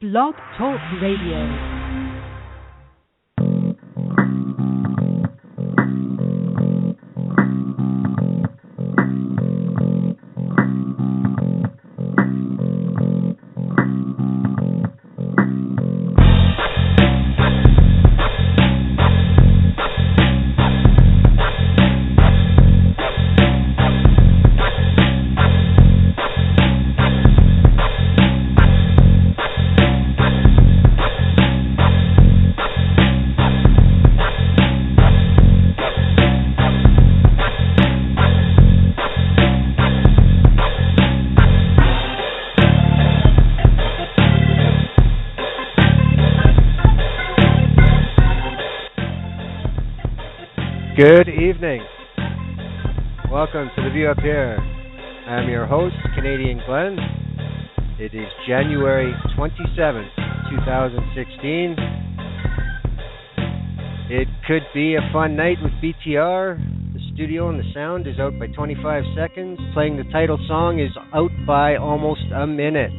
Blog Talk Radio. Good evening. Welcome to The View Up Here. I'm your host, Canadian Glenn. It is January 27th, 2016. It could be a fun night with BTR. The studio and the sound is out by 25 seconds. Playing the title song is out by almost a minute.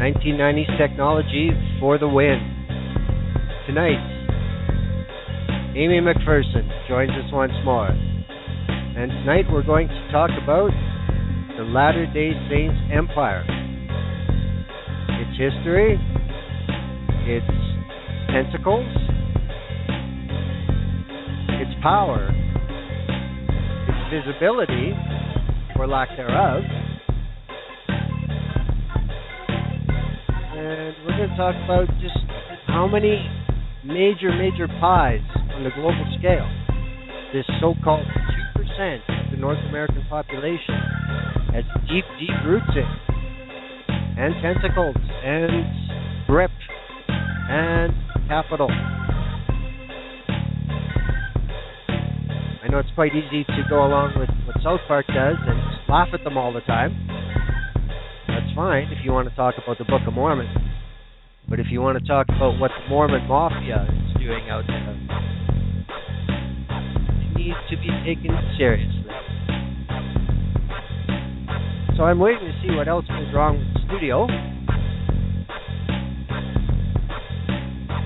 1990s technology for the win. Tonight, Amy MacPherson joins us once more. And tonight we're going to talk about the Latter-day Saints Empire. Its history, its tentacles, its power, its visibility, or lack thereof. And we're going to talk about just how many major pies on the global scale this so-called 2% of the North American population has deep roots in, and tentacles, and grip, and capital. I know it's quite easy to go along with what South Park does and just laugh at them all the time. That's fine if you want to talk about the Book of Mormon. But if you want to talk about what the Mormon Mafia is doing out there, it needs to be taken seriously. So I'm waiting to see what else goes wrong with the studio.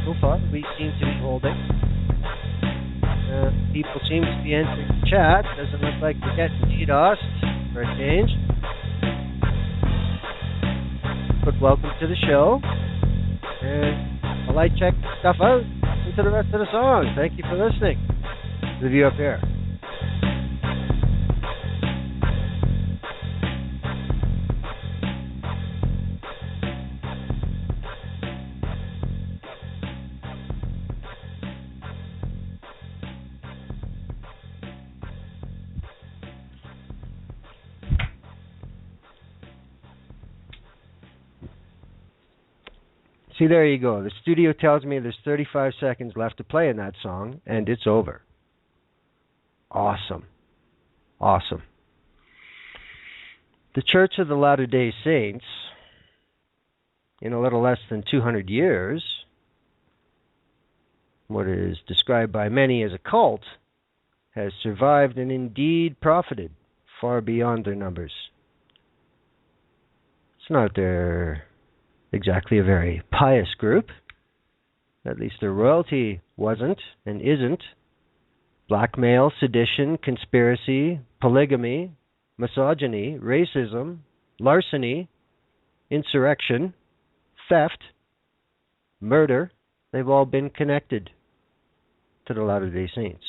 So far, we seem to be holding. People seem to be entering the chat. Doesn't look like we're getting DDoSed for a change. But welcome to the show. And while I check stuff out into the rest of the song, thank you for listening to The View Up Here. See, there you go. The studio tells me there's 35 seconds left to play in that song, and it's over. Awesome. Awesome. The Church of the Latter-day Saints, in a little less than 200 years, what is described by many as a cult, has survived and indeed profited far beyond their numbers. It's not their exactly a very pious group. At least their royalty wasn't and isn't. Blackmail, sedition, conspiracy, polygamy, misogyny, racism, larceny, insurrection, theft, murder, they've all been connected to the Latter-day Saints.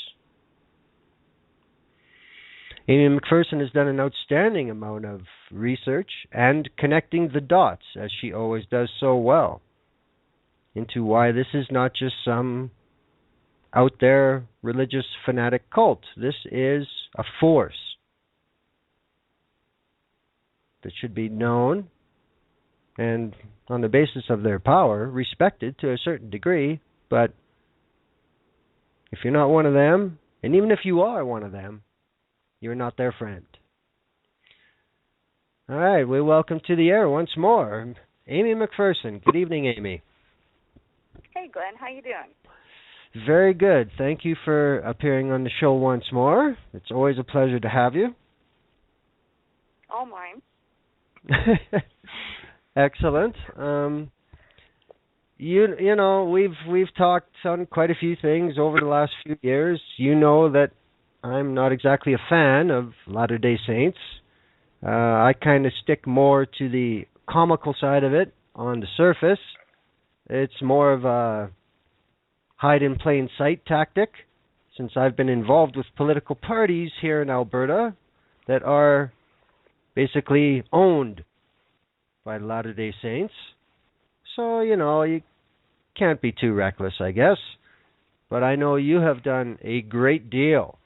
Amy MacPherson has done an outstanding amount of research and connecting the dots, as she always does so well, into why this is not just some out there religious fanatic cult. This is a force that should be known and, on the basis of their power, respected to a certain degree. But if you're not one of them, and even if you are one of them, you're not their friend. All right, we welcome to the air once more Amy MacPherson. Good evening, Amy. Hey, Glenn. How you doing? Very good. Thank you for appearing on the show once more. It's always a pleasure to have you. All mine. Excellent. You know we've talked on quite a few things over the last few years. You know that I'm not exactly a fan of Latter-day Saints. I kind of stick more to the comical side of it on the surface. It's more of a hide in plain sight tactic, since I've been involved with political parties here in Alberta that are basically owned by the Latter-day Saints. So, you can't be too reckless, I guess. But I know you have done a great deal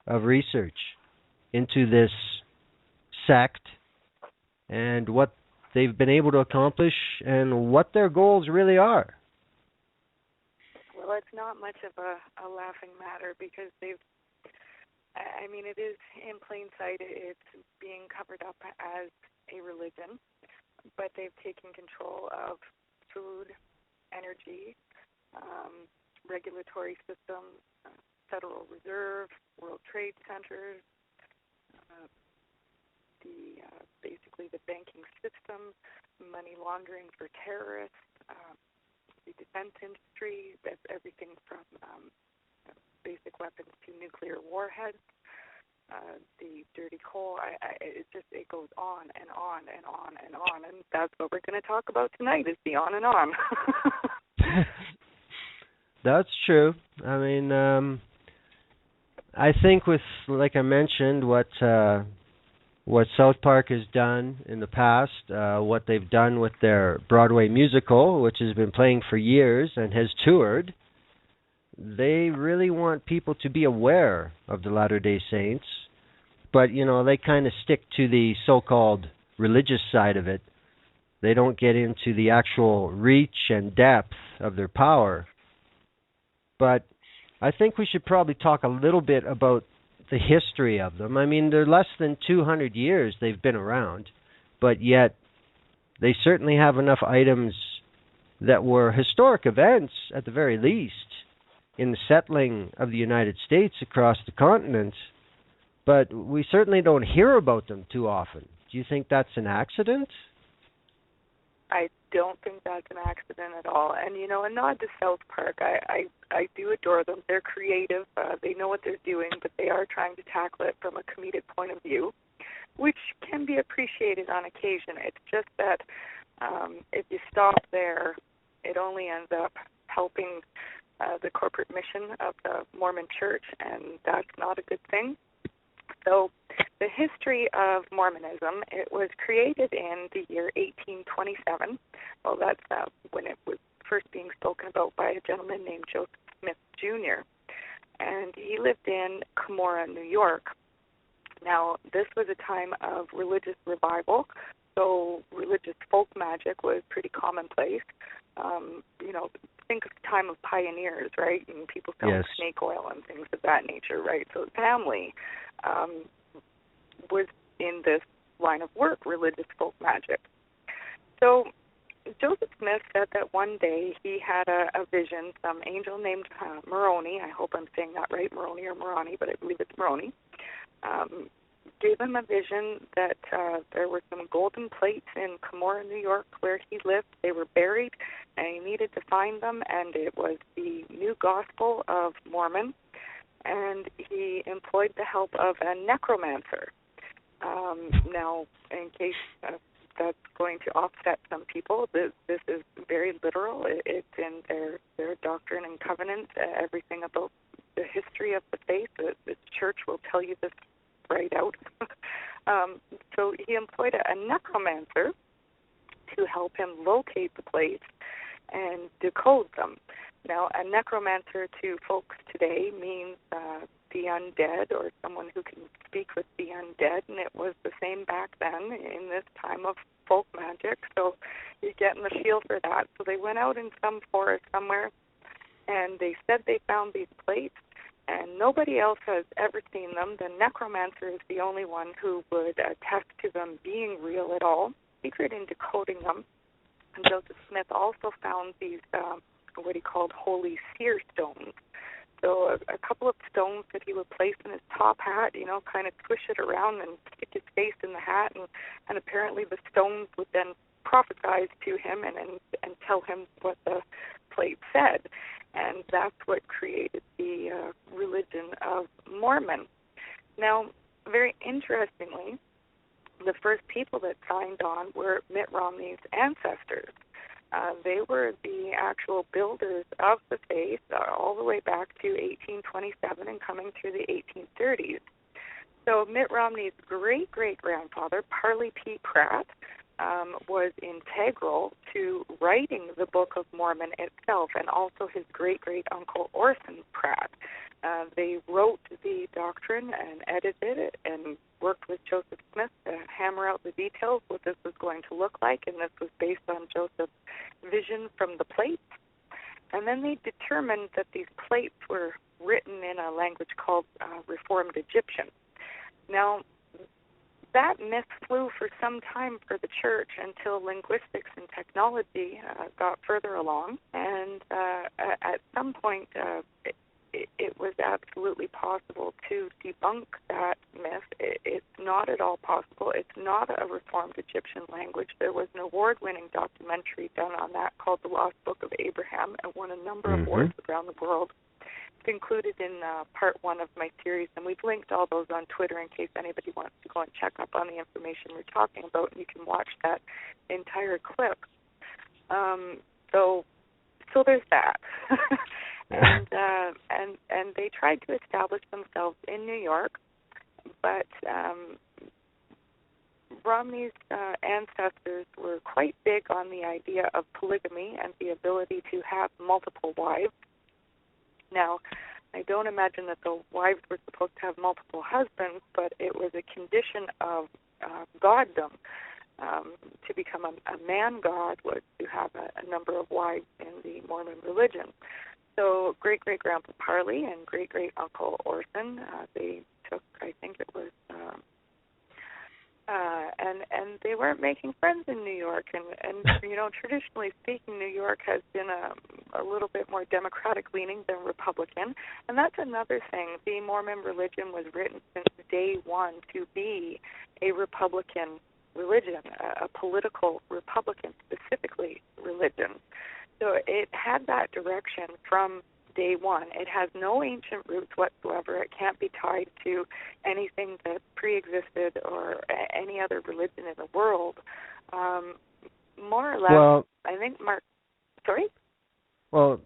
of research into this sect and what they've been able to accomplish and what their goals really are. Well, it's not much of a laughing matter because it is in plain sight. It's being covered up as a religion, but they've taken control of food, energy, regulatory systems, Federal Reserve, World Trade Centers, basically the banking system, money laundering for terrorists, the defense industry, everything from basic weapons to nuclear warheads, the dirty coal. It goes on and on and on and on, and that's what we're going to talk about tonight, is the on and on. That's true. I mean, I think with, like I mentioned, what South Park has done in the past, what they've done with their Broadway musical, which has been playing for years and has toured, they really want people to be aware of the Latter-day Saints, but, they kind of stick to the so-called religious side of it. They don't get into the actual reach and depth of their power. But I think we should probably talk a little bit about the history of them. I mean, they're less than 200 years they've been around, but yet they certainly have enough items that were historic events, at the very least, in the settling of the United States across the continent, but we certainly don't hear about them too often. Do you think that's an accident? I don't think that's an accident at all. And, a nod to South Park. I do adore them. They're creative. They know what they're doing, but they are trying to tackle it from a comedic point of view, which can be appreciated on occasion. It's just that if you stop there, it only ends up helping the corporate mission of the Mormon Church, and that's not a good thing. So the history of Mormonism, it was created in the year 1827. Well, that's when it was first being spoken about by a gentleman named Joseph Smith, Jr., and he lived in Cumorah, New York. Now, this was a time of religious revival, so religious folk magic was pretty commonplace. Think of the time of pioneers, right? And people selling snake oil and things of that nature, right? So the family was in this line of work, religious folk magic. So Joseph Smith said that one day he had a vision. Some angel named Moroni, I hope I'm saying that right, Moroni or Moroni, but I believe it's Moroni, gave him a vision that there were some golden plates in Cumorah, New York, where he lived. They were buried, and he needed to find them, and it was the New Gospel of Mormon, and he employed the help of a necromancer. Now, in case that's going to offset some people, this is very literal. It's in their doctrine and covenants, everything about the history of the faith. The church will tell you this right out. So he employed a necromancer to help him locate the plates and decode them. Now, a necromancer to folks today means the undead, or someone who can speak with the undead, and it was the same back then in this time of folk magic, so you're getting the feel for that. So they went out in some forest somewhere, and they said they found these plates, and nobody else has ever seen them. The necromancer is the only one who would attest to them being real at all, secret in decoding them. And Joseph Smith also found these what he called holy seer stones. So a couple of stones that he would place in his top hat, kind of squish it around and stick his face in the hat, and apparently the stones would then prophesize to him and tell him what the plate said. And that's what created the religion of Mormon. Now, very interestingly, the first people that signed on were Mitt Romney's ancestors. They were the actual builders of the faith all the way back to 1827 and coming through the 1830s. So Mitt Romney's great-great-grandfather, Parley P. Pratt, was integral to writing the Book of Mormon itself, and also his great-great-uncle Orson Pratt. They wrote the doctrine and edited it and worked with Joseph Smith to hammer out the details, what this was going to look like, and this was based on Joseph's vision from the plates. And then they determined that these plates were written in a language called Reformed Egyptian. Now, that myth flew for some time for the church until linguistics and technology got further along, and at some point it was absolutely possible to debunk that myth. It's not at all possible. It's not a Reformed Egyptian language. There was an award-winning documentary done on that called The Lost Book of Abraham and won a number of awards around the world. It's included in part 1 of my series, and we've linked all those on Twitter in case anybody wants to go and check up on the information we're talking about, and you can watch that entire clip. So there's that. And they tried to establish themselves in New York, but Romney's ancestors were quite big on the idea of polygamy and the ability to have multiple wives. Now, I don't imagine that the wives were supposed to have multiple husbands, but it was a condition of goddom. To become a man god was to have a number of wives in the Mormon religion. So great-great-grandpa Parley and great-great-uncle Orson, they took, I think it was, and they weren't making friends in New York. And you know, traditionally speaking, New York has been a little bit more Democratic-leaning than Republican. And that's another thing. The Mormon religion was written since day one to be a Republican religion, a political Republican, specifically religion. So it had that direction from day one. It has no ancient roots whatsoever. It can't be tied to anything that pre-existed or any other religion in the world. More or less, well, I think, sorry? Well,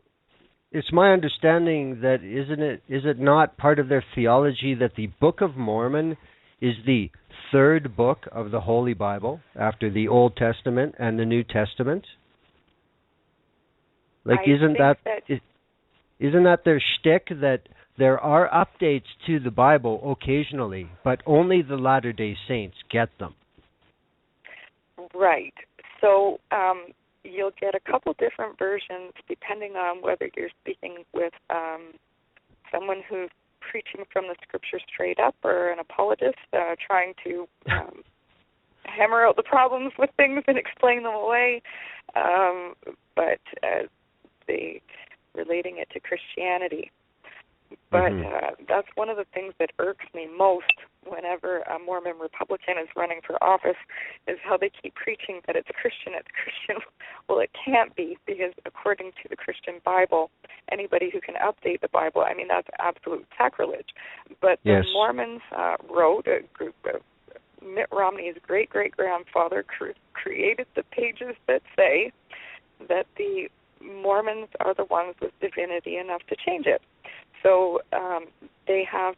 it's my understanding that is it not part of their theology that the Book of Mormon is the third book of the Holy Bible after the Old Testament and the New Testament? Like, isn't that their shtick, that there are updates to the Bible occasionally, but only the Latter-day Saints get them? Right. So you'll get a couple different versions depending on whether you're speaking with someone who's preaching from the Scripture straight up or an apologist trying to hammer out the problems with things and explain them away. But they relating it to Christianity. But that's one of the things that irks me most whenever a Mormon Republican is running for office, is how they keep preaching that it's Christian. Well, it can't be, because according to the Christian Bible, anybody who can update the Bible, I mean, that's absolute sacrilege. But the Mormons wrote, Mitt Romney's great-great-grandfather created the pages that say that the Mormons are the ones with divinity enough to change it. So they have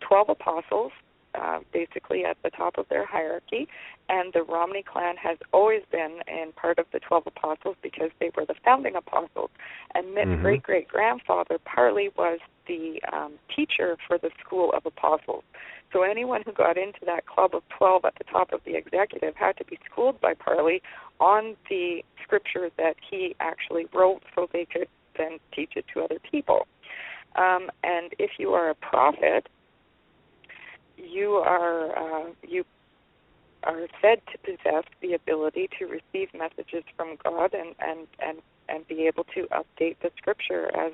12 apostles, basically at the top of their hierarchy, and the Romney clan has always been in part of the 12 apostles because they were the founding apostles. And Mitt's great-great-grandfather, Parley, was the teacher for the school of apostles. So anyone who got into that club of 12 at the top of the executive had to be schooled by Parley on the scripture that he actually wrote, so they could then teach it to other people. And if you are a prophet, you are said to possess the ability to receive messages from God and be able to update the scripture as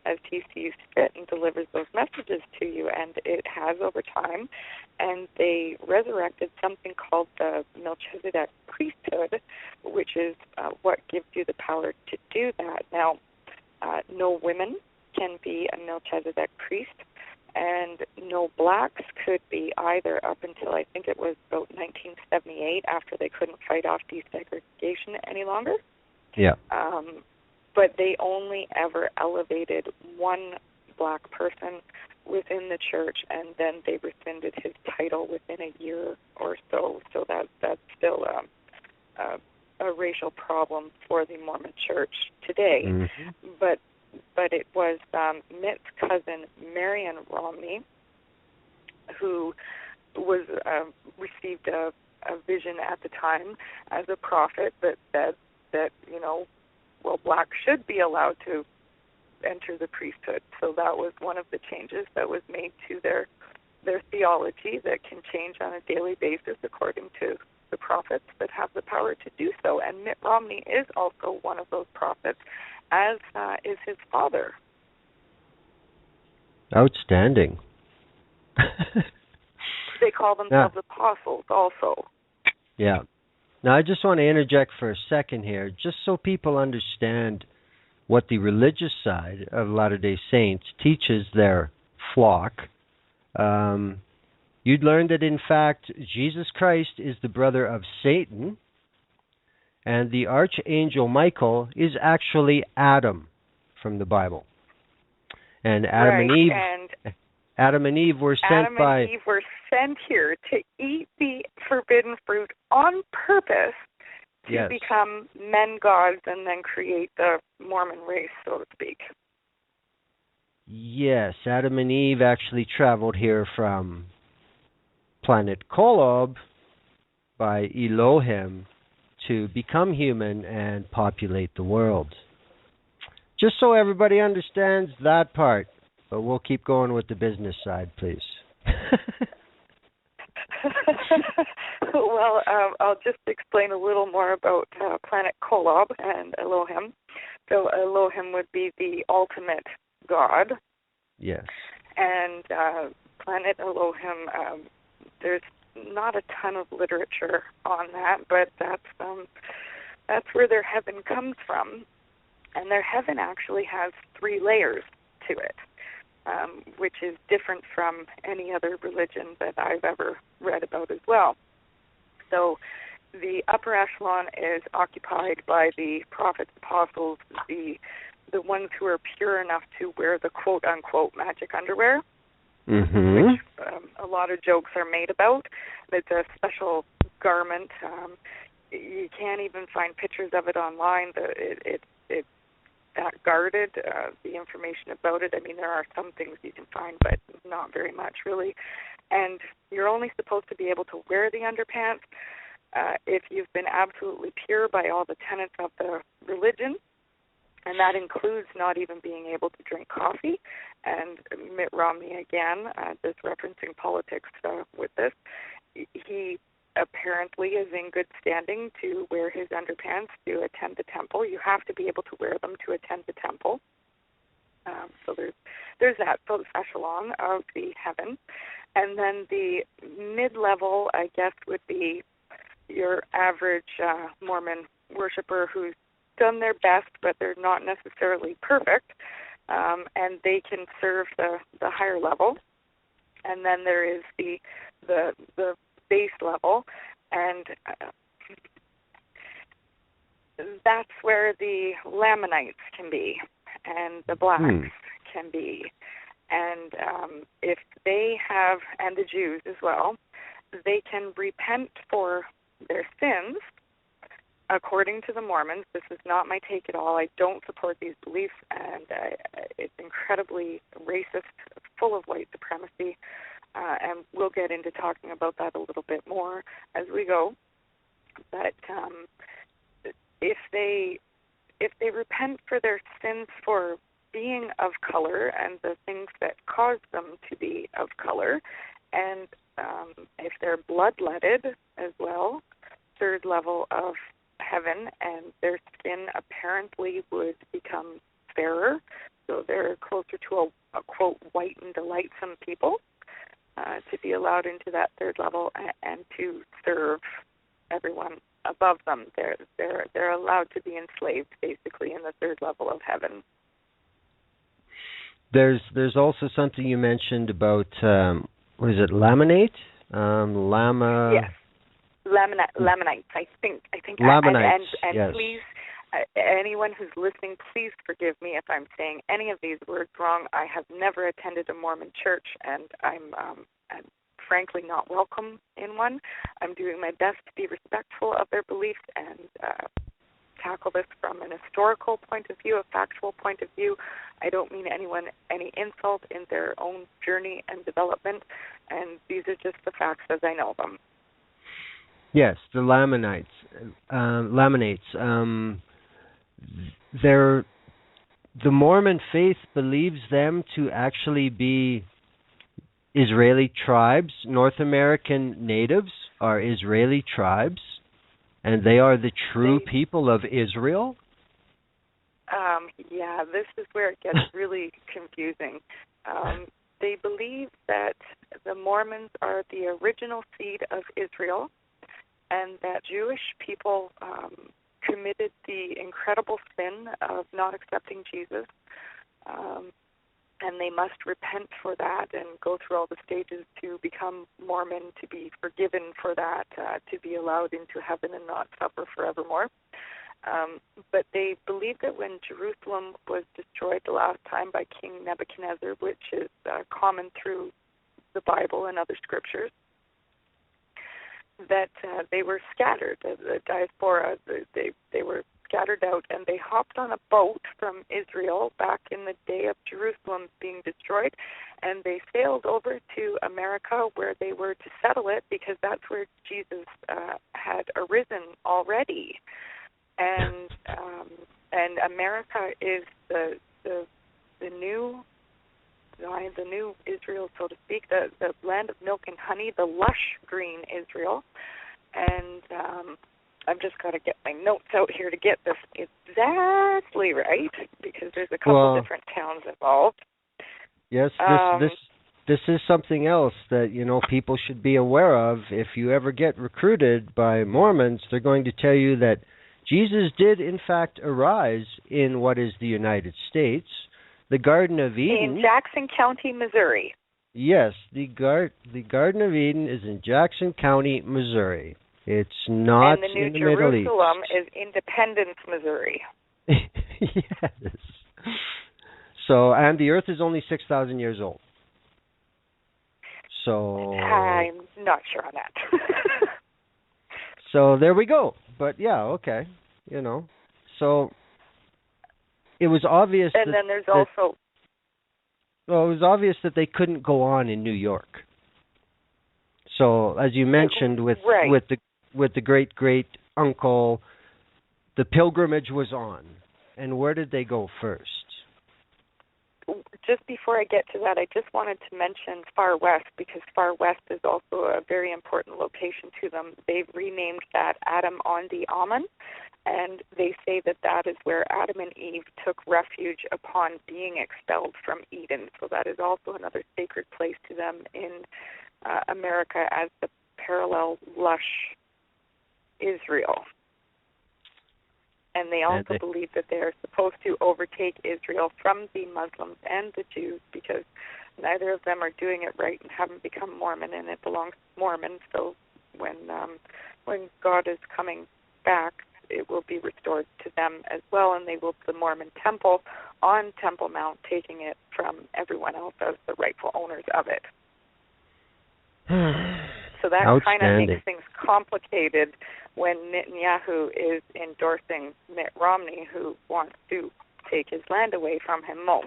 as he sees fit and delivers those messages to you, and it has over time. And they resurrected something called the Melchizedek priesthood, which is what gives you the power to do that. Now, no women can be a Melchizedek priest, and no blacks could be either up until I think it was about 1978, after they couldn't fight off desegregation any longer. Yeah. But they only ever elevated one black person within the church, and then they rescinded his title within a year or so. So that's still a racial problem for the Mormon Church today. Mm-hmm. But it was Mitt's cousin, Marion Romney, who was received a vision at the time as a prophet that said that, blacks should be allowed to enter the priesthood. So that was one of the changes that was made to their theology that can change on a daily basis according to the prophets that have the power to do so. And Mitt Romney is also one of those prophets, as is his father. Outstanding. They call themselves apostles also. Yeah. Now, I just want to interject for a second here, just so people understand what the religious side of Latter-day Saints teaches their flock. You'd learn that, in fact, Jesus Christ is the brother of Satan, and the archangel Michael is actually Adam from the Bible. And Adam and Eve were sent here to eat the forbidden fruit on purpose to become men gods and then create the Mormon race, so to speak. Yes, Adam and Eve actually traveled here from planet Kolob by Elohim to become human and populate the world. Just so everybody understands that part, but we'll keep going with the business side, please. Well, I'll just explain a little more about planet Kolob and Elohim. So Elohim would be the ultimate God. Yes. And planet Elohim, there's not a ton of literature on that, but that's where their heaven comes from. And their heaven actually has 3 layers to it, which is different from any other religion that I've ever read about as well. So the upper echelon is occupied by the prophets, apostles, the ones who are pure enough to wear the quote-unquote magic underwear, which a lot of jokes are made about. It's a special garment. You can't even find pictures of it online. It's that guarded, the information about it. I mean, there are some things you can find, but not very much, really. And you're only supposed to be able to wear the underpants if you've been absolutely pure by all the tenets of the religion, and that includes not even being able to drink coffee. And Mitt Romney, again, just referencing politics with this, he apparently is in good standing to wear his underpants to attend the temple. You have to be able to wear them to attend the temple. So there's that first echelon of the heaven. And then the mid-level, I guess, would be your average Mormon worshiper who's done their best, but they're not necessarily perfect, and they can serve the higher level. And then there is the base level, and that's where the Lamanites can be, and the blacks can be. And if they have, and the Jews as well, they can repent for their sins according to the Mormons. This is not my take at all. I don't support these beliefs, and it's incredibly racist, full of white supremacy, and we'll get into talking about that a little bit more as we go. But if they repent for their sins for being of color and the things that cause them to be of color, and if they're bloodletted as well, third level of heaven, and their skin apparently would become fairer, so they're closer to a quote, white and delightsome people, to be allowed into that third level and to serve everyone above them. They're allowed to be enslaved, basically, in the third level of heaven. There's also something you mentioned about what is it, laminate? Yes, Lamanites. I think. Lamanites. And yes. Please, anyone who's listening, please forgive me if I'm saying any of these words wrong. I have never attended a Mormon church, and I'm frankly not welcome in one. I'm doing my best to be respectful of their beliefs and tackle this from an historical point of view, a factual point of view. I don't mean anyone any insult in their own journey and development, and these are just the facts as I know them. Yes, the Lamanites. The Mormon faith believes them to actually be Israeli tribes. North American natives are Israeli tribes, and they are the true people of Israel. Yeah, this is where it gets really confusing. They believe that the Mormons are the original seed of Israel, and that Jewish people committed the incredible sin of not accepting Jesus, and they must repent for that and go through all the stages to become Mormon, to be forgiven for that, to be allowed into heaven and not suffer forevermore. But they believe that when Jerusalem was destroyed the last time by King Nebuchadnezzar, which is common through the Bible and other scriptures, that they were scattered, the diaspora, they were scattered out, and they hopped on a boat from Israel back in the day of Jerusalem being destroyed, and they sailed over to America where they were to settle it, because that's where Jesus had arisen already. And America is the new Israel, so to speak, the land of milk and honey, the lush green Israel. And I've just got to get my notes out here to get this exactly right, because there's a couple different towns involved. Yes, this is something else that, people should be aware of. If you ever get recruited by Mormons, they're going to tell you that Jesus did, in fact, arise in what is the United States. The Garden of Eden. In Jackson County, Missouri. Yes, the Garden of Eden is in Jackson County, Missouri. It's not in the Middle East. And the New Jerusalem is Independence, Missouri. Yes. So, and the Earth is only 6,000 years old. So I'm not sure on that. So there we go. But yeah, okay. So it was obvious. And then there's also. Well, it was obvious that they couldn't go on in New York. So, as you mentioned, with the great uncle, the pilgrimage was on. And where did they go first? Just before I get to that, I just wanted to mention Far West, because Far West is also a very important location to them. They've renamed that Adam on the Ammon, and they say that that is where Adam and Eve took refuge upon being expelled from Eden. So that is also another sacred place to them in America as the parallel lush Israel. And they also believe that they are supposed to overtake Israel from the Muslims and the Jews, because neither of them are doing it right and haven't become Mormon, and it belongs to Mormons. So when God is coming back, it will be restored to them as well, and they will build the Mormon temple on Temple Mount, taking it from everyone else as the rightful owners of it. So that kind of makes things complicated when Netanyahu is endorsing Mitt Romney, who wants to take his land away from him most.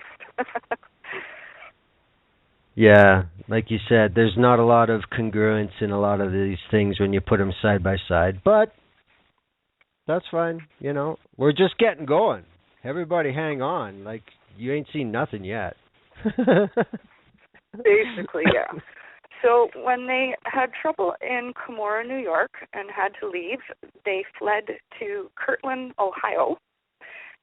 Yeah, like you said, there's not a lot of congruence in a lot of these things when you put them side by side, but that's fine. We're just getting going. Everybody hang on. Like, you ain't seen nothing yet. Basically, yeah. So when they had trouble in Cumorah, New York, and had to leave, they fled to Kirtland, Ohio,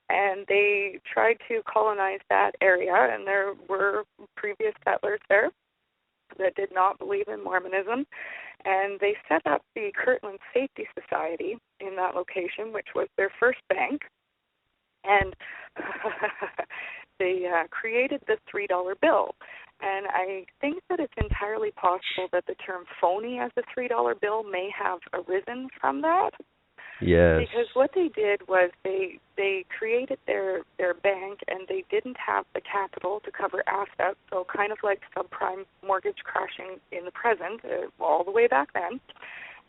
and they tried to colonize that area, and there were previous settlers there that did not believe in Mormonism, and they set up the Kirtland Safety Society in that location, which was their first bank, and they created the $3 bill. And I think that it's entirely possible that the term phony as a $3 bill may have arisen from that. Yes. Because what they did was they created their bank, and they didn't have the capital to cover assets, so kind of like subprime mortgage crashing in the present, all the way back then.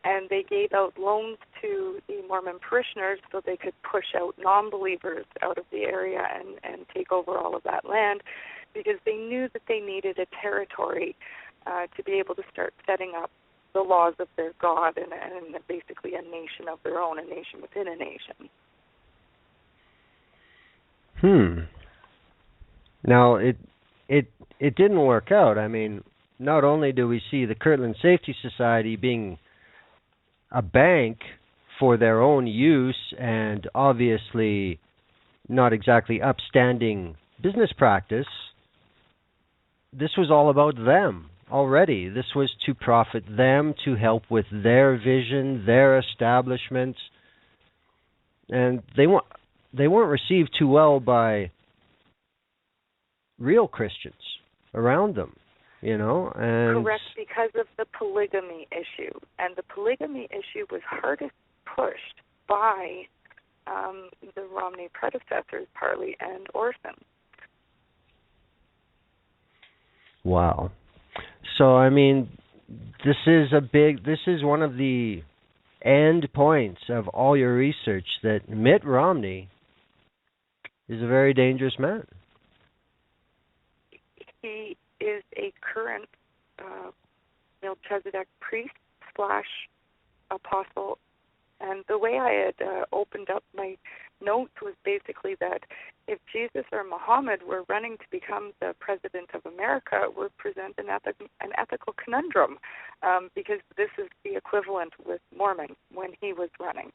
And they gave out loans to the Mormon parishioners so they could push out non-believers out of the area and take over all of that land, because they knew that they needed a territory to be able to start setting up the laws of their God and basically a nation of their own, a nation within a nation. Now, it didn't work out. I mean, not only do we see the Kirtland Safety Society being a bank for their own use and obviously not exactly upstanding business practice, this was all about them already. This was to profit them, to help with their vision, their establishment, and they weren't received too well by real Christians around them, you know. And correct, because of the polygamy issue, and the polygamy issue was hardest pushed by the Romney predecessors, Parley and Orson. Wow. So, I mean, this is one of the end points of all your research, that Mitt Romney is a very dangerous man. He is a current Melchizedek priest / apostle, and the way I had opened up my notes was basically that if Jesus or Muhammad were running to become the president of America, it would present an ethical conundrum, because this is the equivalent with Mormon when he was running.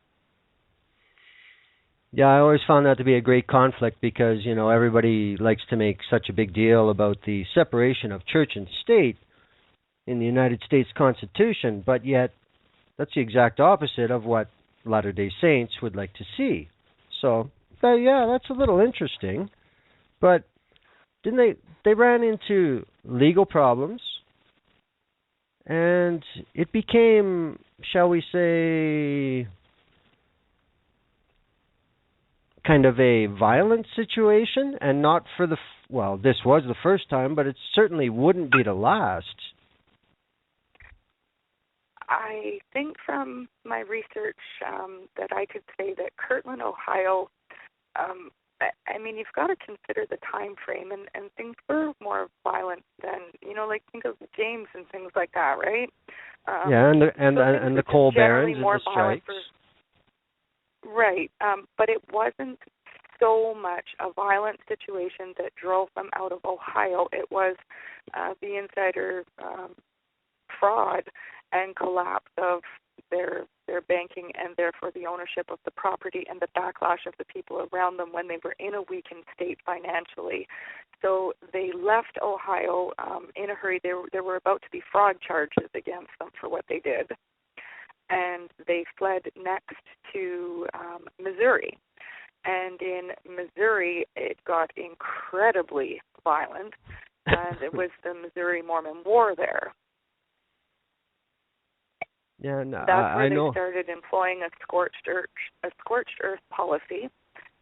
Yeah, I always found that to be a great conflict, because, you know, everybody likes to make such a big deal about the separation of church and state in the United States Constitution, but yet that's the exact opposite of what Latter-day Saints would like to see. So, yeah, that's a little interesting. But didn't they ran into legal problems, and it became, shall we say, kind of a violent situation, and not for this was the first time, but it certainly wouldn't be the last. I think from my research that I could say that Kirtland, Ohio, I mean, you've got to consider the time frame, and things were more violent than, you know, like think of James and things like that, right? Yeah, and the coal barons and the strikes. Right, but it wasn't so much a violent situation that drove them out of Ohio. It was the insider fraud and collapse of their banking, and therefore the ownership of the property, and the backlash of the people around them when they were in a weakened state financially. So they left Ohio in a hurry. There were about to be fraud charges against them for what they did, and they fled next to Missouri. And in Missouri, it got incredibly violent, and it was the Missouri Mormon War there. Yeah, no, that's where I know. They started employing a scorched earth policy,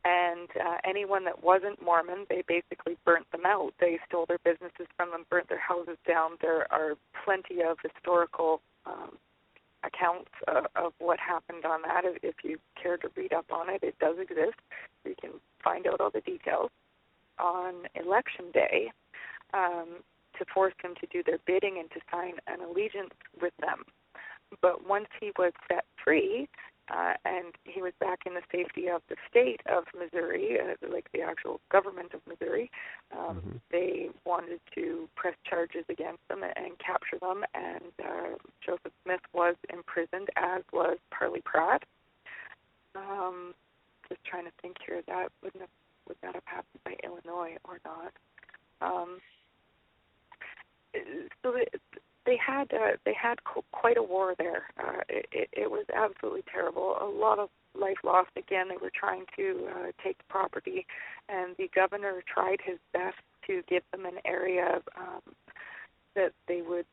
and anyone that wasn't Mormon, they basically burnt them out. They stole their businesses from them, burnt their houses down. There are plenty of historical accounts of what happened on that. If you care to read up on it, it does exist. You can find out all the details. On election day, to force them to do their bidding and to sign an allegiance with them. But once he was set free, and he was back in the safety of the state of Missouri, like the actual government of Missouri, they wanted to press charges against them and capture them, and Joseph Smith was imprisoned, as was Parley Pratt. Just trying to think here. Would that have happened by Illinois or not? So they had quite a war there. It was absolutely terrible. A lot of life lost. Again, they were trying to take the property, and the governor tried his best to give them an area that they would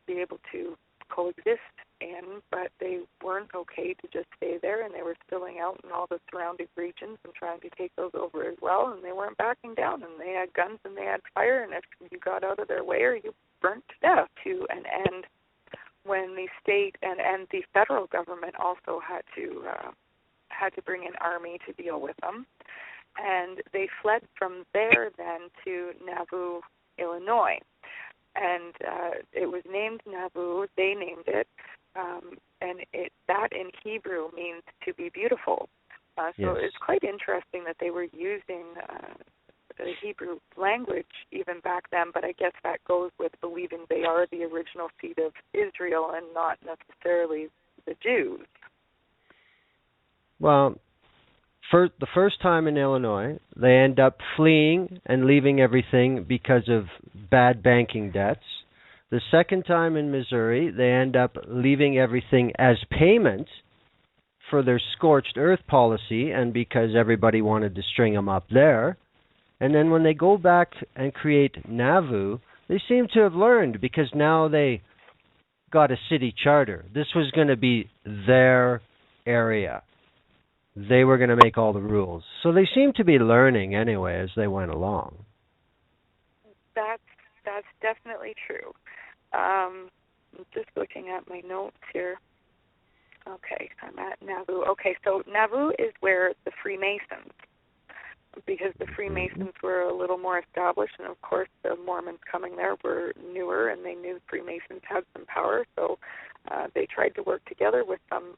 be able to coexist in, but they weren't okay to just stay there, and they were spilling out in all the surrounding regions and trying to take those over as well, and they weren't backing down, and they had guns and they had fire, and if you got out of their way or you burnt to death, to an end when the state and the federal government also had to bring an army to deal with them. And they fled from there then to Nauvoo, Illinois. And it was named Nauvoo. They named it. And that in Hebrew means to be beautiful. So Yes. It's quite interesting that they were using the Hebrew language even back then, but I guess that goes with believing they are the original seed of Israel and not necessarily the Jews. Well, the first time in Illinois, they end up fleeing and leaving everything because of bad banking debts. The second time in Missouri, they end up leaving everything as payment for their scorched earth policy and because everybody wanted to string them up there. And then when they go back and create Nauvoo, they seem to have learned because now they got a city charter. This was going to be their area. They were going to make all the rules. So they seem to be learning anyway as they went along. That's definitely true. I'm just looking at my notes here. Okay, I'm at Nauvoo. Okay, so Nauvoo is where the Freemasons, because the Freemasons were a little more established, and of course the Mormons coming there were newer, and they knew Freemasons had some power, so they tried to work together with them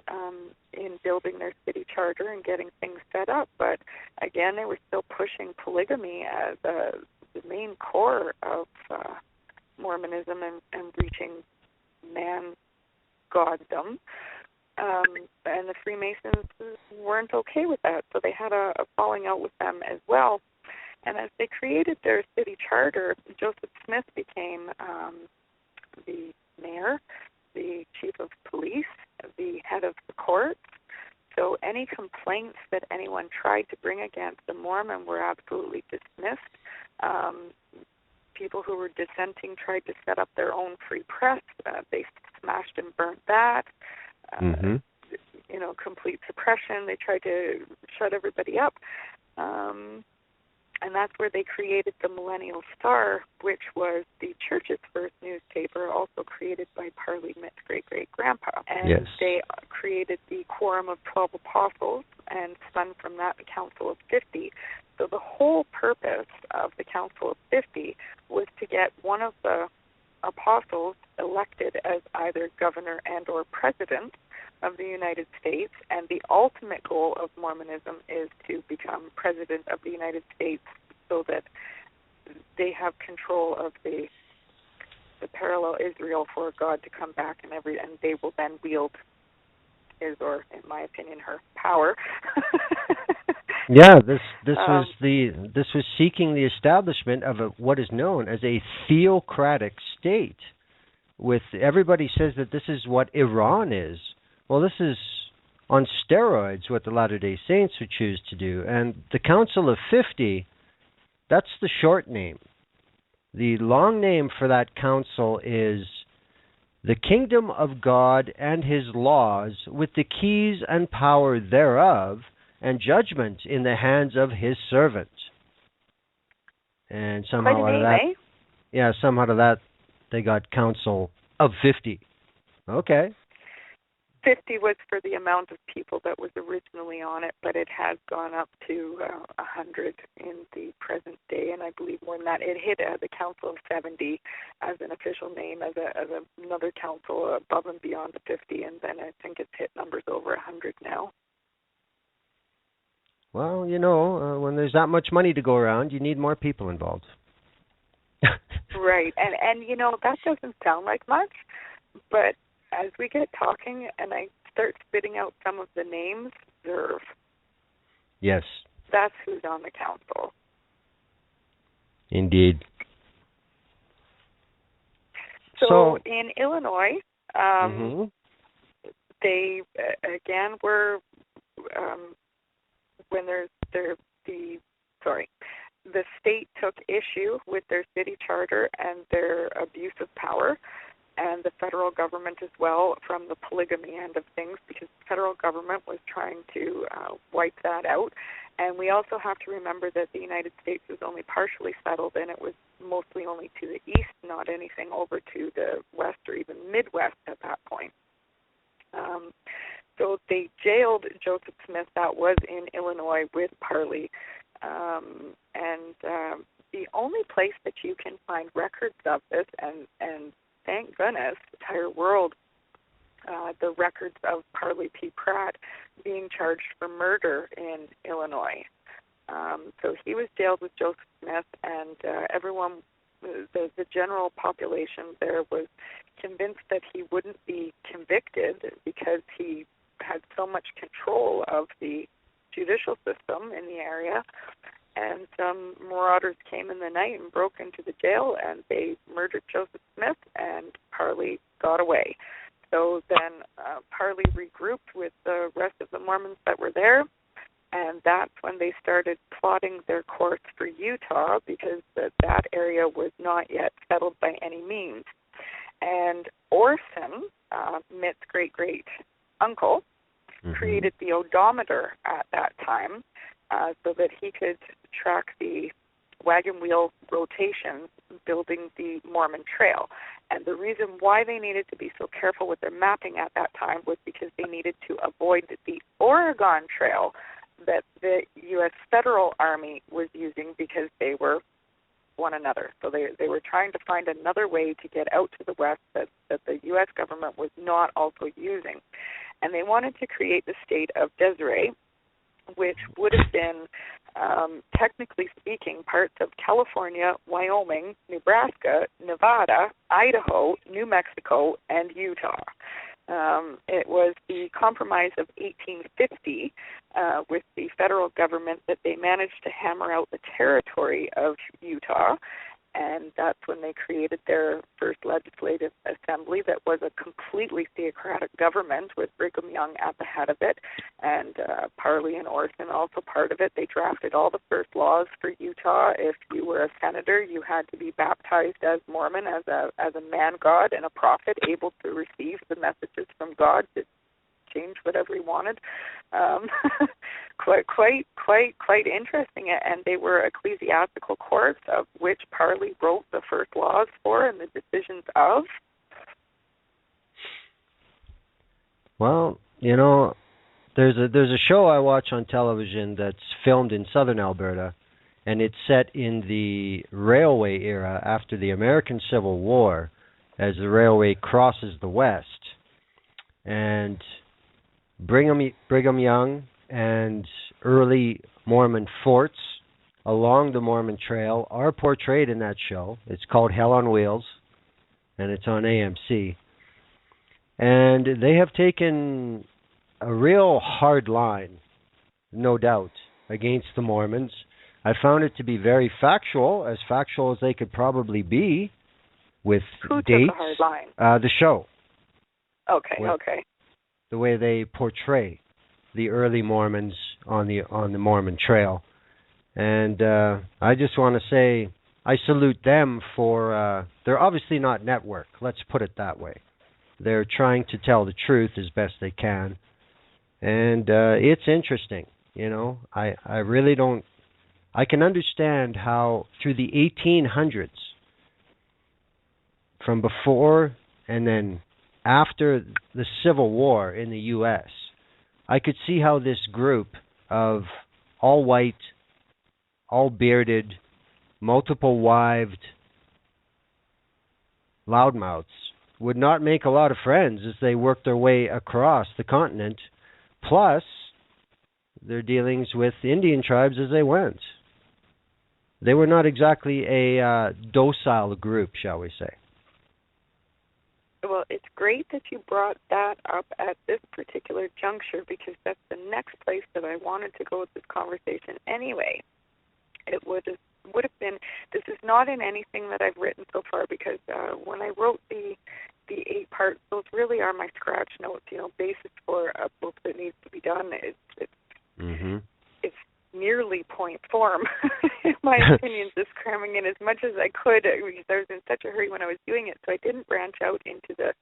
in building their city charter and getting things set up. But again, they were still pushing polygamy as the main core of Mormonism and reaching man-goddom. And the Freemasons weren't okay with that, so they had a falling out with them as well. And as they created their city charter, Joseph Smith became the mayor, the chief of police, the head of the courts. So any complaints that anyone tried to bring against the Mormon were absolutely dismissed. People who were dissenting tried to set up their own free press. They smashed and burnt that. Complete suppression. They tried to shut everybody up. And that's where they created the Millennial Star, which was the church's first newspaper, also created by Parliament's great-great-grandpa. And Yes. They created the Quorum of 12 Apostles and spun from that the Council of 50. So the whole purpose of the Council of 50 was to get one of the apostles elected as either governor and or president of the United States, and the ultimate goal of Mormonism is to become president of the United States so that they have control of the parallel Israel for God to come back and they will then wield his, or in my opinion, her power. Yeah, this was seeking the establishment of what is known as a theocratic state. With everybody says that this is what Iran is. Well, this is on steroids what the Latter-day Saints would choose to do. And the Council of 50, that's the short name. The long name for that council is the Kingdom of God and His laws, with the keys and power thereof, and judgment in the hands of His servant. And somehow out of that, somehow out of that, they got Council of 50. Okay. 50 was for the amount of people that was originally on it, but it has gone up to 100 in the present day, and I believe more than that. It hit the Council of 70 as an official name, as another council above and beyond the 50, and then I think it's hit numbers over 100 now. Well, when there's that much money to go around, you need more people involved. Right, and that doesn't sound like much, but as we get talking and I start spitting out some of the names, Yes. That's who's on the council. Indeed. So in Illinois, mm-hmm. they again were when the state took issue with their city charter and their abuse of power, and the federal government as well from the polygamy end of things, because the federal government was trying to wipe that out. And we also have to remember that the United States was only partially settled, and it was mostly only to the east, not anything over to the west or even Midwest at that point. So they jailed Joseph Smith, that was in Illinois, with Parley. And the only place that you can find records of this, and thank goodness, the entire world, the records of Parley P. Pratt being charged for murder in Illinois. So he was jailed with Joseph Smith, and everyone, the general population there was convinced that he wouldn't be convicted because he had so much control of the judicial system in the area. And some marauders came in the night and broke into the jail, and they murdered Joseph Smith, and Parley got away. So then Parley regrouped with the rest of the Mormons that were there, and that's when they started plotting their course for Utah, because that area was not yet settled by any means. And Orson, Mitt's great-great-uncle, created the odometer at that time, so that he could track the wagon wheel rotations building the Mormon Trail. And the reason why they needed to be so careful with their mapping at that time was because they needed to avoid the Oregon Trail that the U.S. Federal Army was using, because they were one another. So they were trying to find another way to get out to the west that the U.S. government was not also using. And they wanted to create the state of Desiree, which would have been, technically speaking, parts of California, Wyoming, Nebraska, Nevada, Idaho, New Mexico, and Utah. It was the Compromise of 1850 with the federal government that they managed to hammer out the territory of Utah, and that's when they created their first legislative assembly that was a completely theocratic government with Brigham Young at the head of it, and Parley and Orson also part of it. They drafted all the first laws for Utah. If you were a senator, you had to be baptized as Mormon, as a man god and a prophet, able to receive the messages from God to change whatever he wanted. Quite interesting. And they were ecclesiastical courts, of which Parley wrote the first laws for and the decisions of. Well, you know, there's a show I watch on television that's filmed in southern Alberta, and it's set in the railway era after the American Civil War, as the railway crosses the west. And Brigham Young and early Mormon forts along the Mormon Trail are portrayed in that show. It's called Hell on Wheels, and it's on AMC. And they have taken a real hard line, no doubt, against the Mormons. I found it to be very factual as they could probably be, with Who dates. Took a hard line? The show. Okay. The way they portray the early Mormons on the Mormon Trail. And I just want to say I salute them for, they're obviously not network, let's put it that way. They're trying to tell the truth as best they can. And it's interesting, you know. I really don't, I can understand how through the 1800s, from before and then after the Civil War in the U.S., I could see how this group of all white, all bearded, multiple wived loudmouths would not make a lot of friends as they worked their way across the continent, plus their dealings with Indian tribes as they went. They were not exactly a docile group, shall we say. Well, Well, it's great that you brought that up at this particular juncture, because that's the next place that I wanted to go with this conversation anyway. It would have been, this is not in anything that I've written so far, because when I wrote the 8 parts, those really are my scratch notes, basis for a book that needs to be done. It's nearly point form, in my opinion, just cramming in as much as I could, because I was in such a hurry when I was doing it, so I didn't branch out into the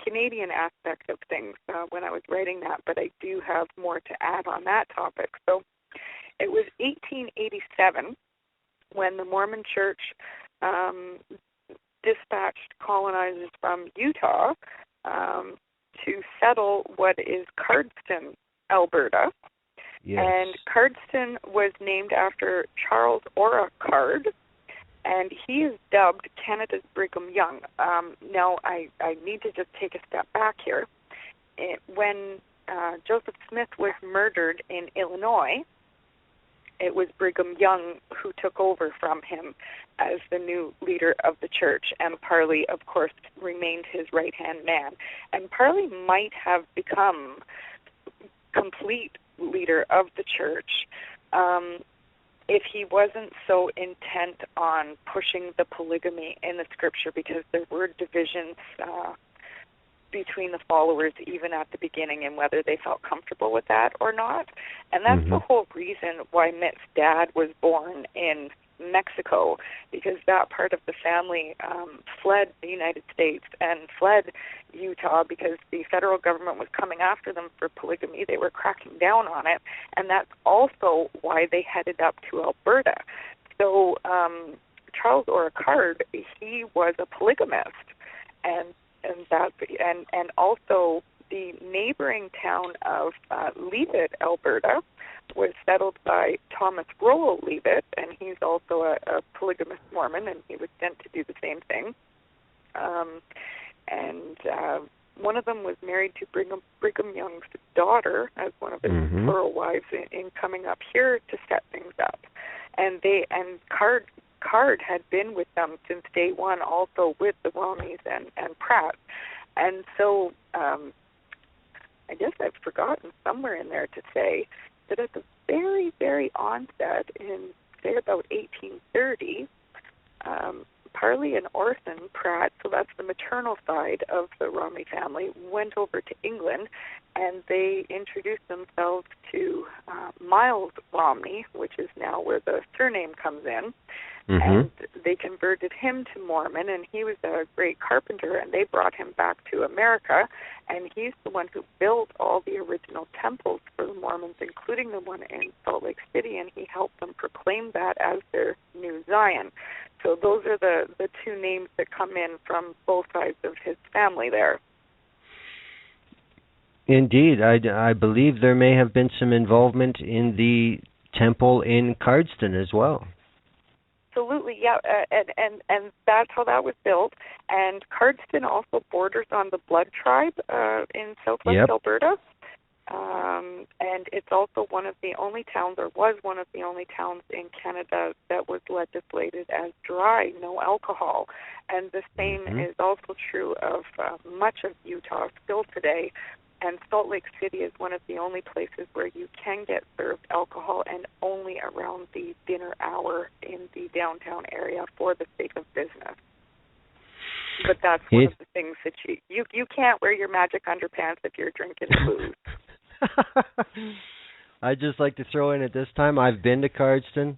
Canadian aspect of things when I was writing that, but I do have more to add on that topic. So it was 1887 when the Mormon Church dispatched colonizers from Utah to settle what is Cardston, Alberta. Yes. And Cardston was named after Charles Ora Card, and he is dubbed Canada's Brigham Young. Now, I need to just take a step back here. When Joseph Smith was murdered in Illinois, it was Brigham Young who took over from him as the new leader of the church, and Parley, of course, remained his right-hand man. And Parley might have become complete leader of the church if he wasn't so intent on pushing the polygamy in the scripture, because there were divisions between the followers even at the beginning, and whether they felt comfortable with that or not. And that's the whole reason why Mitt's dad was born in Mexico, because that part of the family fled the United States and fled Utah because the federal government was coming after them for polygamy. They were cracking down on it, and that's also why they headed up to Alberta. So Charles Oricard, he was a polygamist, and also the neighboring town of Leavitt, Alberta, was settled by Thomas Rowell Leavitt, and he's also a polygamous Mormon, and he was sent to do the same thing. One of them was married to Brigham Young's daughter as one of his plural wives in coming up here to set things up. And Card had been with them since day one, also with the Ronis and Pratt. And so I guess I've forgotten somewhere in there to say that at the very, very onset in, say, about 1830, Parley and Orson Pratt, so that's the maternal side of the Romney family, went over to England, and they introduced themselves to Miles Romney, which is now where the surname comes in. And they converted him to Mormon, and he was a great carpenter, and they brought him back to America, and he's the one who built all the original temples for the Mormons, including the one in Salt Lake City, and he helped them proclaim that as their new Zion. So those are the two names that come in from both sides of his family there. Indeed. I believe there may have been some involvement in the temple in Cardston as well. Absolutely, yeah, and that's how that was built. And Cardston also borders on the Blood tribe in southwest Alberta, and it's also one of the only towns, or was one of the only towns in Canada that was legislated as dry, no alcohol. And the same is also true of much of Utah still today. And Salt Lake City is one of the only places where you can get served alcohol, and only around the dinner hour in the downtown area for the sake of business. But that's one of the things that you can't wear your magic underpants if you're drinking booze. I'd just like to throw in at this time, I've been to Cardston.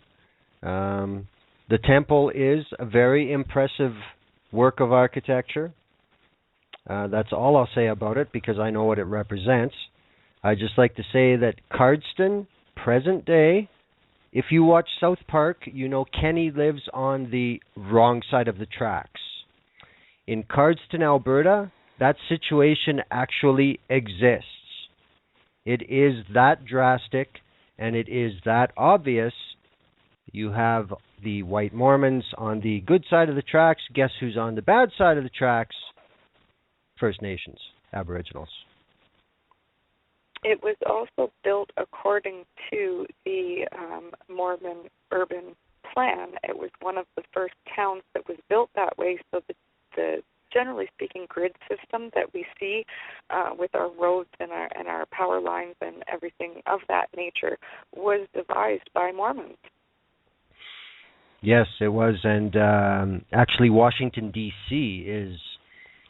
The temple is a very impressive work of architecture. That's all I'll say about it, because I know what it represents. I'd just like to say that Cardston, present day, if you watch South Park, you know Kenny lives on the wrong side of the tracks. In Cardston, Alberta, that situation actually exists. It is that drastic, and it is that obvious. You have the white Mormons on the good side of the tracks. Guess who's on the bad side of the tracks? First Nations, Aboriginals. It was also built according to the Mormon urban plan. It was one of the first towns that was built that way, so that the generally speaking, grid system that we see with our roads and our power lines and everything of that nature was devised by Mormons. Yes, it was, and actually Washington, D.C. is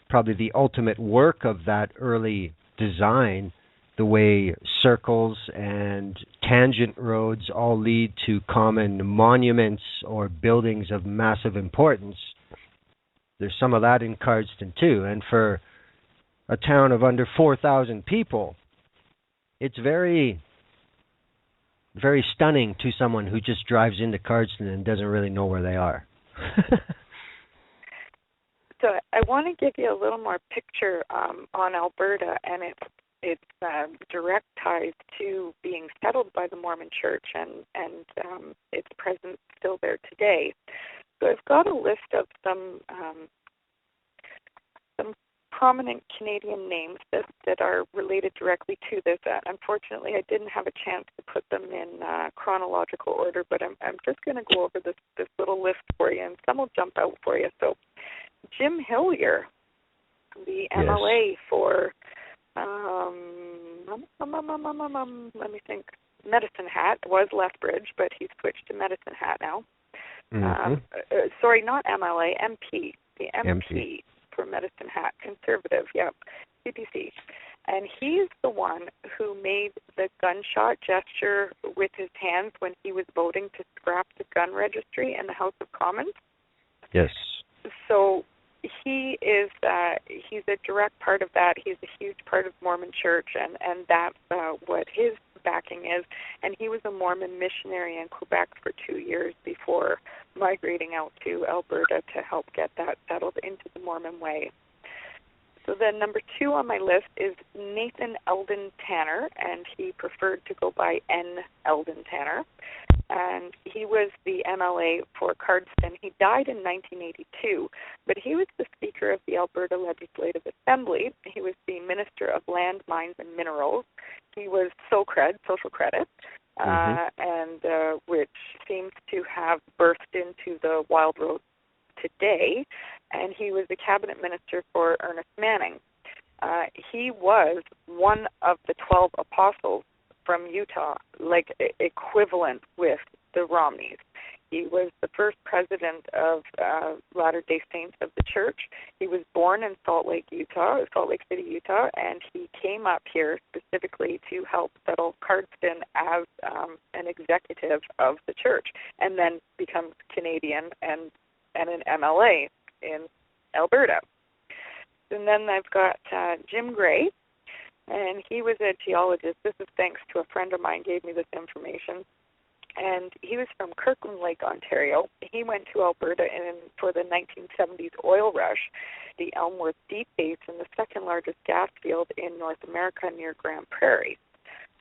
probably the ultimate work of that early design, the way circles and tangent roads all lead to common monuments or buildings of massive importance. There's some of that in Cardston too, and for a town of under 4,000 people, it's very, very stunning to someone who just drives into Cardston and doesn't really know where they are. So I want to give you a little more picture on Alberta and its direct ties to being settled by the Mormon Church and its presence still there today. So I've got a list of some prominent Canadian names that are related directly to this. Unfortunately, I didn't have a chance to put them in chronological order, but I'm just going to go over this little list for you, and some will jump out for you. So Jim Hillier, the MLA for, let me think, Medicine Hat, was Lethbridge, but he's switched to Medicine Hat now. Mm-hmm. Sorry, not MLA, MP. The MP for Medicine Hat, conservative, CPC. And he's the one who made the gunshot gesture with his hands when he was voting to scrap the gun registry in the House of Commons. Yes. So he is he's a direct part of that. He's a huge part of Mormon Church, and that's what his backing is. And he was a Mormon missionary in Quebec for 2 years before migrating out to Alberta to help get that settled into the Mormon way. So then number 2 on my list is Nathan Eldon Tanner, and he preferred to go by N. Eldon Tanner. And he was the MLA for Cardston. He died in 1982, but he was the Speaker of the Alberta Legislative Assembly. He was the Minister of Land, Mines, and Minerals. He was social credit, and which seems to have burst into the wild road today. And he was the Cabinet Minister for Ernest Manning. He was one of the 12 apostles from Utah, like equivalent with the Romneys. He was the first president of Latter-day Saints of the Church. He was born in Salt Lake City, Utah, and he came up here specifically to help settle Cardston as an executive of the church, and then becomes Canadian and an MLA in Alberta. And then I've got Jim Gray, and he was a geologist. This is thanks to a friend of mine gave me this information. And he was from Kirkland Lake, Ontario. He went to Alberta for the 1970s oil rush, the Elmworth Deep Basin, the second largest gas field in North America near Grand Prairie.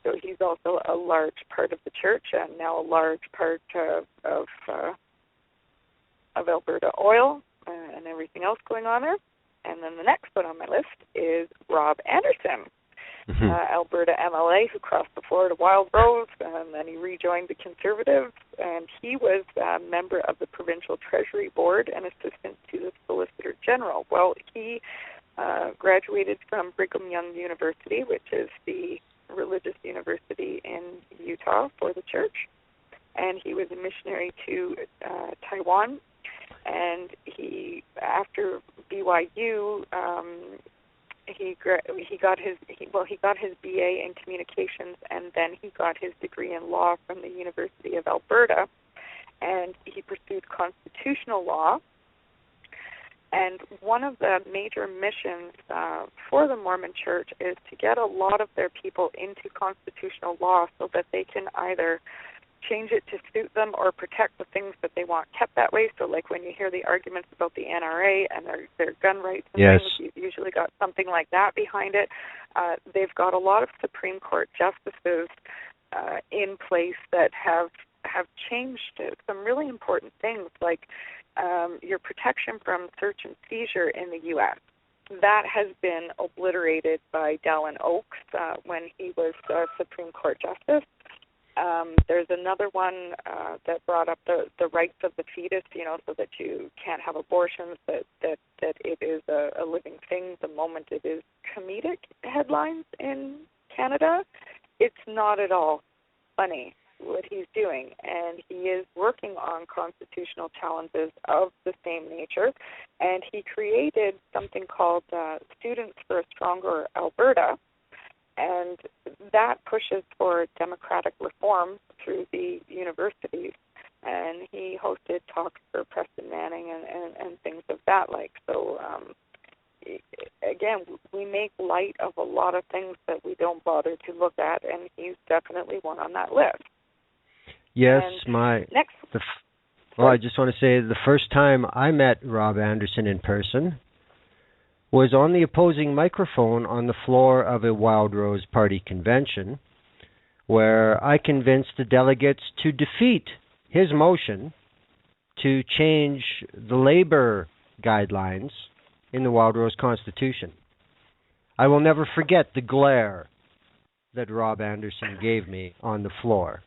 So he's also a large part of the church and now a large part of Alberta oil and everything else going on there. And then the next one on my list is Rob Anderson. Alberta MLA who crossed the Florida Wild Rose, and then he rejoined the Conservatives, and he was a member of the Provincial Treasury Board and assistant to the Solicitor General. Well, he graduated from Brigham Young University, which is the religious university in Utah for the church, and he was a missionary to Taiwan, and he, after BYU, he got his BA in communications, and then he got his degree in law from the University of Alberta, and he pursued constitutional law. And one of the major missions for the Mormon Church is to get a lot of their people into constitutional law so that they can either change it to suit them or protect the things that they want kept that way. So like when you hear the arguments about the NRA and their gun rights and things, you've usually got something like that behind it. They've got a lot of Supreme Court justices in place that have changed some really important things, like your protection from search and seizure in the U.S. That has been obliterated by Dallin Oaks when he was Supreme Court Justice. There's another one that brought up the rights of the fetus, so that you can't have abortions, that it is a living thing the moment it is comedic headlines in Canada. It's not at all funny what he's doing, and he is working on constitutional challenges of the same nature, and he created something called Students for a Stronger Alberta, and that pushes for democratic reform through the universities, and he hosted talks for Preston Manning and things of that like. So again, we make light of a lot of things that we don't bother to look at, and he's definitely one on that list. Yes, I just want to say the first time I met Rob Anderson in person was on the opposing microphone on the floor of a Wild Rose Party convention, where I convinced the delegates to defeat his motion to change the labor guidelines in the Wild Rose Constitution. I will never forget the glare that Rob Anderson gave me on the floor.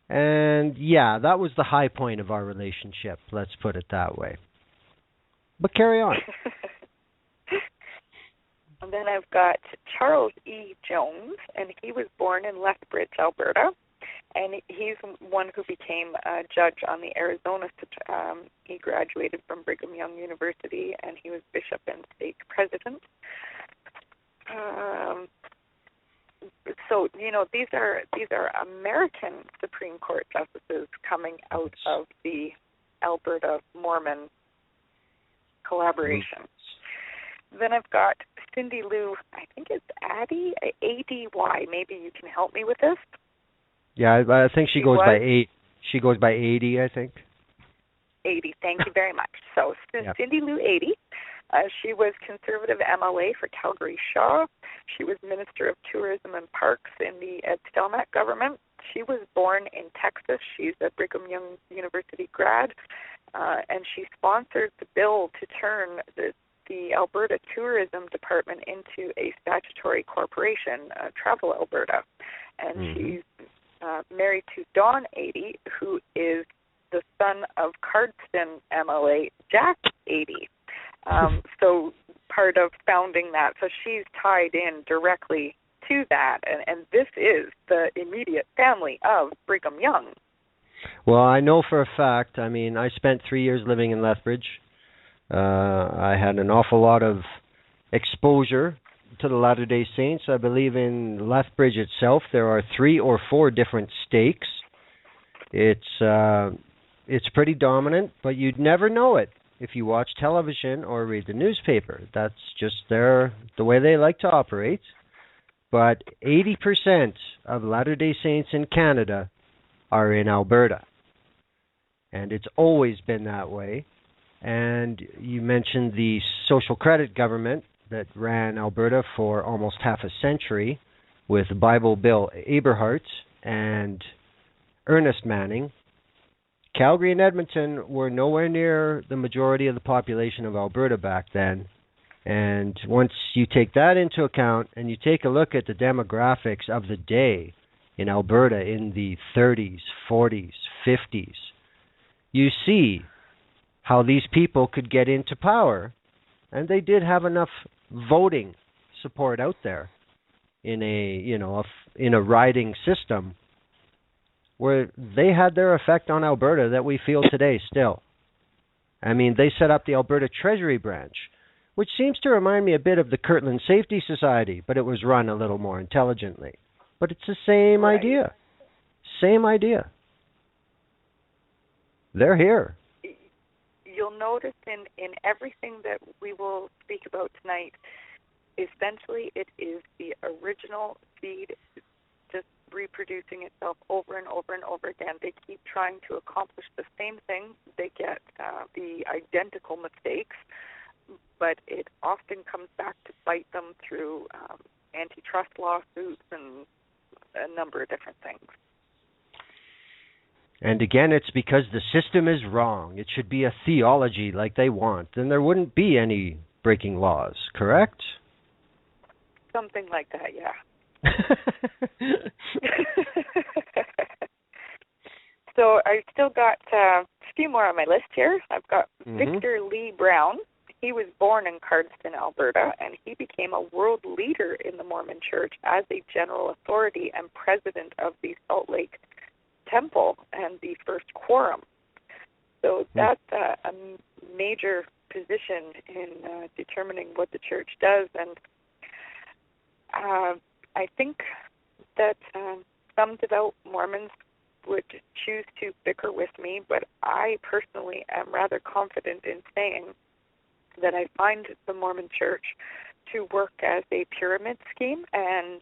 And yeah, that was the high point of our relationship, let's put it that way. But carry on. And then I've got Charles E. Jones, and he was born in Lethbridge, Alberta, and he's one who became a judge on the Arizona. He graduated from Brigham Young University, and he was bishop and stake president. So these are American Supreme Court justices coming out of the Alberta Mormon collaboration. Then I've got Cindy Lou, I think it's Addy, A-D-Y. Maybe you can help me with this. Yeah, I think she goes by 8. She goes by 80, I think. 80, thank you very much. So Cindy Lou 80. She was conservative MLA for Calgary Shaw. She was Minister of Tourism and Parks in the Ed Stelmach government. She was born in Texas. She's a Brigham Young University grad, and she sponsored the bill to turn the Alberta Tourism Department into a statutory corporation, Travel Alberta. And she's married to Don 80, who is the son of Cardston MLA Jack 80. So part of founding that. So she's tied in directly to that. And this is the immediate family of Brigham Young. Well, I know for a fact. I mean, I spent 3 years living in Lethbridge. I had an awful lot of exposure to the Latter-day Saints. I believe in Lethbridge itself there are 3 or 4 different stakes. It's pretty dominant, but you'd never know it if you watch television or read the newspaper. That's just the way they like to operate. But 80% of Latter-day Saints in Canada are in Alberta. And it's always been that way. And you mentioned the social credit government that ran Alberta for almost half a century with Bible Bill Aberhart and Ernest Manning. Calgary and Edmonton were nowhere near the majority of the population of Alberta back then. And once you take that into account and you take a look at the demographics of the day in Alberta in the 30s, 40s, 50s, you see how these people could get into power. And they did have enough voting support out there in a riding system where they had their effect on Alberta that we feel today still. I mean, they set up the Alberta Treasury Branch, which seems to remind me a bit of the Kirtland Safety Society, but it was run a little more intelligently. But it's the same idea. Same idea. They're here. You'll notice in everything that we will speak about tonight, essentially it is the original seed just reproducing itself over and over and over again. They keep trying to accomplish the same thing. They get the identical mistakes, but it often comes back to bite them through antitrust lawsuits and a number of different things. And again, it's because the system is wrong. It should be a theology like they want. Then there wouldn't be any breaking laws, correct? Something like that, yeah. So I've still got a few more on my list here. I've got Victor Lee Brown. He was born in Cardston, Alberta, and he became a world leader in the Mormon Church as a general authority and president of the Salt Lake Temple and the first quorum. So that's a major position in determining what the church does. And I think that some devout Mormons would choose to bicker with me, but I personally am rather confident in saying that I find the Mormon Church to work as a pyramid scheme, and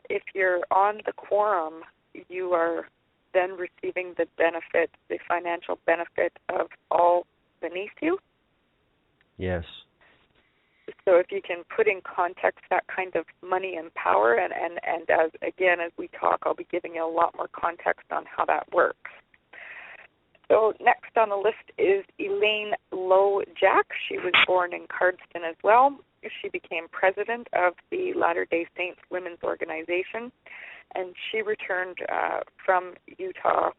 if you're on the quorum, you are then receiving the benefit, the financial benefit of all beneath you. Yes. So if you can put in context that kind of money and power, and as we talk, I'll be giving you a lot more context on how that works. So next on the list is Elaine Lowe Jack. She was born in Cardston as well. She became president of the Latter-day Saints Women's Organization, and she returned from Utah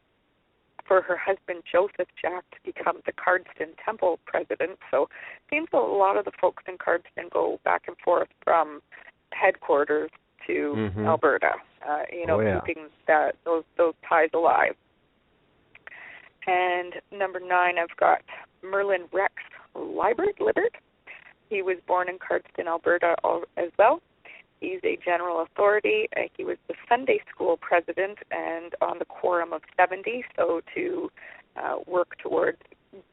for her husband Joseph Jack to become the Cardston Temple president. So it seems a lot of the folks in Cardston go back and forth from headquarters to Alberta, keeping those ties alive. And number 9, I've got Merlin Rex Libert. He was born in Cardston, Alberta as well. He's a general authority. He was the Sunday school president and on the quorum of 70, so to work towards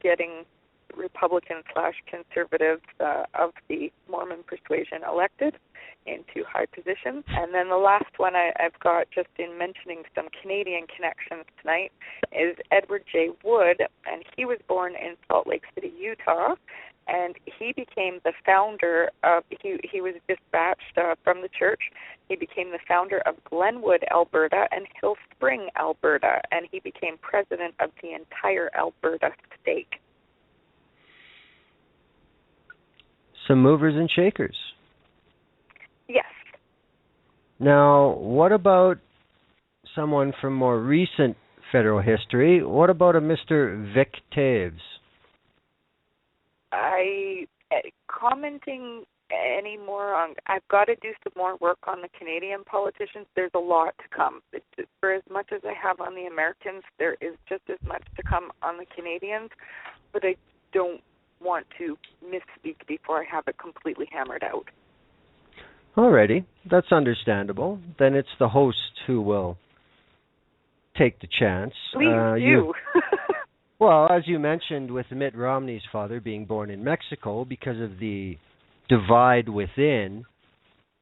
getting Republican/conservatives of the Mormon persuasion elected into high positions. And then the last one I've got, just in mentioning some Canadian connections tonight, is Edward J. Wood, and he was born in Salt Lake City, Utah, and he became the founder of, he was dispatched from the church. He became the founder of Glenwood, Alberta, and Hill Spring, Alberta, and he became president of the entire Alberta state. Some movers and shakers. Yes. Now, what about someone from more recent federal history? What about a Mr. Vic Taves? Commenting any more on, I've got to do some more work on the Canadian politicians. There's a lot to come. For as much as I have on the Americans, there is just as much to come on the Canadians, but I don't want to misspeak before I have it completely hammered out. Alrighty, that's understandable. Then it's the host who will take the chance. Please do. Well, as you mentioned, with Mitt Romney's father being born in Mexico because of the divide within,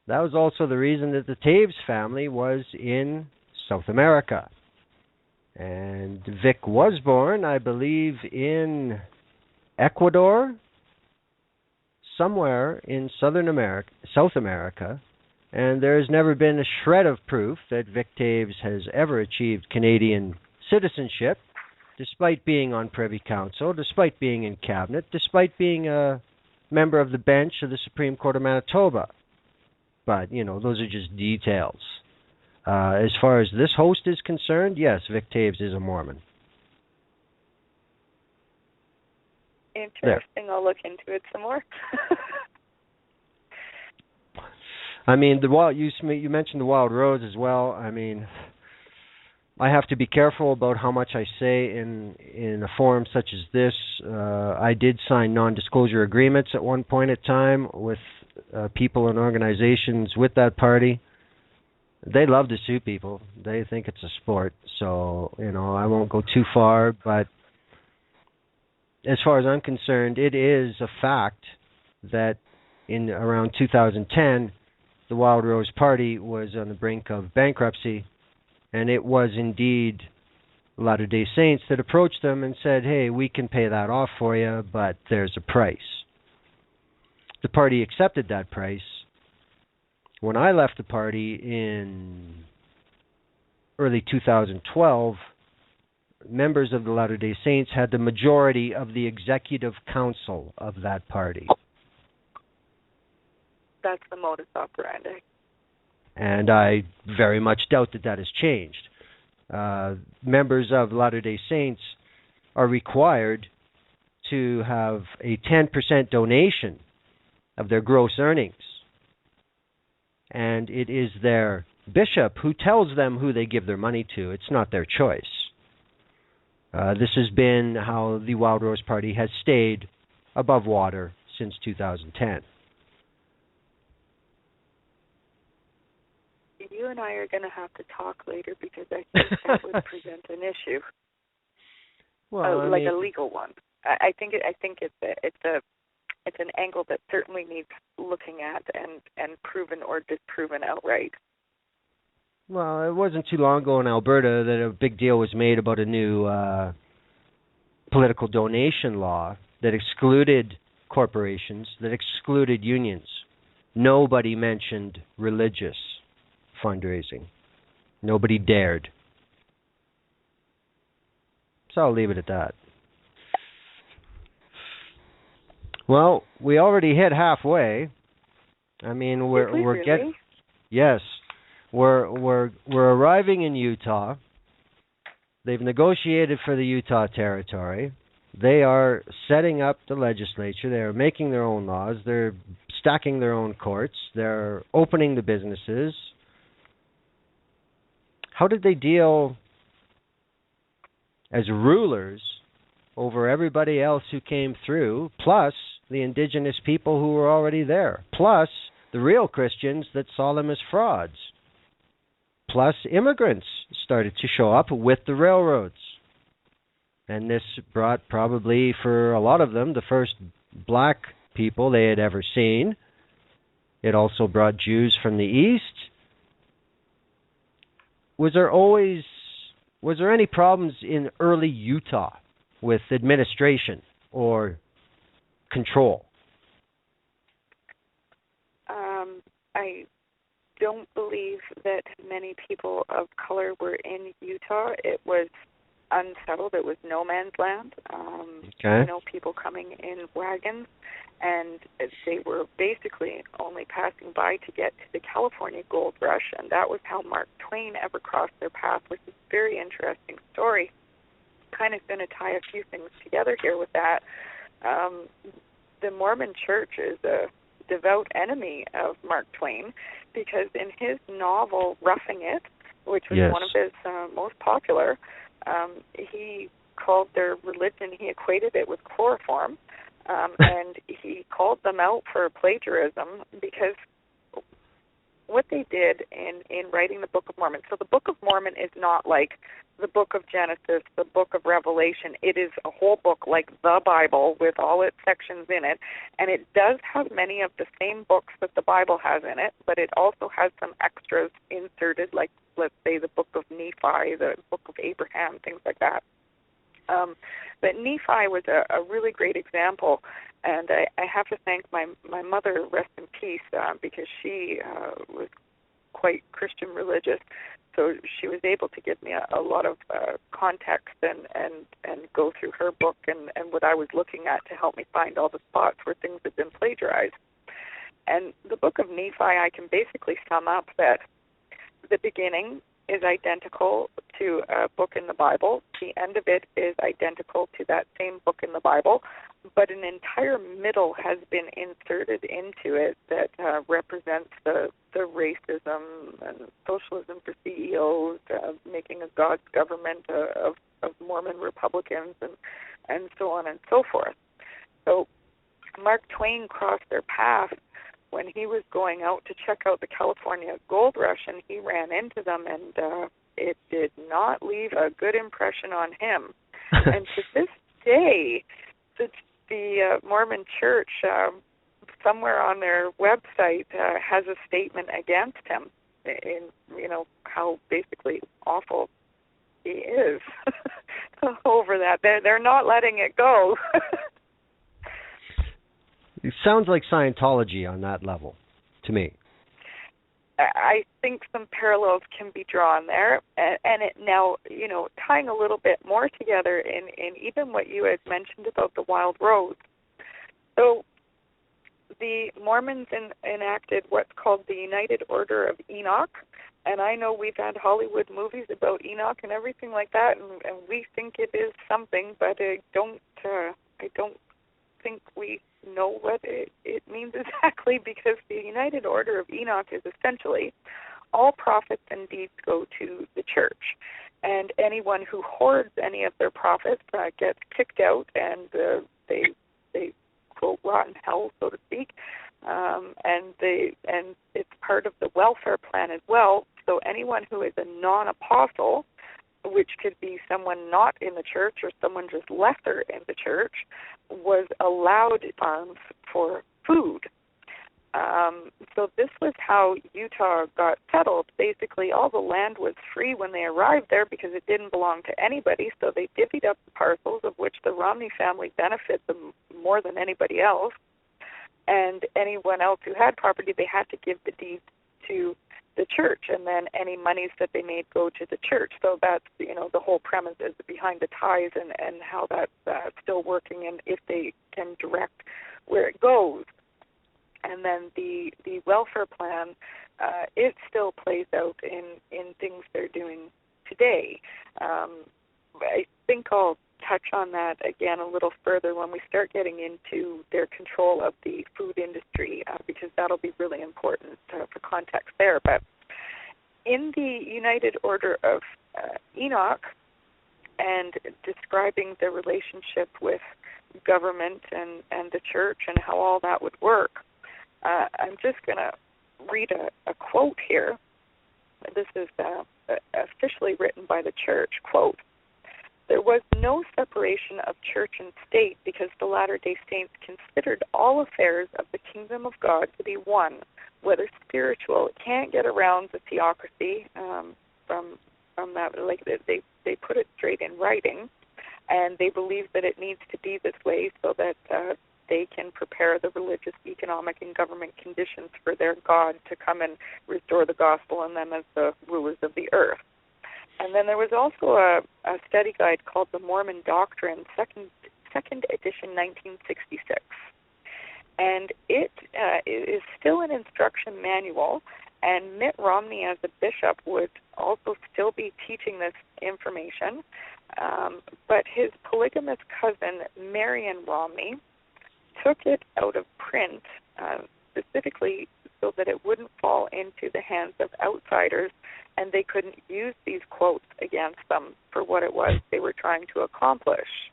that was also the reason that the Taves family was in South America. And Vic was born, I believe, in Ecuador, somewhere in South America, and there has never been a shred of proof that Vic Taves has ever achieved Canadian citizenship, despite being on Privy Council, despite being in Cabinet, despite being a member of the bench of the Supreme Court of Manitoba. But, those are just details. As far as this host is concerned, yes, Vic Taves is a Mormon. Interesting. There. I'll look into it some more. I mean, you mentioned the Wild Rose as well. I mean, I have to be careful about how much I say in a forum such as this. I did sign non-disclosure agreements at one point in time with people and organizations with that party. They love to sue people. They think it's a sport. So, I won't go too far, but as far as I'm concerned, it is a fact that in around 2010, the Wild Rose Party was on the brink of bankruptcy, and it was indeed Latter-day Saints that approached them and said, hey, we can pay that off for you, but there's a price. The party accepted that price. When I left the party in early 2012, members of the Latter-day Saints had the majority of the executive council of that party. That's the modus operandi. And I very much doubt that has changed. members of Latter-day Saints are required to have a 10% donation of their gross earnings. And it is their bishop who tells them who they give their money to. It's not their choice. This has been how the Wild Rose Party has stayed above water since 2010. You and I are going to have to talk later because I think that would present an issue. Well, a legal one. I think it's an angle that certainly needs looking at and proven or disproven outright. Well, it wasn't too long ago in Alberta that a big deal was made about a new political donation law that excluded corporations, that excluded unions. Nobody mentioned religious fundraising. Nobody dared. So I'll leave it at that. Well, we already hit halfway. I mean, we're getting. Yes, we're arriving in Utah. They've negotiated for the Utah territory. They are setting up the legislature. They are making their own laws. They're stacking their own courts. They're opening the businesses. How did they deal as rulers over everybody else who came through, plus the indigenous people who were already there, plus the real Christians that saw them as frauds, plus immigrants started to show up with the railroads? And this brought probably, for a lot of them, the first black people they had ever seen. It also brought Jews from the East. Was there any problems in early Utah with administration or control? I don't believe that many people of color were in Utah. It was unsettled. It was no man's land. People coming in wagons, and they were basically only passing by to get to the California gold rush, and that was how Mark Twain ever crossed their path, which is a very interesting story. Kind of going to tie a few things together here with that. The Mormon Church is a devout enemy of Mark Twain because in his novel Roughing It, which was one of his most popular, he called their religion, he equated it with chloroform, and he called them out for plagiarism because what they did in writing the Book of Mormon. So the Book of Mormon is not like the Book of Genesis, the Book of Revelation. It is a whole book like the Bible with all its sections in it, and it does have many of the same books that the Bible has in it, but it also has some extras inserted, like, let's say, the Book of Nephi, the Book of Abraham, things like that. But Nephi was a really great example, and I have to thank my mother, rest in peace, because she was quite Christian religious, so she was able to give me a lot of context and go through her book and what I was looking at to help me find all the spots where things had been plagiarized. And the Book of Nephi, I can basically sum up that the beginning is identical to a book in the Bible. The end of it is identical to that same book in the Bible, but an entire middle has been inserted into it that represents the racism and socialism for CEOs, making a God's government of Mormon Republicans, and so on and so forth. So Mark Twain crossed their path when he was going out to check out the California gold rush, and he ran into them, and it did not leave a good impression on him. And to this day, the Mormon Church, somewhere on their website, has a statement against him in, how basically awful he is over that. They're not letting it go. It sounds like Scientology on that level, to me. I think some parallels can be drawn there, and it now, tying a little bit more together in even what you had mentioned about the Wild Rose. So the Mormons enacted what's called the United Order of Enoch, And I know we've had Hollywood movies about Enoch and everything like that, and we think it is something, but I don't think we know what it means exactly, because the United Order of Enoch is essentially all profits and deeds go to the church, and anyone who hoards any of their profits gets kicked out, and they quote rot in hell, so to speak, and it's part of the welfare plan as well. So anyone who is a non-apostle, which could be someone not in the church or someone just lesser in the church, was allowed farms for food. So this was how Utah got settled. Basically, all the land was free when they arrived there because it didn't belong to anybody, so they divvied up the parcels, of which the Romney family benefited them more than anybody else. And anyone else who had property, they had to give the deeds to the church, and then any monies that they made go to the church. So that's, the whole premise is behind the ties, and how that's still working, and if they can direct where it goes. And then the welfare plan, it still plays out in things they're doing today. I think I'll touch on that again a little further when we start getting into their control of the food industry, because that'll be really important for context there. But in the United Order of Enoch, and describing the relationship with government and the church and how all that would work, I'm just going to read a quote here. This is officially written by the church. Quote, "There was no separation of church and state because the Latter-day Saints considered all affairs of the kingdom of God to be one, whether spiritual." Can't get around the theocracy from that. Like they put it straight in writing, and they believe that it needs to be this way so that they can prepare the religious, economic, and government conditions for their God to come and restore the gospel and them as the rulers of the earth. And then there was also a study guide called the Mormon Doctrine, second edition, 1966. And it is still an instruction manual, and Mitt Romney as a bishop would also still be teaching this information. But his polygamous cousin, Marion Romney, took it out of print specifically so that it wouldn't fall into the hands of outsiders, and they couldn't use these quotes against them for what it was they were trying to accomplish.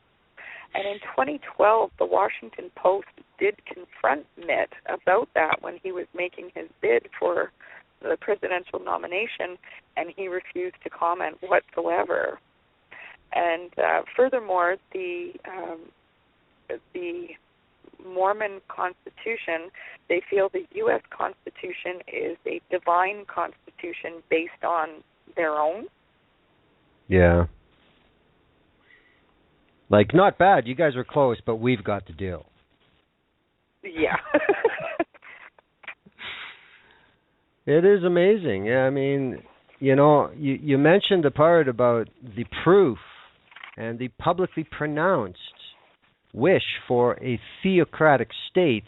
And in 2012, the Washington Post did confront Mitt about that when he was making his bid for the presidential nomination, and he refused to comment whatsoever. And furthermore, the Mormon Constitution, they feel the U.S. Constitution is a divine constitution based on their own. Yeah. Like, not bad. You guys are close, but we've got the deal. Yeah. It is amazing. Yeah, I mean, you mentioned the part about the proof and the publicly pronounced wish for a theocratic state.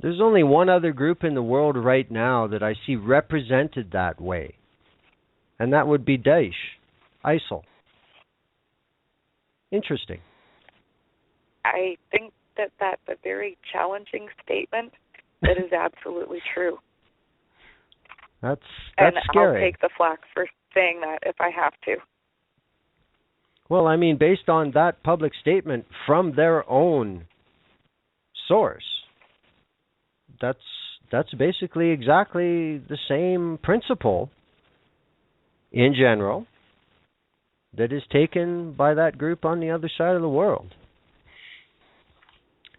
There's only one other group in the world right now that I see represented that way, and that would be Daesh, ISIL. Interesting. I think that that's a very challenging statement that is absolutely true. That's and scary. I'll take the flack for saying that if I have to. Well, I mean, based on that public statement from their own source, that's basically exactly the same principle in general that is taken by that group on the other side of the world.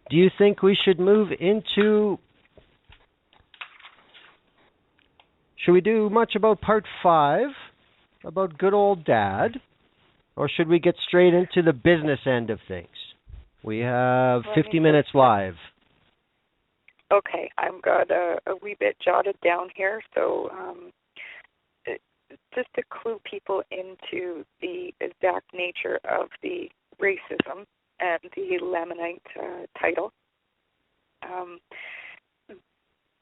Do you think we should move into... Should we do much about part 5, about good old Dad? Or should we get straight into the business end of things? We have 50 minutes live. Okay, I've got a wee bit jotted down here. So just to clue people into the exact nature of the racism and the Lamanite title,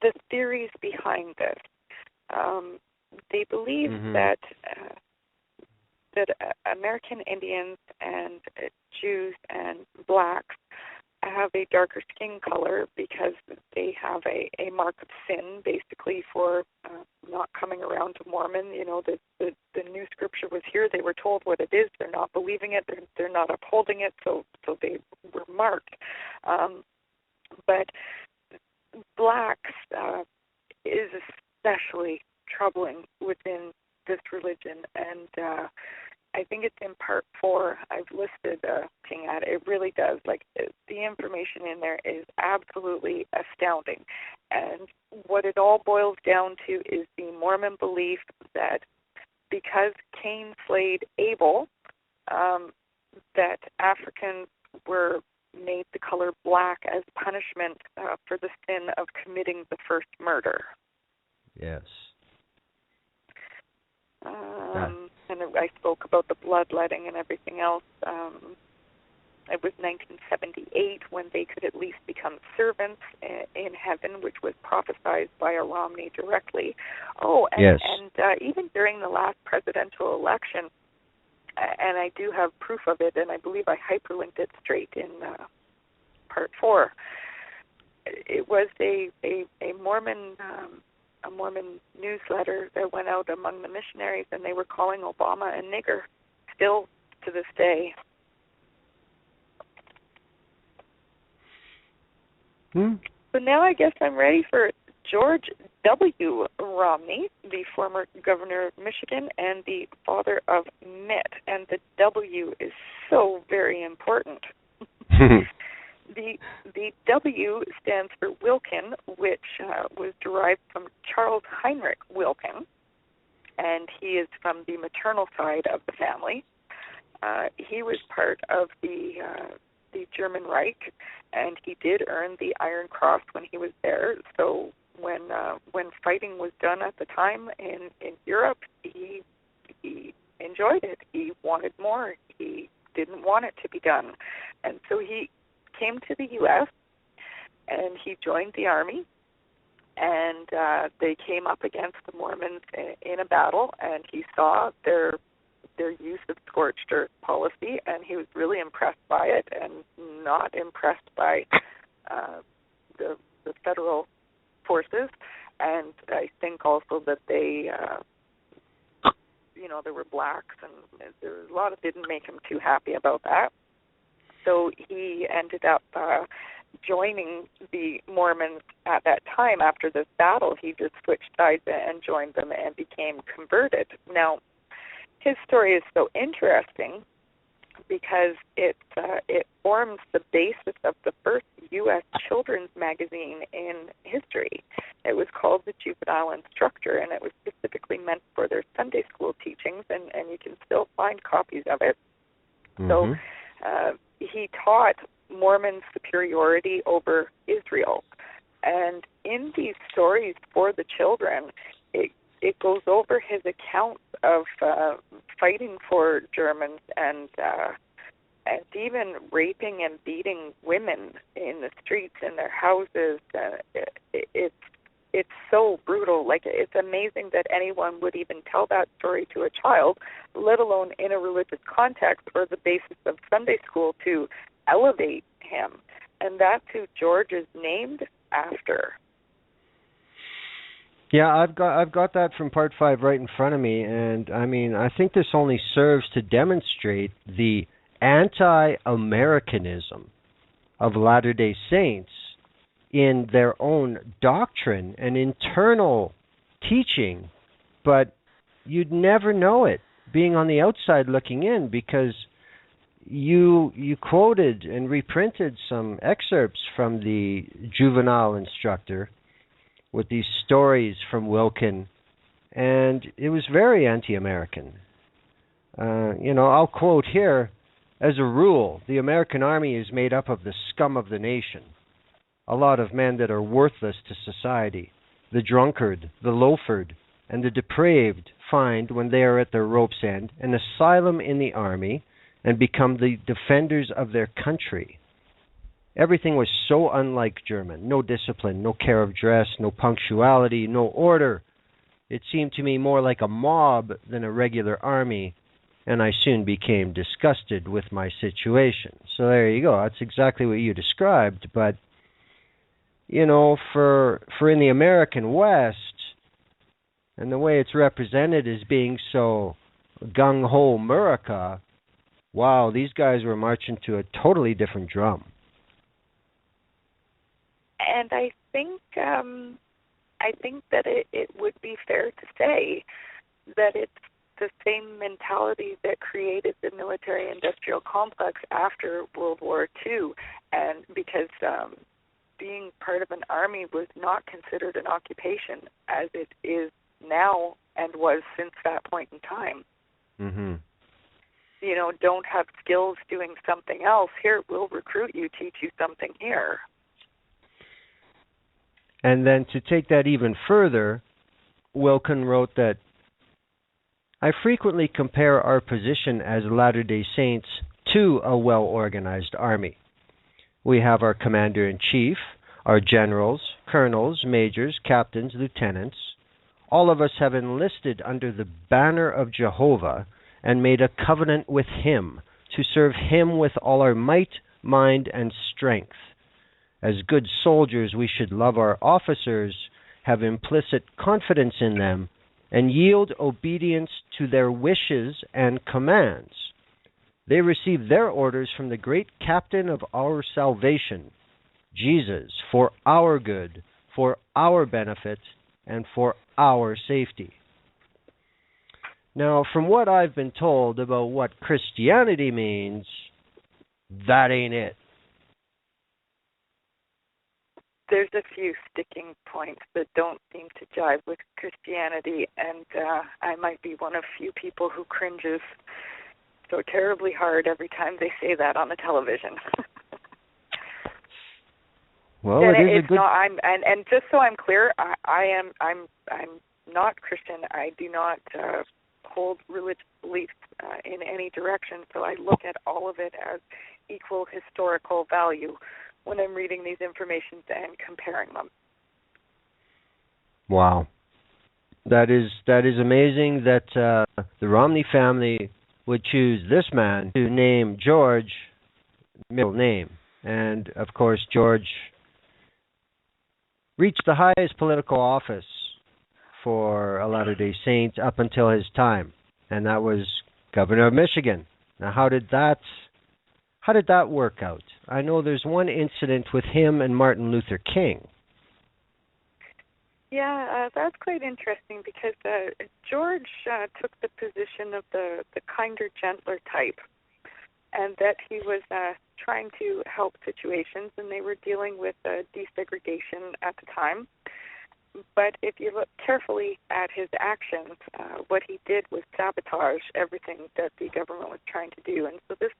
the theories behind this. they believe that American Indians and Jews and blacks have a darker skin color because they have a mark of sin, basically, for not coming around to Mormon. You know, the new scripture was here. They were told what it is. They're not believing it. They're not upholding it. So they were marked. But blacks is especially troubling within this religion, and I think it's in part 4. I've listed looking at it. It really does. Like, the information in there is absolutely astounding. And what it all boils down to is the Mormon belief that because Cain slayed Abel, that Africans were made the color black as punishment for the sin of committing the first murder. Yes. And I spoke about the bloodletting and everything else. It was 1978 when they could at least become servants in heaven, which was prophesied by a Romney directly. Oh, and, yes. and even during the last presidential election, and I do have proof of it, and I believe I hyperlinked it straight in part 4. It was a Mormon newsletter that went out among the missionaries, and they were calling Obama a nigger, still to this day. So now I guess I'm ready for George W. Romney, the former governor of Michigan and the father of Mitt. And the W is so very important. The W stands for Wilkin, which was derived from Charles Heinrich Wilkin, and he is from the maternal side of the family. He was part of the German Reich, and he did earn the Iron Cross when he was there. So when fighting was done at the time in Europe, he enjoyed it. He wanted more. He didn't want it to be done, and so he came to the U.S. and he joined the army, and they came up against the Mormons in a battle, and he saw their use of scorched earth policy, and he was really impressed by it and not impressed by the federal forces. And I think also that they, there were blacks, and there was a lot of didn't make him too happy about that. So he ended up joining the Mormons at that time. After this battle, he just switched sides and joined them and became converted. Now, his story is so interesting because it forms the basis of the first U.S. children's magazine in history. It was called the Juvenile Instructor, and it was specifically meant for their Sunday school teachings, and you can still find copies of it. So he taught Mormon superiority over Israel. And in these stories for the children, it goes over his accounts of fighting for Germans and even raping and beating women in the streets, in their houses. It's so brutal. Like, it's amazing that anyone would even tell that story to a child, let alone in a religious context or the basis of Sunday school to elevate him. And that's who George is named after. Yeah, I've got that from part 5 right in front of me, and I mean, I think this only serves to demonstrate the anti-Americanism of Latter-day Saints in their own doctrine and internal teaching, but you'd never know it being on the outside looking in, because you quoted and reprinted some excerpts from the Juvenile Instructor with these stories from Wilkin, and it was very anti-American. I'll quote here, as a rule, the American army is made up of the scum of the nation, a lot of men that are worthless to society. The drunkard, the loafered, and the depraved find, when they are at their rope's end, an asylum in the army and become the defenders of their country. Everything was so unlike German. No discipline, no care of dress, no punctuality, no order. It seemed to me more like a mob than a regular army, and I soon became disgusted with my situation. So there you go. That's exactly what you described. But, you know, for in the American West, and the way it's represented as being so gung-ho America, wow, these guys were marching to a totally different drum. And I think that it would be fair to say that it's the same mentality that created the military-industrial complex after World War II, and because being part of an army was not considered an occupation as it is now and was since that point in time. Mm-hmm. You know, don't have skills doing something else. Here, we'll recruit you, teach you something here. And then to take that even further, Wilkin wrote that, I frequently compare our position as Latter-day Saints to a well-organized army. We have our commander-in-chief, our generals, colonels, majors, captains, lieutenants. All of us have enlisted under the banner of Jehovah and made a covenant with him to serve him with all our might, mind, and strength. As good soldiers, we should love our officers, have implicit confidence in them, and yield obedience to their wishes and commands. They receive their orders from the great captain of our salvation, Jesus, for our good, for our benefit, and for our safety. Now, from what I've been told about what Christianity means, that ain't it. There's a few sticking points that don't seem to jive with Christianity, and I might be one of few people who cringes so terribly hard every time they say that on the television. Well, it is a good. And just so I'm clear, I'm not Christian. I do not hold religious beliefs in any direction. So I look at all of it as equal historical value when I'm reading these informations and comparing them. Wow, that is amazing that the Romney family would choose this man to name George middle name, and of course George reached the highest political office for a Latter-day Saint up until his time, and that was governor of Michigan. Now, how did that work out? I know there's one incident with him and Martin Luther King. Yeah, that's quite interesting because George took the position of the kinder, gentler type, and that he was trying to help situations, and they were dealing with desegregation at the time. But if you look carefully at his actions, what he did was sabotage everything that the government was trying to do. And so this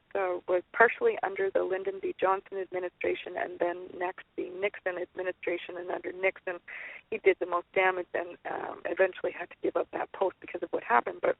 was partially under the Lyndon B. Johnson administration, and then next the Nixon administration. And under Nixon, he did the most damage and eventually had to give up that post because of what happened. But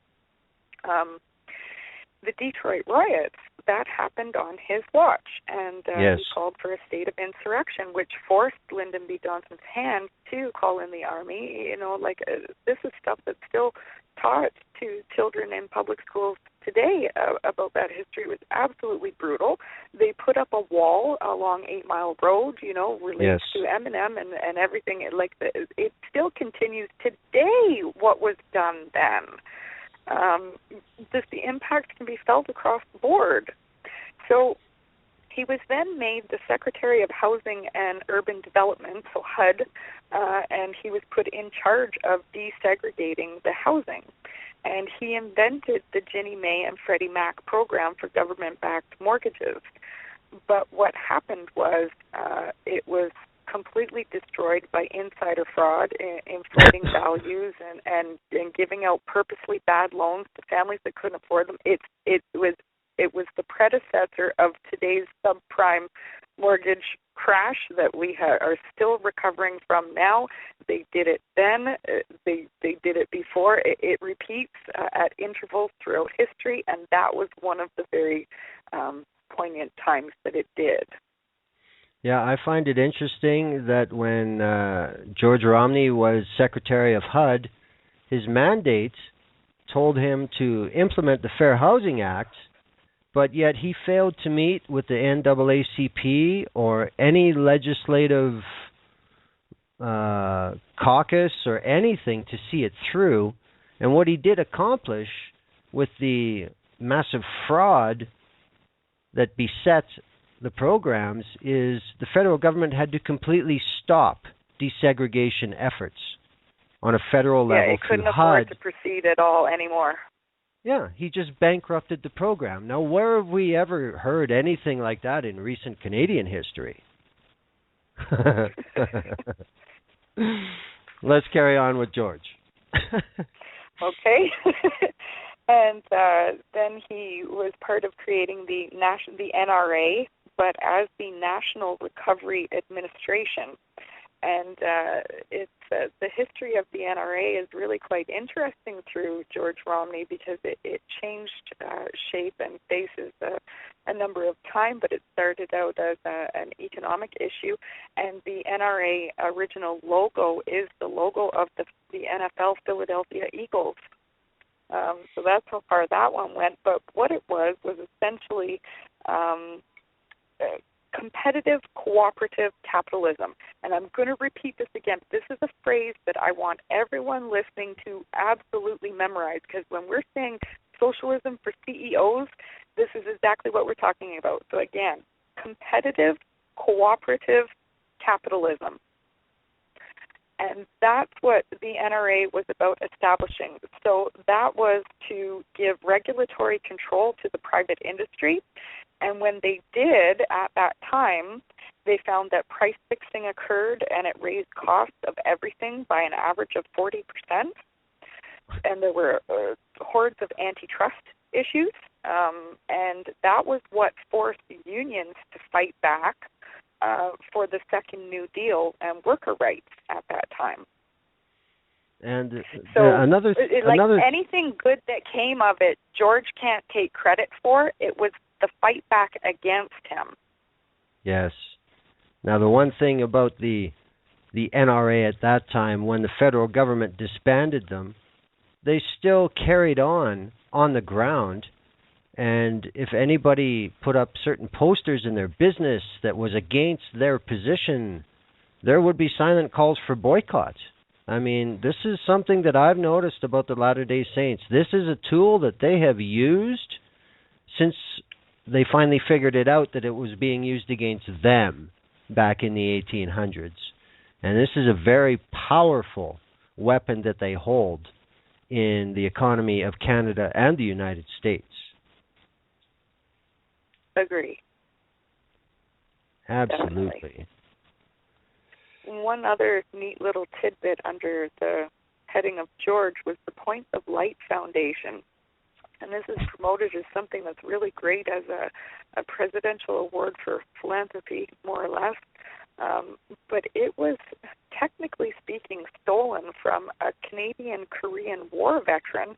the Detroit riots, that happened on his watch, and yes. He called for a state of insurrection, which forced Lyndon B. Johnson's hand to call in the army. You know, like this is stuff that's still taught to children in public schools today about that history. It was absolutely brutal. They put up a wall along 8 Mile Road, you know, related yes. to Eminem and everything. It still continues today what was done then. Just the impact can be felt across the board. So he was then made the Secretary of Housing and Urban Development, so HUD, and he was put in charge of desegregating the housing. And he invented the Ginnie Mae and Freddie Mac program for government-backed mortgages. But what happened was it was completely destroyed by insider fraud, inflating values, and giving out purposely bad loans to families that couldn't afford them. It was the predecessor of today's subprime mortgage crash that we are still recovering from now. They did it then. They did it before. It repeats at intervals throughout history, and that was one of the very poignant times that it did. Yeah, I find it interesting that when George Romney was Secretary of HUD, his mandates told him to implement the Fair Housing Act, but yet he failed to meet with the NAACP or any legislative caucus or anything to see it through. And what he did accomplish with the massive fraud that beset the programs is the federal government had to completely stop desegregation efforts on a federal level. Yeah, it couldn't through afford HUD. to proceed at all anymore. Yeah, he just bankrupted the program. Now, where have we ever heard anything like that in recent Canadian history? Let's carry on with George. Okay. And then he was part of creating the NRA, but as the National Recovery Administration. And it's the history of the NRA is really quite interesting through George Romney because it changed shape and faces a number of times, but it started out as an economic issue. And the NRA original logo is the logo of the NFL Philadelphia Eagles. So that's how far that one went. But what it was essentially competitive cooperative capitalism. And I'm going to repeat this again. This is a phrase that I want everyone listening to absolutely memorize, because when we're saying socialism for CEOs, this is exactly what we're talking about. So again, competitive cooperative capitalism. And that's what the NRA was about establishing. So that was to give regulatory control to the private industry. And when they did at that time, they found that price fixing occurred and it raised costs of everything by an average of 40%. And there were hordes of antitrust issues. And that was what forced the unions to fight back for the Second New Deal and worker rights at that time. And another anything good that came of it, George can't take credit for. It was the fight back against him. Yes. Now, the one thing about the NRA at that time, when the federal government disbanded them, they still carried on the ground. And if anybody put up certain posters in their business that was against their position, there would be silent calls for boycott. I mean, this is something that I've noticed about the Latter-day Saints. This is a tool that they have used since they finally figured it out that it was being used against them back in the 1800s. And this is a very powerful weapon that they hold in the economy of Canada and the United States. Agree. Absolutely. Definitely. One other neat little tidbit under the heading of George was the Point of Light Foundation. And this is promoted as something that's really great as a presidential award for philanthropy, more or less. But it was, technically speaking, stolen from a Canadian-Korean War veteran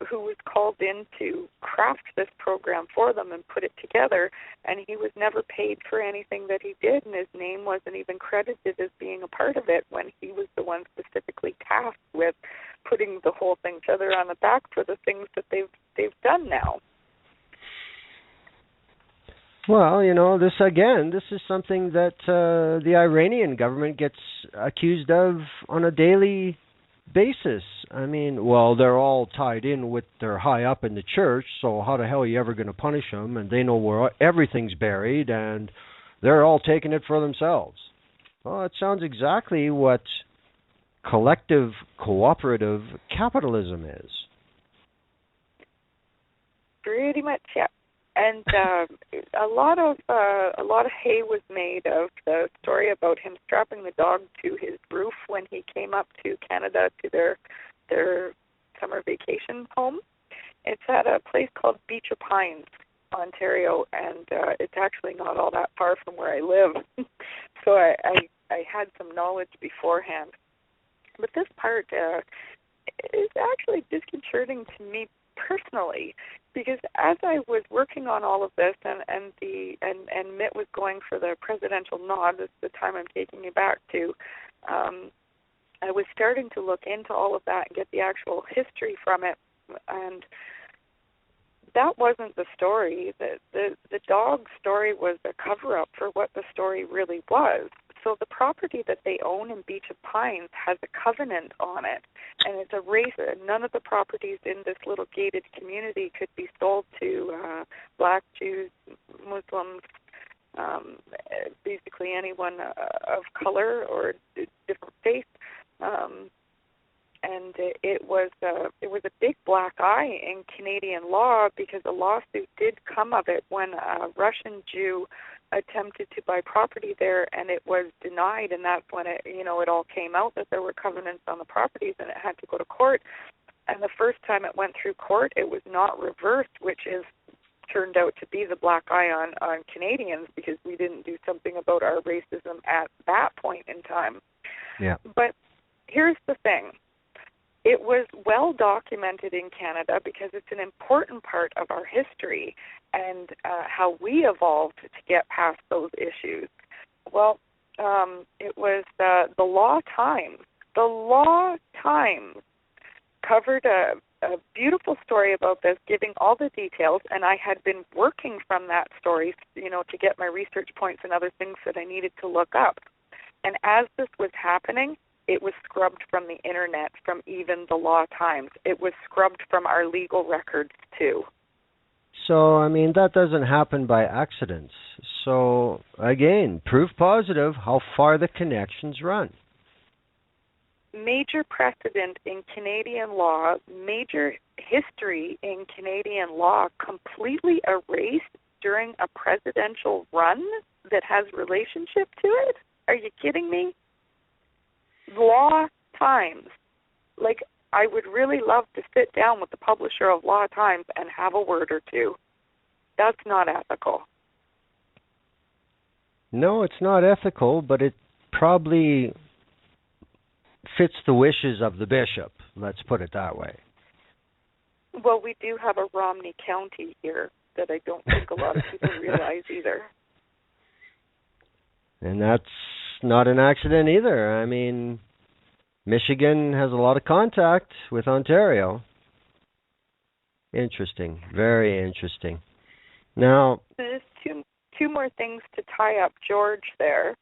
who was called in to craft this program for them and put it together, and he was never paid for anything that he did, and his name wasn't even credited as being a part of it when he was the one specifically tasked with putting the whole thing together on the back for the things that they've done now. Well, you know, this is something that the Iranian government gets accused of on a daily basis. I mean, well, they're all tied in with, they're high up in the church, so how the hell are you ever going to punish them? And they know where everything's buried, and they're all taking it for themselves. Well, it sounds exactly what collective cooperative capitalism is. Pretty much, yeah. And a lot of hay was made of the story about him strapping the dog to his roof when he came up to Canada to their summer vacation home. It's at a place called Beach of Pines, Ontario, and it's actually not all that far from where I live. So I had some knowledge beforehand. But this part is actually disconcerting to me personally, because as I was working on all of this and Mitt was going for the presidential nod, this is the time I'm taking you back to, I was starting to look into all of that and get the actual history from it, and that wasn't the story. The dog story was a cover-up for what the story really was. So the property that they own in Beach of Pines has a covenant on it, and it's a race. None of the properties in this little gated community could be sold to black, Jews, Muslims, basically anyone of color or different faith. And it was a big black eye in Canadian law, because a lawsuit did come of it when a Russian Jew attempted to buy property there, and it was denied, and that's when it all came out that there were covenants on the properties, and it had to go to court. And the first time it went through court, it was not reversed, which is turned out to be the black eye on Canadians, because we didn't do something about our racism at that point in time. Yeah. But here's the thing. It was well documented in Canada because it's an important part of our history and how we evolved to get past those issues. Well, it was the Law Times. The Law Times covered a beautiful story about this, giving all the details, and I had been working from that story, to get my research points and other things that I needed to look up. And as this was happening, it was scrubbed from the internet, from even the Law Times. It was scrubbed from our legal records, too. So, I mean, that doesn't happen by accident. So, again, proof positive how far the connections run. Major precedent in Canadian law, major history in Canadian law, completely erased during a presidential run that has relationship to it? Are you kidding me? Law Times. Like, I would really love to sit down with the publisher of Law Times and have a word or two. That's not ethical. No, it's not ethical, but it probably fits the wishes of the bishop. Let's put it that way. Well, we do have a Romney County here that I don't think a lot of people realize either. And that's not an accident either. I mean, Michigan has a lot of contact with Ontario. Interesting. Very interesting. Now, there's two more things to tie up George there.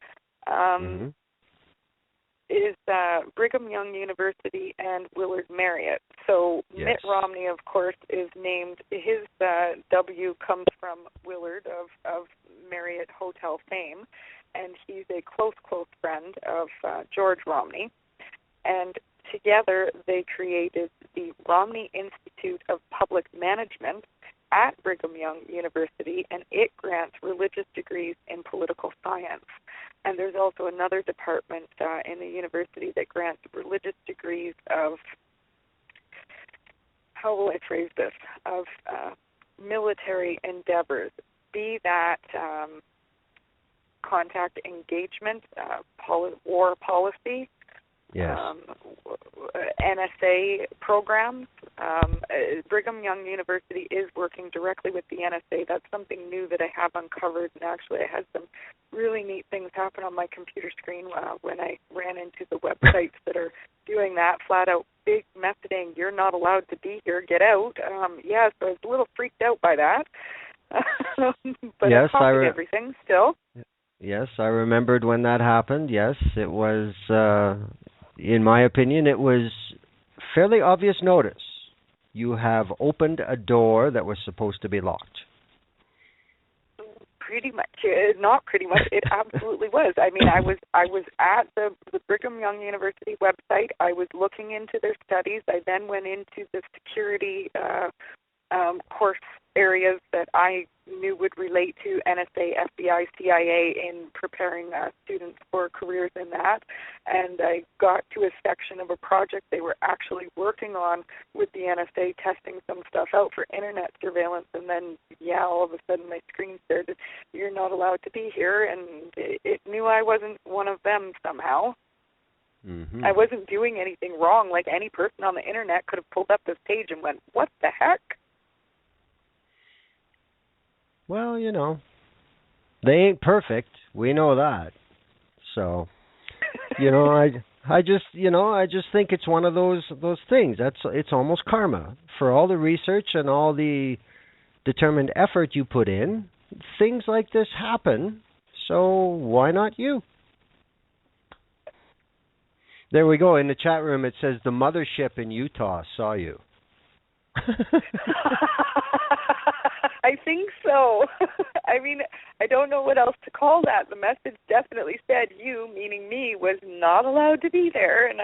Is Brigham Young University and Willard Marriott. So yes. Mitt Romney, of course, is named, his W comes from Willard of Marriott Hotel fame, and he's a close friend of George Romney. And together they created the Romney Institute of Public Management at Brigham Young University, and it grants religious degrees in political science. And there's also another department in the university that grants religious degrees of, how will I phrase this, of military endeavors, be that contact engagement, war policy, yes. NSA programs. Brigham Young University is working directly with the NSA. That's something new that I have uncovered, and actually I had some really neat things happen on my computer screen when I ran into the websites that are doing that, flat out big messaging, you're not allowed to be here, get out. So I was a little freaked out by that. But yes, I copied everything still. Yes, I remembered when that happened. Yes, it was, in my opinion, it was fairly obvious notice. You have opened a door that was supposed to be locked. Pretty much, not pretty much. It absolutely was. I mean, I was at the Brigham Young University website. I was looking into their studies. I then went into the security course areas that I knew would relate to NSA, FBI, CIA in preparing students for careers in that. And I got to a section of a project they were actually working on with the NSA, testing some stuff out for internet surveillance. And then, all of a sudden my screen started, you're not allowed to be here. And it knew I wasn't one of them somehow. Mm-hmm. I wasn't doing anything wrong. Like any person on the internet could have pulled up this page and went, what the heck? Well, they ain't perfect. We know that. So, I just think it's one of those things. It's almost karma for all the research and all the determined effort you put in. Things like this happen, so why not you? There we go. In the chat room, it says the mothership in Utah saw you. I think so. I mean, I don't know what else to call that. The message definitely said you, meaning me, was not allowed to be there, and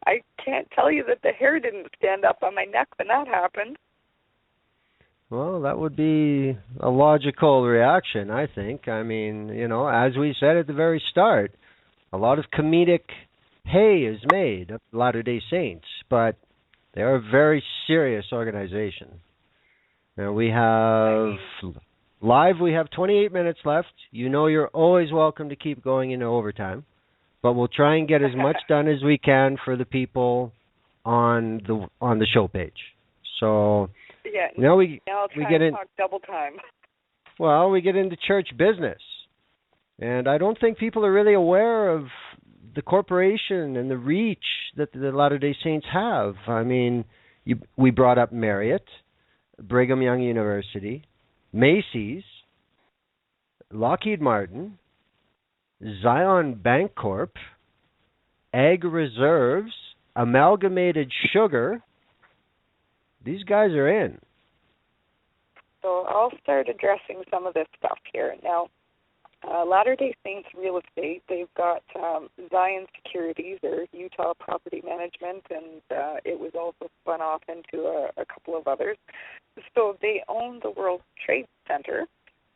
I can't tell you that the hair didn't stand up on my neck when that happened. Well, that would be a logical reaction, I think. I mean, as we said at the very start, a lot of comedic hay is made of Latter-day Saints, but they are a very serious organization. Now we have 28 minutes left. You're always welcome to keep going into overtime, but we'll try and get as much done as we can for the people on the show page. So yeah, now we get in talk double time. Well, we get into church business, and I don't think people are really aware of the corporation and the reach that the Latter-day Saints have. I mean, we brought up Marriott, Brigham Young University, Macy's, Lockheed Martin, Zion Bancorp, Ag Reserves, Amalgamated Sugar. These guys are in. So I'll start addressing some of this stuff here. Now, Latter-day Saints Real Estate, they've got Zion Securities, or Utah Property Management, and it was also spun off into a couple of others. So they own the World Trade Center.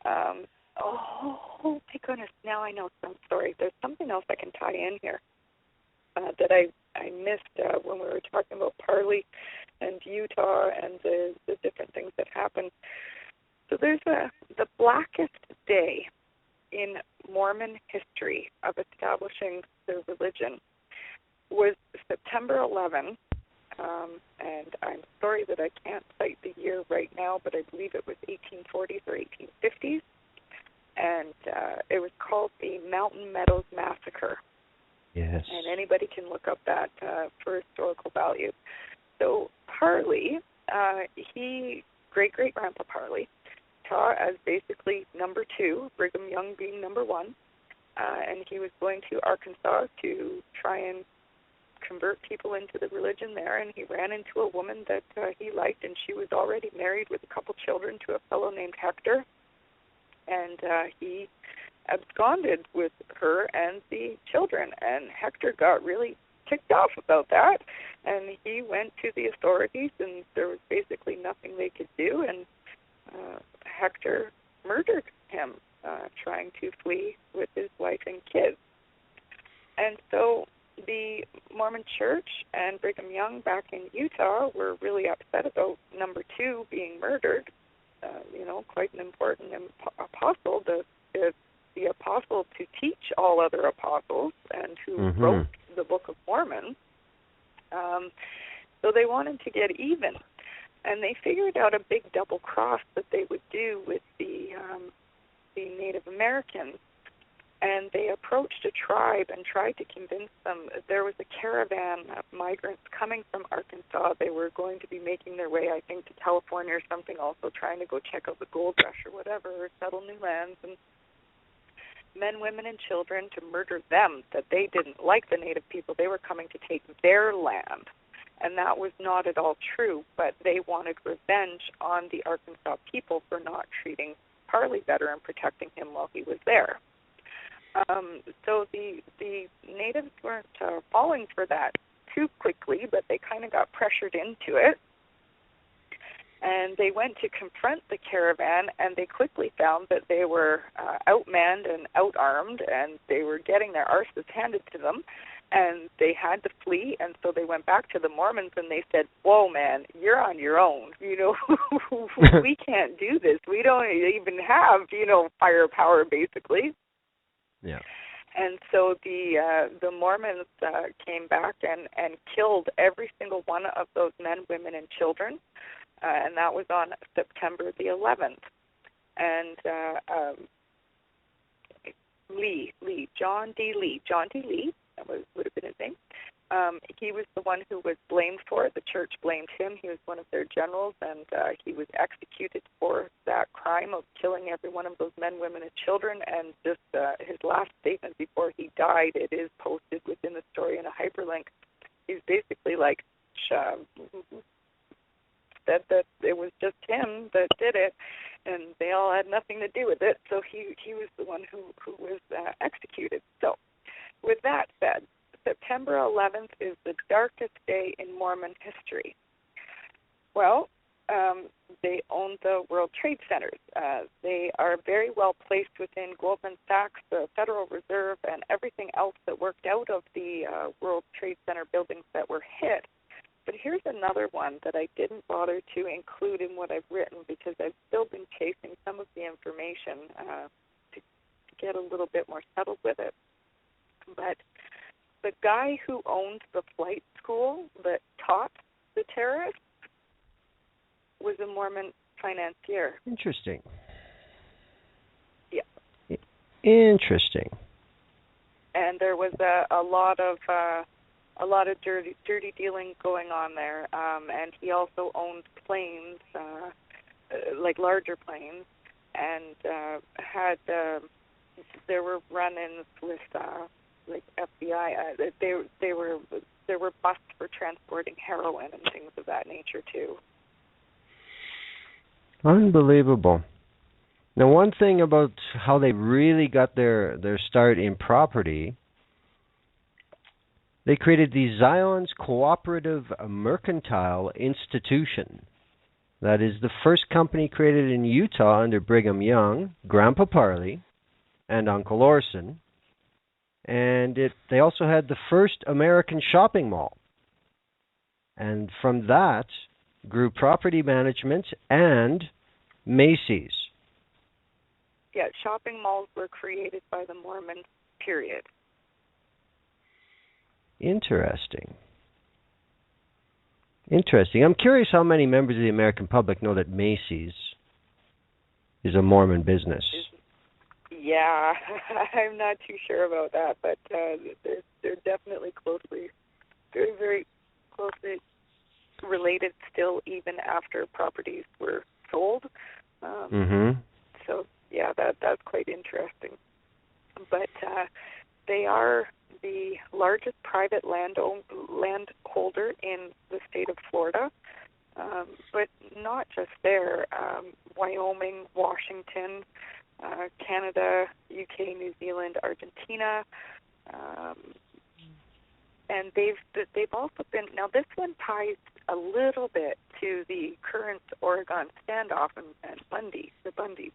Oh my goodness, now I know some story. There's something else I can tie in here that I missed when we were talking about Parley and Utah and the different things that happened. So there's the blackest day in Mormon history of establishing their religion was September 11, and I'm sorry that I can't cite the year right now, but I believe it was 1840s or 1850s, and it was called the Mountain Meadows Massacre. Yes. And anybody can look up that for historical value. So Parley, great-great-grandpa Parley, taught as basically number 2, Brigham Young being number 1, and he was going to Arkansas to try and convert people into the religion there, and he ran into a woman that he liked, and she was already married with a couple children to a fellow named Hector, and he absconded with her and the children, and Hector got really ticked off about that, and he went to the authorities, and there was basically nothing they could do, and Hector murdered him, trying to flee with his wife and kids. And so the Mormon Church and Brigham Young back in Utah were really upset about number 2 being murdered. Quite an important apostle, the apostle to teach all other apostles and who wrote the Book of Mormon. So they wanted to get even. And they figured out a big double cross that they would do with the Native Americans. And they approached a tribe and tried to convince them. There was a caravan of migrants coming from Arkansas. They were going to be making their way, I think, to California or something, also trying to go check out the gold rush or whatever, or settle new lands. And men, women, and children to murder them, that they didn't like the Native people. They were coming to take their land. And that was not at all true, but they wanted revenge on the Arkansas people for not treating Parley better and protecting him while he was there. So the natives weren't falling for that too quickly, but they kind of got pressured into it. And they went to confront the caravan, and they quickly found that they were outmanned and outarmed, and they were getting their arses handed to them. And they had to flee, and so they went back to the Mormons, and they said, whoa, man, you're on your own. We can't do this. We don't even have, firepower, basically. Yeah. And so the Mormons came back and killed every single one of those men, women, and children, and that was on September the 11th. And John D. Lee, that would have been his name. He was the one who was blamed for it. The church blamed him. He was one of their generals, and he was executed for that crime of killing every one of those men, women, and children. And just his last statement before he died, it is posted within the story in a hyperlink. He's basically like, said that it was just him that did it, and they all had nothing to do with it. So he was the one who was executed. So, with that said, September 11th is the darkest day in Mormon history. Well, they own the World Trade Centers. They are very well placed within Goldman Sachs, the Federal Reserve, and everything else that worked out of the World Trade Center buildings that were hit. But here's another one that I didn't bother to include in what I've written because I've still been chasing some of the information to get a little bit more settled with it. But the guy who owned the flight school that taught the terrorists was a Mormon financier. Interesting. Yeah. Interesting. And there was a lot of dirty dealing going on there. And he also owned planes, like larger planes, and had there were run-ins with like FBI. There were busts for transporting heroin and things of that nature too. Unbelievable. Now, one thing about how they really got their start in property, they created the Zion's Cooperative Mercantile Institution. That is the first company created in Utah under Brigham Young, Grandpa Parley, and Uncle Orson. And they also had the first American shopping mall. And from that grew property management and Macy's. Yeah, shopping malls were created by the Mormons, period. Interesting. I'm curious how many members of the American public know that Macy's is a Mormon business. Yeah, I'm not too sure about that, but they're definitely very, very closely related still, even after properties were sold. So, yeah, that's quite interesting. But they are the largest private landholder in the state of Florida, but not just there. Wyoming, Washington, Canada, UK, New Zealand, Argentina, and they've also been. Now this one ties a little bit to the current Oregon standoff and the Bundys.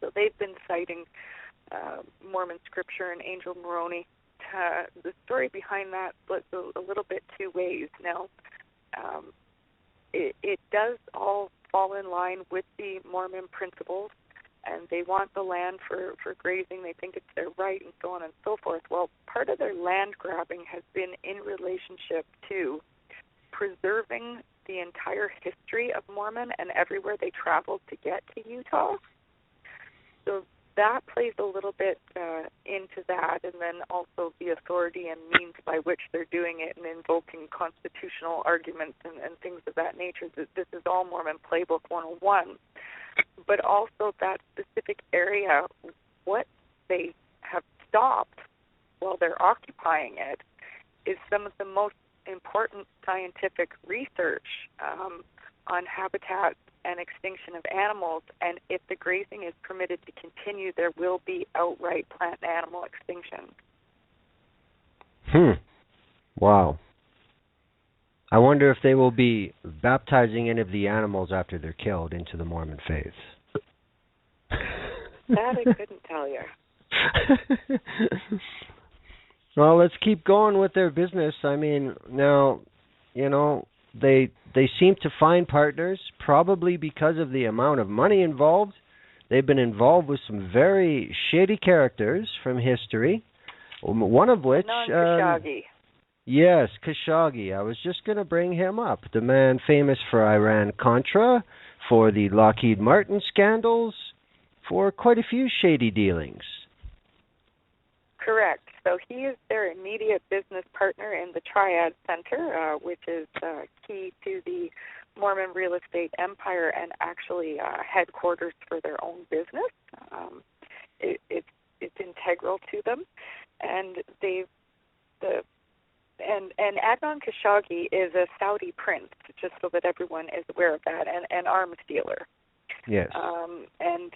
So they've been citing Mormon scripture and Angel Moroni. The story behind that splits a little bit two ways. Now, it does all fall in line with the Mormon principles, and they want the land for grazing. They think it's their right, and so on and so forth. Well, part of their land grabbing has been in relationship to preserving the entire history of Mormon and everywhere they traveled to get to Utah. So that plays a little bit into that, and then also the authority and means by which they're doing it and invoking constitutional arguments and things of that nature. This is all Mormon Playbook 101. But also that specific area, what they have stopped while they're occupying it is some of the most important scientific research on habitat and extinction of animals, and if the grazing is permitted to continue, there will be outright plant and animal extinction. Wow. I wonder if they will be baptizing any of the animals after they're killed into the Mormon faith. That I couldn't tell you. Well, let's keep going with their business. I mean, now, they seem to find partners, probably because of the amount of money involved. They've been involved with some very shady characters from history, one of which... Khashoggi. Yes, Khashoggi. I was just going to bring him up. The man famous for Iran-Contra, for the Lockheed Martin scandals, for quite a few shady dealings. Correct. So he is their immediate business partner in the Triad Center, which is key to the Mormon real estate empire and actually headquarters for their own business. It's integral to them, and Adnan Khashoggi is a Saudi prince, just so that everyone is aware of that, and an arms dealer. Yes. And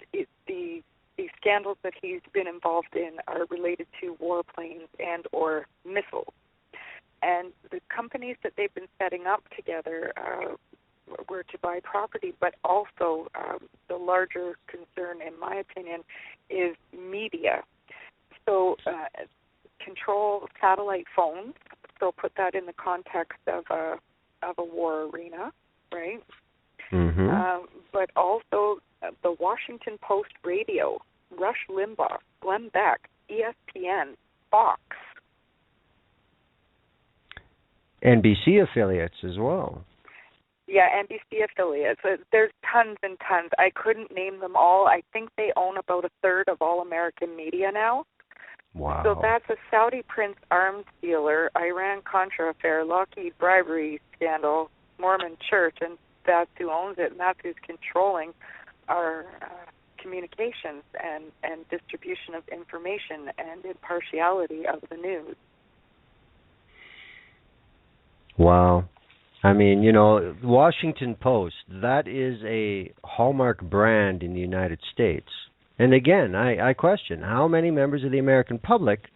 the scandals that he's been involved in are related to warplanes and or missiles. And the companies that they've been setting up together were to buy property, but also the larger concern, in my opinion, is media. So control satellite phones. So put that in the context of a war arena, right? Mm-hmm. But also the Washington Post radio, Rush Limbaugh, Glenn Beck, ESPN, Fox. NBC affiliates as well. Yeah, NBC affiliates. There's tons and tons. I couldn't name them all. I think they own about a third of all American media now. Wow. So that's a Saudi prince arms dealer, Iran-Contra affair, Lockheed bribery scandal, Mormon church, and that's who owns it, and that's who's controlling our communications and distribution of information and impartiality of the news. Wow. I mean, you know, Washington Post, that is a hallmark brand in the United States. And again, I question, how many members of the American public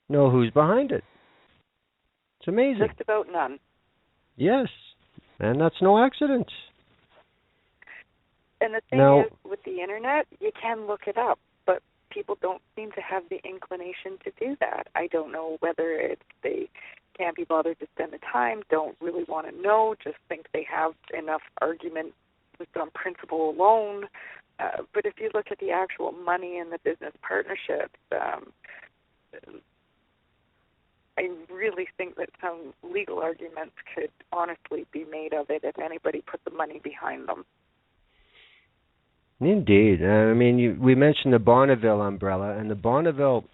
know who's behind it? It's amazing. Just about none. Yes, and that's no accident. And the thing is, with the Internet, you can look it up, but people don't seem to have the inclination to do that. I don't know whether it's they can't be bothered to spend the time, don't really want to know, just think they have enough argument just on principle alone. But if you look at the actual money and the business partnerships, I really think that some legal arguments could honestly be made of it if anybody put the money behind them. Indeed. I mean, we mentioned the Bonneville umbrella and the Bonneville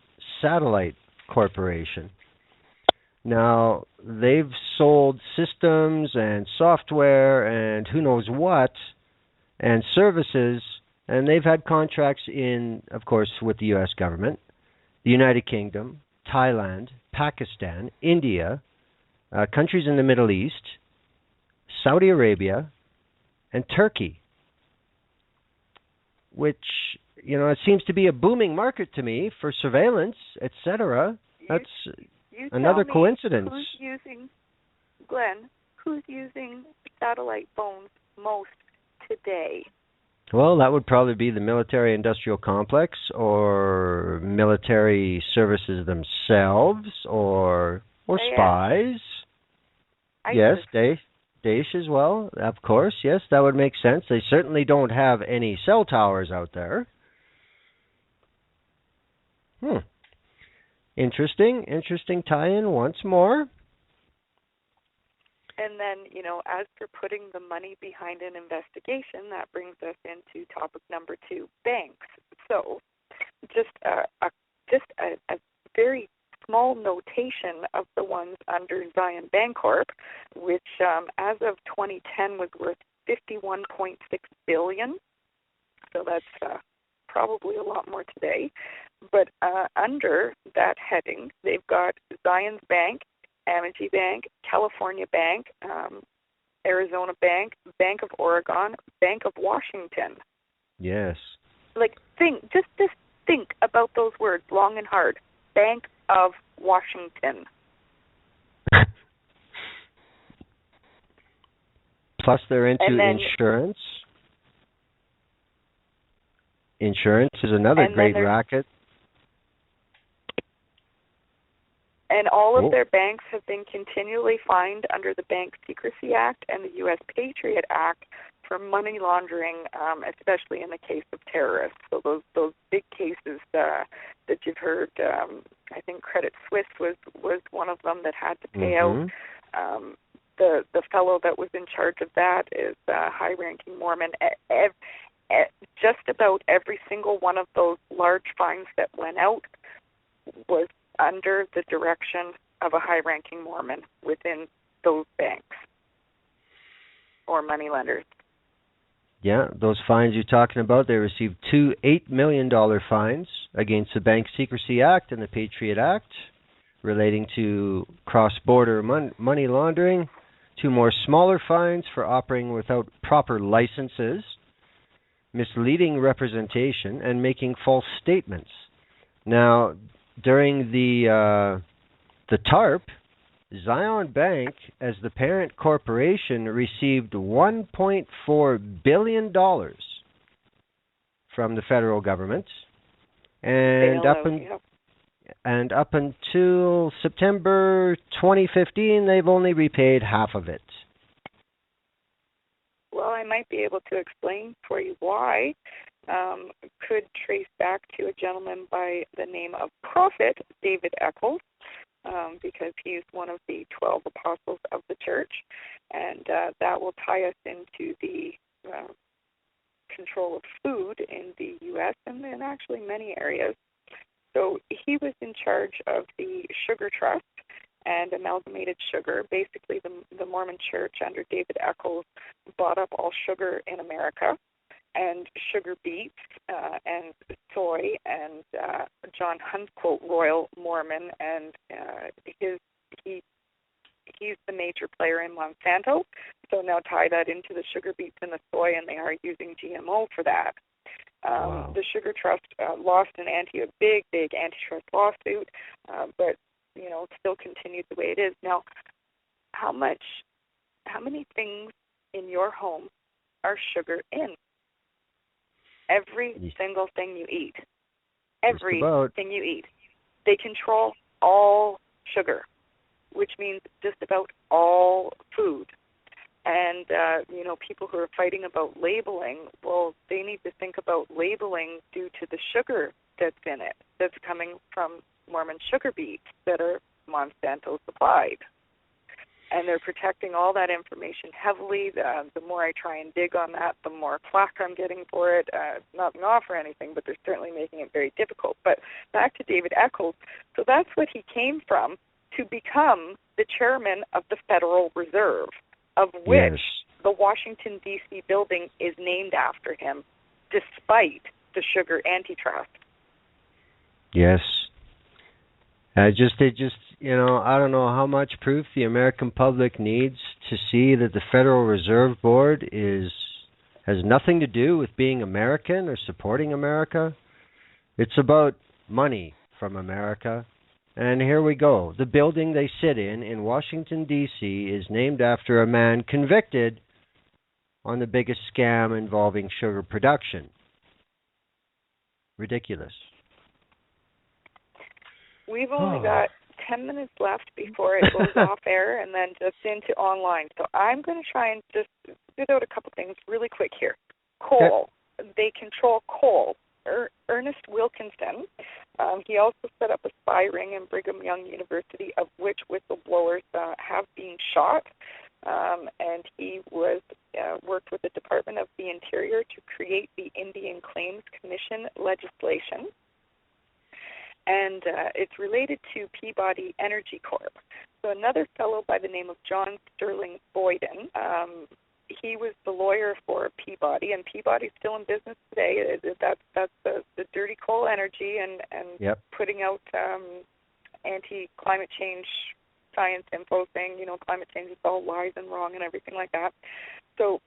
Satellite Corporation. Now, they've sold systems and software and who knows what and services, and they've had contracts in, of course, with the U.S. government, the United Kingdom, Thailand, Pakistan, India, countries in the Middle East, Saudi Arabia, and Turkey, which, you know, it seems to be a booming market to me for surveillance, etc. That's another coincidence. Who's using satellite phones most today? Well, that would probably be the military-industrial complex or military services themselves or spies. Yes, Daesh as well, of course. Yes, that would make sense. They certainly don't have any cell towers out there. Interesting tie-in once more. And then, you know, as for putting the money behind an investigation, that brings us into topic number 2, banks. So, just a very small notation of the ones under Zion Bancorp, which as of 2010 was worth $51.6 billion. So that's probably a lot more today. But under that heading, they've got Zion's Bank, Amity Bank, California Bank, Arizona Bank, Bank of Oregon, Bank of Washington. Yes. Like, think about those words long and hard. Bank of Washington. Plus they're into insurance. Insurance is another great racket. And all of their banks have been continually fined under the Bank Secrecy Act and the U.S. Patriot Act for money laundering, especially in the case of terrorists. So those big cases that you've heard, I think Credit Suisse was one of them that had to pay out. The fellow that was in charge of that is a high-ranking Mormon. Just about every single one of those large fines that went out was under the direction of a high-ranking Mormon within those banks or money lenders. Yeah, those fines you're talking about, they received two $8 million fines against the Bank Secrecy Act and the Patriot Act relating to cross-border money laundering, two more smaller fines for operating without proper licenses, misleading representation, and making false statements. Now, during the TARP, Zion Bank, as the parent corporation, received $1.4 billion from the federal government, and up until September 2015, they've only repaid half of it. Well, I might be able to explain for you why. Could trace back to a gentleman by the name of Prophet David Eccles, because he's one of the 12 apostles of the church, and that will tie us into the control of food in the U.S. and in actually many areas. So he was in charge of the Sugar Trust and Amalgamated Sugar. Basically, the Mormon Church under David Eccles bought up all sugar in America, and sugar beets and soy, and John Hunquote, Royal Mormon, and he's the major player in Monsanto. So now tie that into the sugar beets and the soy, and they are using GMO for that. Wow. The Sugar Trust lost a big antitrust lawsuit, but still continued the way it is. Now, how many things in your home are sugar in? Every single thing you eat. Everything you eat. They control all sugar, which means just about all food. And, people who are fighting about labeling, well, they need to think about labeling due to the sugar that's in it, that's coming from Mormon sugar beets that are Monsanto supplied. And they're protecting all that information heavily. The more I try and dig on that, the more flack I'm getting for it. Not an offer or anything, but they're certainly making it very difficult. But back to David Eccles. So that's what he came from to become the chairman of the Federal Reserve, of which the Washington, D.C. building is named after him, despite the sugar antitrust. Yes. I don't know how much proof the American public needs to see that the Federal Reserve Board has nothing to do with being American or supporting America. It's about money from America. And here we go. The building they sit in Washington, D.C. is named after a man convicted on the biggest scam involving sugar production. Ridiculous. We've only got 10 minutes left before it goes off air and then just into online. So I'm going to try and just spit out a couple things really quick here. Coal. Okay. They control coal. Ernest Wilkinson, he also set up a spy ring in Brigham Young University, of which whistleblowers have been shot. And he worked with the Department of the Interior to create the Indian Claims Commission legislation. And it's related to Peabody Energy Corp. So another fellow by the name of John Sterling Boyden, he was the lawyer for Peabody, and Peabody's still in business today. That's the dirty coal energy and putting out anti-climate change science info saying, climate change is all lies and wrong and everything like that. So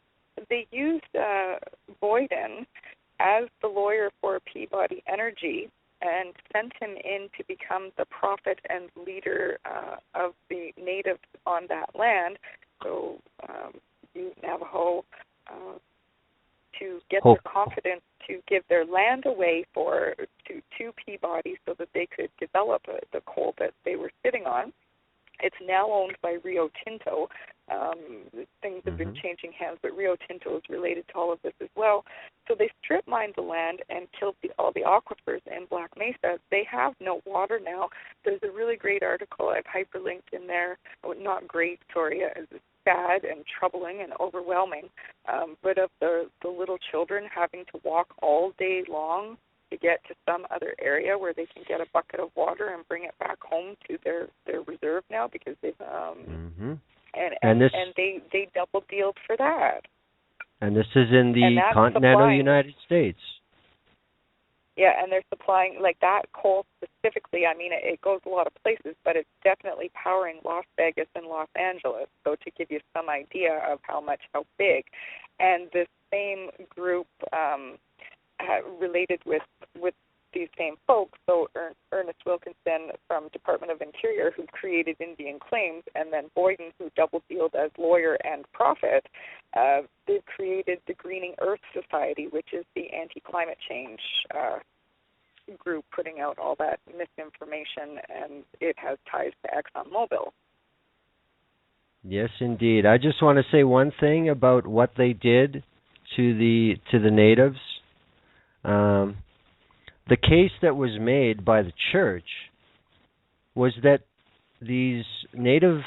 they used Boyden as the lawyer for Peabody Energy and sent him in to become the prophet and leader of the natives on that land. So Navajo, to get their confidence to give their land away to Peabody so that they could develop the coal that they were sitting on. It's now owned by Rio Tinto. Things have been changing hands, but Rio Tinto is related to all of this as well. So they strip mined the land and killed all the aquifers in Black Mesa. They have no water now. There's a really great article I've hyperlinked in there. Not great, sorry. It's sad and troubling and overwhelming. But of the little children having to walk all day long to get to some other area where they can get a bucket of water and bring it back home to their reserve now, because they've and they double dealed for that. And this is in the continental United States. Yeah, and they're supplying, like, that coal specifically. I mean, it goes a lot of places, but it's definitely powering Las Vegas and Los Angeles. So to give you some idea of how big. And this same group related with these same folks, so Ernest Wilkinson from Department of Interior, who created Indian Claims, and then Boyden, who double-dealed as lawyer and prophet, they've created the Greening Earth Society, which is the anti-climate change group putting out all that misinformation, and it has ties to ExxonMobil. Yes, indeed. I just want to say one thing about what they did to the natives. The case that was made by the church was that these native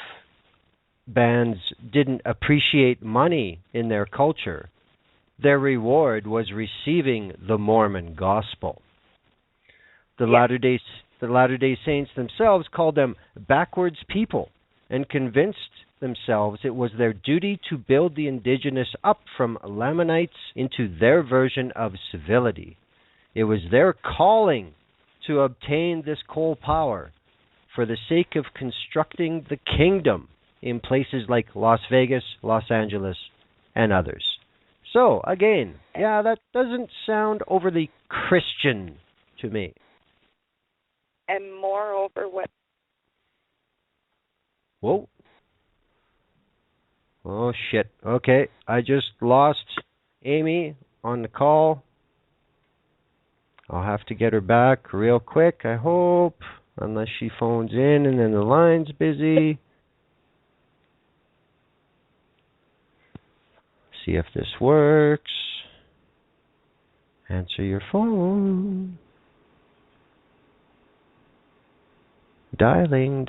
bands didn't appreciate money in their culture. Their reward was receiving the Mormon gospel. The Latter-day Saints themselves called them backwards people and convinced themselves it was their duty to build the indigenous up from Lamanites into their version of civility. It was their calling to obtain this coal power for the sake of constructing the kingdom in places like Las Vegas, Los Angeles, and others. So, again, yeah, that doesn't sound overly Christian to me. And moreover, what... Whoa. Oh, shit. Okay, I just lost Amy on the call. I'll have to get her back real quick, I hope, unless she phones in and then the line's busy. See if this works. Answer your phone. Dialing.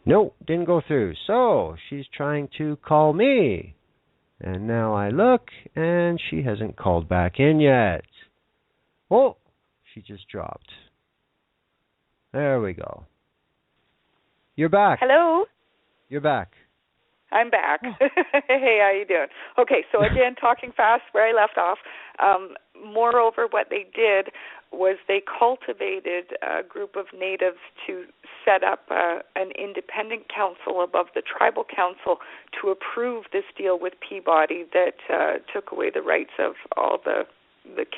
No, didn't go through. So, she's trying to call me. And now I look, and she hasn't called back in yet. Oh, she just dropped. There we go. You're back. Hello? You're back. I'm back. Hey, how you doing? Okay, so again, talking fast where I left off. Moreover, what they did was they cultivated a group of natives to set up an independent council above the tribal council to approve this deal with Peabody that took away the rights of all the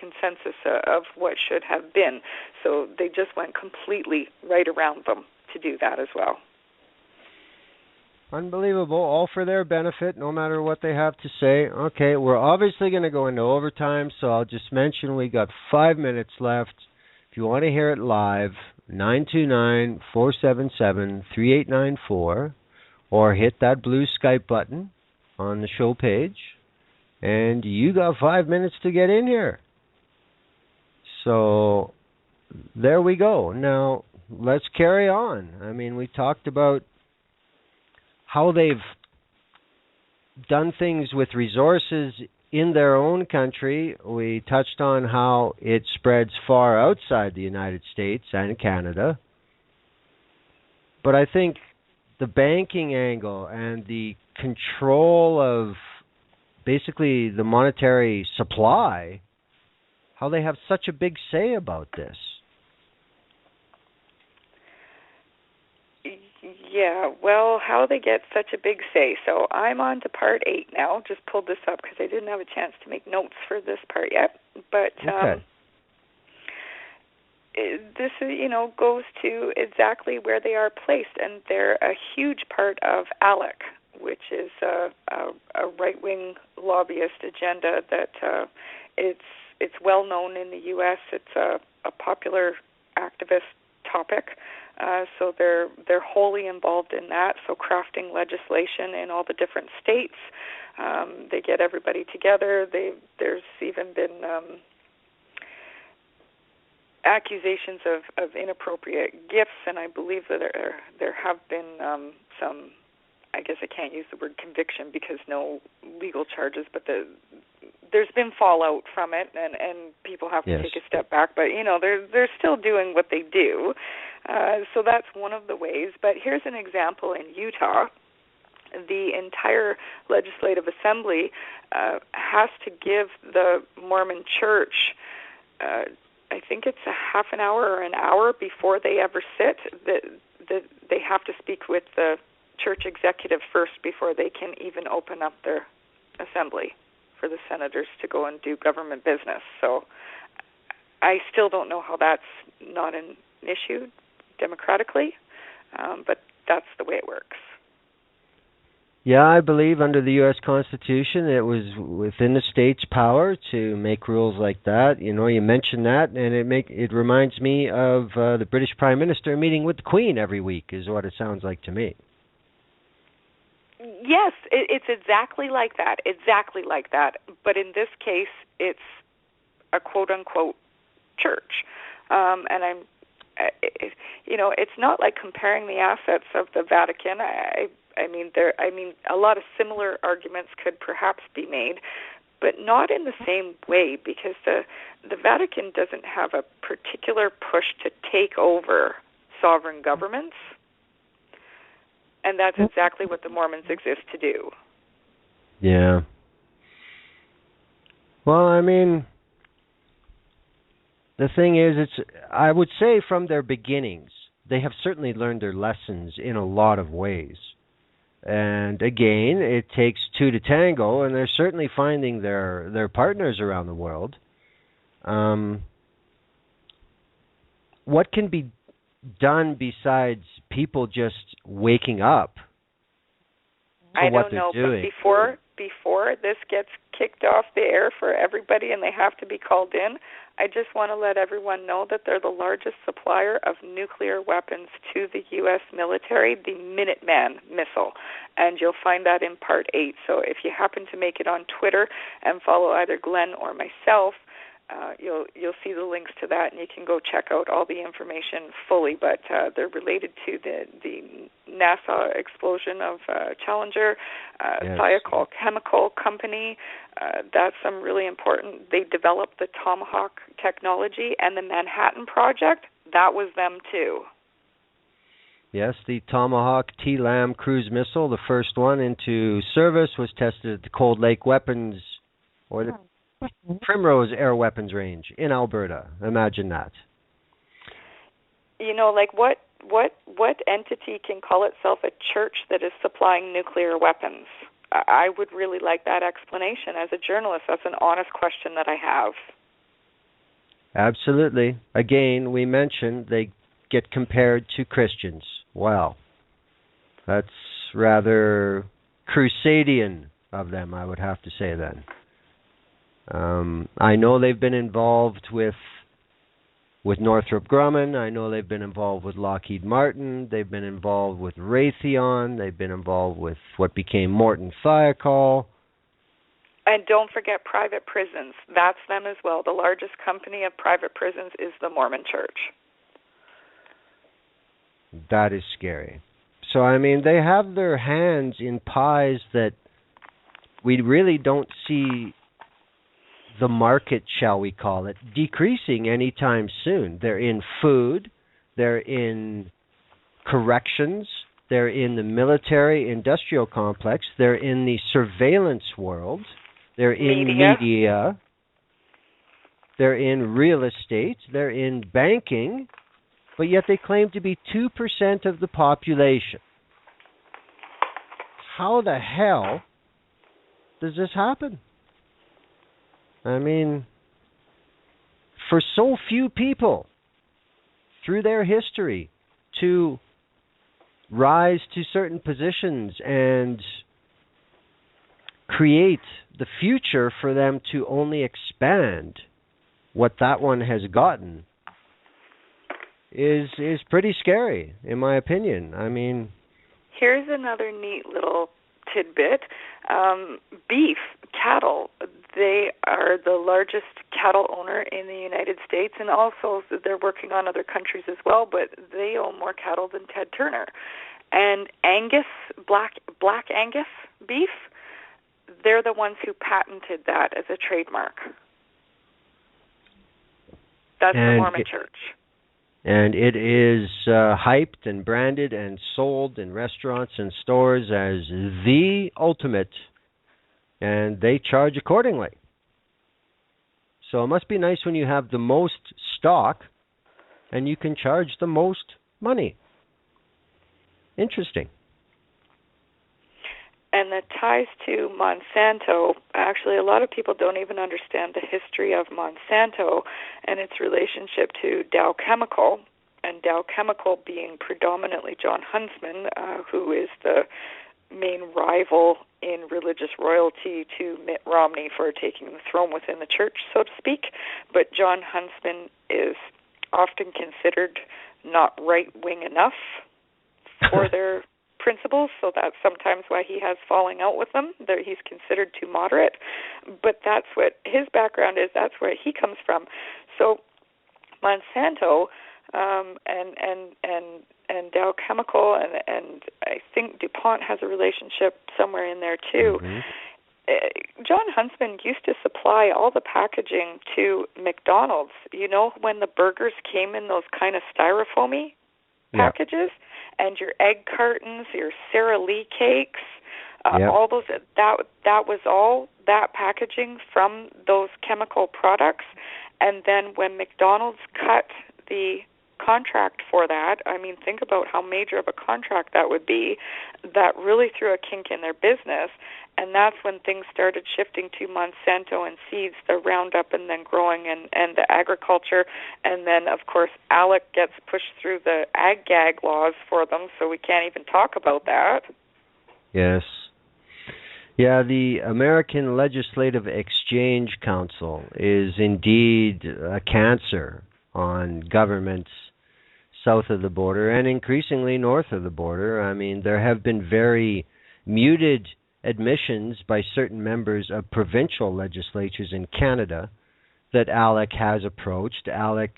consensus of what should have been. So they just went completely right around them to do that as well. Unbelievable, all for their benefit, no matter what they have to say. Okay, we're obviously going to go into overtime, so I'll just mention we got 5 minutes left. If you want to hear it live, 929-477-3894, or hit that blue Skype button on the show page, and you got 5 minutes to get in here. So, there we go. Now, let's carry on. I mean, we talked about how they've done things with resources in their own country. We touched on how it spreads far outside the United States and Canada. But I think the banking angle and the control of basically the monetary supply, how they have such a big say about this. Yeah, well, how they get such a big say. So I'm on to part 8 now. Just pulled this up because I didn't have a chance to make notes for this part yet. But okay. This, goes to exactly where they are placed, and they're a huge part of ALEC, which is a right-wing lobbyist agenda that it's well known in the U.S. It's a popular activist topic. So they're wholly involved in that. So crafting legislation in all the different states, they get everybody together. There's even been accusations of inappropriate gifts, and I believe that there have been some, I guess I can't use the word conviction because no legal charges, but there's been fallout from it, and people have to take a step back. But, they're still doing what they do. So that's one of the ways. But here's an example in Utah. The entire legislative assembly has to give the Mormon church, I think it's a half an hour or an hour before they ever sit, that they have to speak with the church executive first before they can even open up their assembly for the senators to go and do government business. So I still don't know how that's not an issue democratically, but that's the way it works. Yeah, I believe under the U.S. Constitution it was within the state's power to make rules like that. You mentioned that, and it reminds me of the British Prime Minister meeting with the Queen every week, is what it sounds like to me. Yes, it's exactly like that. But in this case, it's a quote-unquote church. And it's not like comparing the assets of the Vatican. I mean, a lot of similar arguments could perhaps be made, but not in the same way, because the Vatican doesn't have a particular push to take over sovereign governments, and that's exactly what the Mormons exist to do. Yeah. Well, I mean, the thing is, I would say from their beginnings, they have certainly learned their lessons in a lot of ways. And again, it takes two to tango, and they're certainly finding their partners around the world. What can be done besides people just waking up for what they're doing? I don't know, but before this gets kicked off the air for everybody and they have to be called in, I just want to let everyone know that they're the largest supplier of nuclear weapons to the U.S. military, the Minuteman missile. And you'll find that in Part 8. So if you happen to make it on Twitter and follow either Glenn or myself, you'll see the links to that, and you can go check out all the information fully. But they're related to the NASA explosion of Challenger, Thiokol Chemical Company. That's some really important. They developed the Tomahawk technology, and the Manhattan Project. That was them too. Yes, the Tomahawk T-LAM cruise missile, the first one into service, was tested at the Cold Lake Weapons, or the Primrose Air Weapons Range in Alberta. Imagine that. What entity can call itself a church that is supplying nuclear weapons? I would really like that explanation. As a journalist, that's an honest question that I have. Absolutely. Again, we mentioned they get compared to Christians. Wow. That's rather Crusadian of them, I would have to say then. I know they've been involved with Northrop Grumman. I know they've been involved with Lockheed Martin. They've been involved with Raytheon. They've been involved with what became Morton Thiokol. And don't forget private prisons. That's them as well. The largest company of private prisons is the Mormon Church. That is scary. So, I mean, they have their hands in pies that we really don't see the market, shall we call it, decreasing anytime soon. They're in food, they're in corrections, they're in the military industrial complex, they're in the surveillance world, they're in media, they're in real estate, they're in banking, but yet they claim to be 2% of the population. How the hell does this happen? I mean, for so few people through their history to rise to certain positions and create the future for them to only expand what that one has gotten is pretty scary, in my opinion. I mean, here's another neat little tidbit. Beef, cattle, they are the largest cattle owner in the United States, and also they're working on other countries as well, but they own more cattle than Ted Turner. And Angus, black Angus beef, they're the ones who patented that as a trademark. That's the Mormon Church. And it is hyped and branded and sold in restaurants and stores as the ultimate, and they charge accordingly. So it must be nice when you have the most stock and you can charge the most money. Interesting. And the ties to Monsanto, actually a lot of people don't even understand the history of Monsanto and its relationship to Dow Chemical, and Dow Chemical being predominantly John Huntsman, who is the main rival in religious royalty to Mitt Romney for taking the throne within the church, so to speak. But John Huntsman is often considered not right-wing enough for their principles, so that's sometimes why he has falling out with them. He's considered too moderate, but that's what his background is. That's where he comes from. So Monsanto and Dow Chemical and I think DuPont has a relationship somewhere in there too. Mm-hmm. John Huntsman used to supply all the packaging to McDonald's. You know, when the burgers came in those kind of styrofoamy packages, and your egg cartons, your Sara Lee cakes, all those, that was all that packaging from those chemical products. And then when McDonald's cut the contract for that, I mean, think about how major of a contract that would be. That really threw a kink in their business, and that's when things started shifting to Monsanto and seeds, the Roundup and then growing and the agriculture, and then, of course, ALEC gets pushed through the ag-gag laws for them, so we can't even talk about that. Yes. Yeah, the American Legislative Exchange Council is indeed a cancer on governments south of the border and increasingly north of the border. I mean, there have been very muted admissions by certain members of provincial legislatures in Canada that ALEC has approached. ALEC,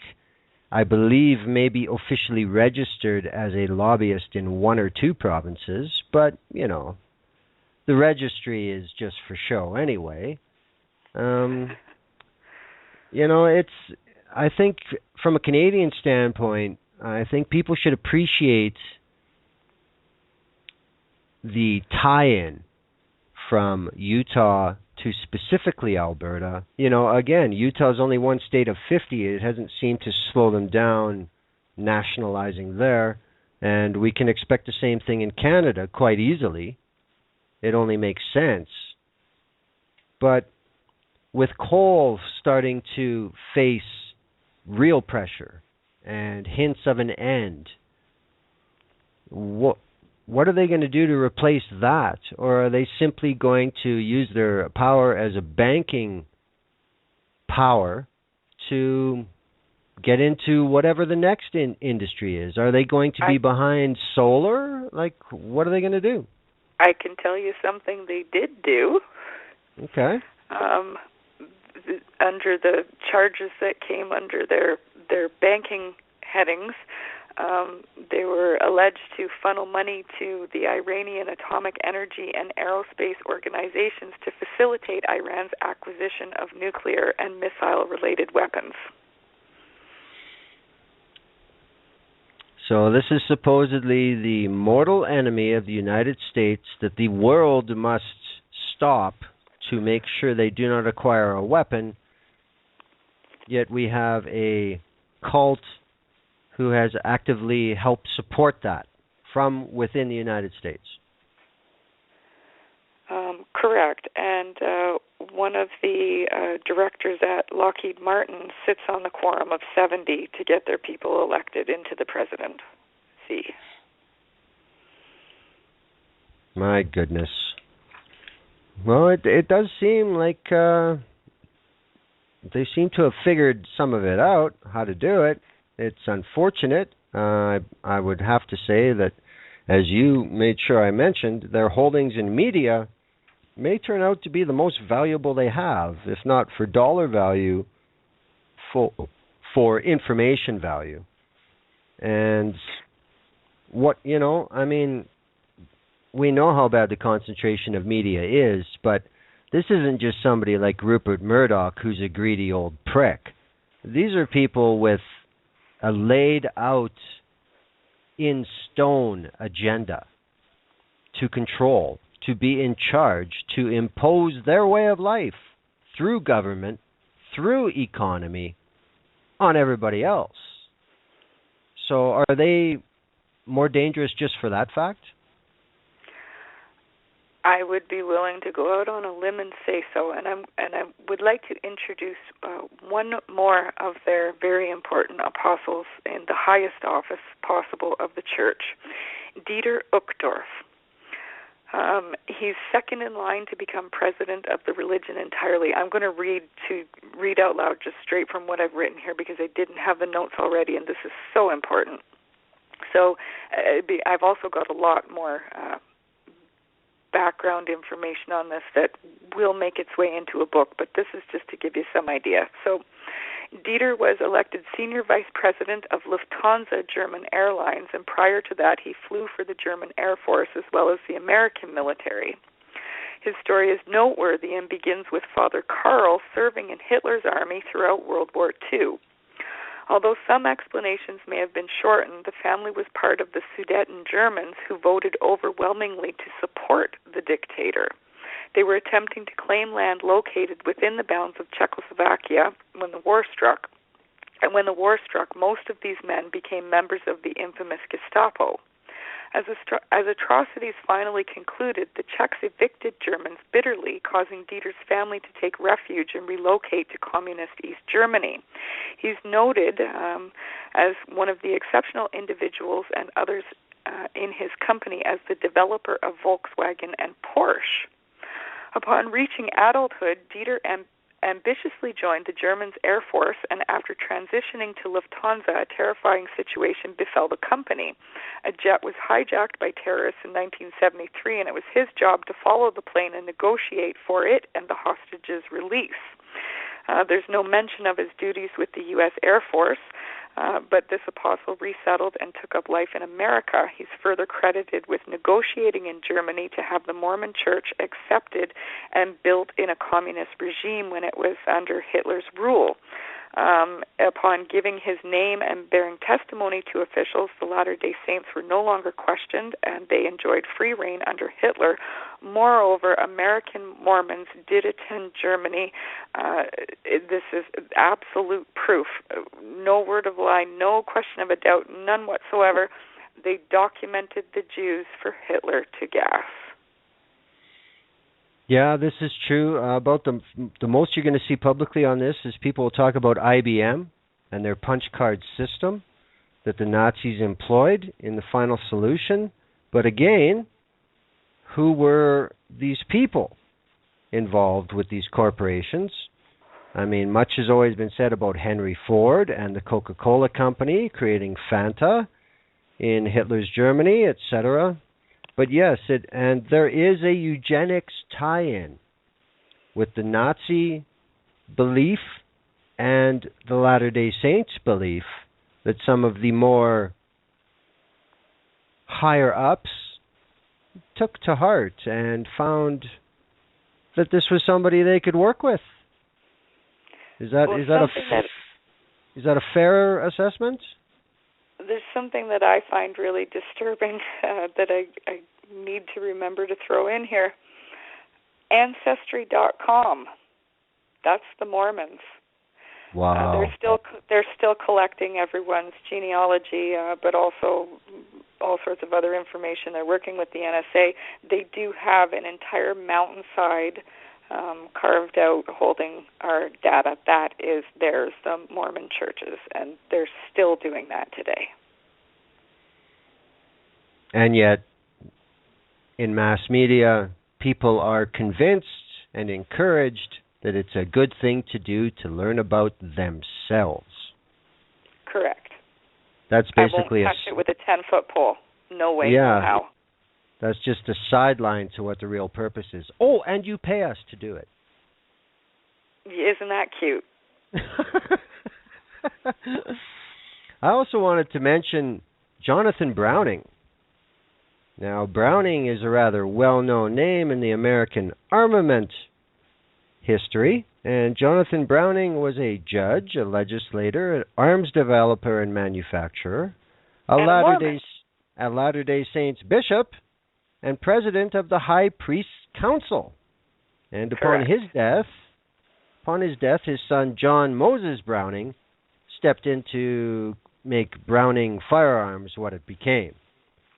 I believe, may be officially registered as a lobbyist in one or two provinces, but, you know, the registry is just for show anyway. You know, I think from a Canadian standpoint, I think people should appreciate the tie-in from Utah to specifically Alberta. You know, again, Utah is only one state of 50. It hasn't seemed to slow them down nationalizing there. And we can expect the same thing in Canada quite easily. It only makes sense. But with coal starting to face real pressure and hints of an end, what are they going to do to replace that? Or are they simply going to use their power as a banking power to get into whatever the next industry is? Are they going to be behind solar? Like, what are they going to do? I can tell you something they did do. Okay. Under the charges that came under their banking headings, they were alleged to funnel money to the Iranian atomic energy and aerospace organizations to facilitate Iran's acquisition of nuclear and missile-related weapons. So this is supposedly the mortal enemy of the United States that the world must stop to make sure they do not acquire a weapon. Yet we have a cult who has actively helped support that from within the United States. Correct. And one of the directors at Lockheed Martin sits on the quorum of 70 to get their people elected into the presidency. My goodness. Well, it does seem like they seem to have figured some of it out, how to do it. It's unfortunate. I would have to say that, as you made sure I mentioned, their holdings in media may turn out to be the most valuable they have, if not for dollar value, for information value. And I mean, we know how bad the concentration of media is, but this isn't just somebody like Rupert Murdoch who's a greedy old prick. These are people with a laid out in stone agenda to control, to be in charge, to impose their way of life through government, through economy, on everybody else. So are they more dangerous just for that fact? I would be willing to go out on a limb and say so, and I would like to introduce one more of their very important apostles in the highest office possible of the church, Dieter Uchtdorf. He's second in line to become president of the religion entirely. I'm going to read out loud just straight from what I've written here because I didn't have the notes already, and this is so important. So I've also got a lot more background information on this that will make its way into a book, but this is just to give you some idea. So Dieter was elected senior vice president of Lufthansa German Airlines, and prior to that he flew for the German Air Force as well as the American military. His story is noteworthy and begins with Father Karl serving in Hitler's army throughout World War II. Although some explanations may have been shortened, the family was part of the Sudeten Germans who voted overwhelmingly to support the dictator. They were attempting to claim land located within the bounds of Czechoslovakia when the war struck. And when the war struck, most of these men became members of the infamous Gestapo. As atrocities finally concluded, the Czechs evicted Germans bitterly, causing Dieter's family to take refuge and relocate to communist East Germany. He's noted as one of the exceptional individuals and others in his company as the developer of Volkswagen and Porsche. Upon reaching adulthood, Dieter ambitiously joined the German Air Force, and after transitioning to Lufthansa, a terrifying situation befell the company. A jet was hijacked by terrorists in 1973, and it was his job to follow the plane and negotiate for it and the hostages' release. There's no mention of his duties with the U.S. Air Force, but this apostle resettled and took up life in America. He's further credited with negotiating in Germany to have the Mormon Church accepted and built in a communist regime when it was under Hitler's rule. Upon giving his name and bearing testimony to officials, the Latter-day Saints were no longer questioned, and they enjoyed free reign under Hitler. Moreover, American Mormons did attend Germany. This is absolute proof. No word of lie, no question of a doubt, none whatsoever. They documented the Jews for Hitler to gas. Yeah, this is true. About the most you're going to see publicly on this is people will talk about IBM and their punch card system that the Nazis employed in the final solution. But again, who were these people involved with these corporations? I mean, much has always been said about Henry Ford and the Coca-Cola Company creating Fanta in Hitler's Germany, etc. But yes, and there is a eugenics tie-in with the Nazi belief and the Latter-day Saints belief that some of the more higher-ups took to heart and found that this was somebody they could work with. Is that a fair assessment? There's something that I find really disturbing that I need to remember to throw in here. Ancestry.com. That's the Mormons. Wow. They're still collecting everyone's genealogy, but also all sorts of other information. They're working with the NSA. They do have an entire mountainside carved out holding our data. That is theirs, the Mormon churches, and they're still doing that today. And yet, in mass media, people are convinced and encouraged that it's a good thing to do to learn about themselves. Correct. That's basically I won't touch it with a 10-foot pole. No way, yeah, no how. That's just a sideline to what the real purpose is. Oh, and you pay us to do it. Isn't that cute? I also wanted to mention Jonathan Browning, Now, Browning is a rather well-known name in the American armament history, and Jonathan Browning was a judge, a legislator, an arms developer and manufacturer, a Latter-day Saints bishop, and president of the High Priests Council. And upon his death, his son John Moses Browning stepped in to make Browning firearms what it became.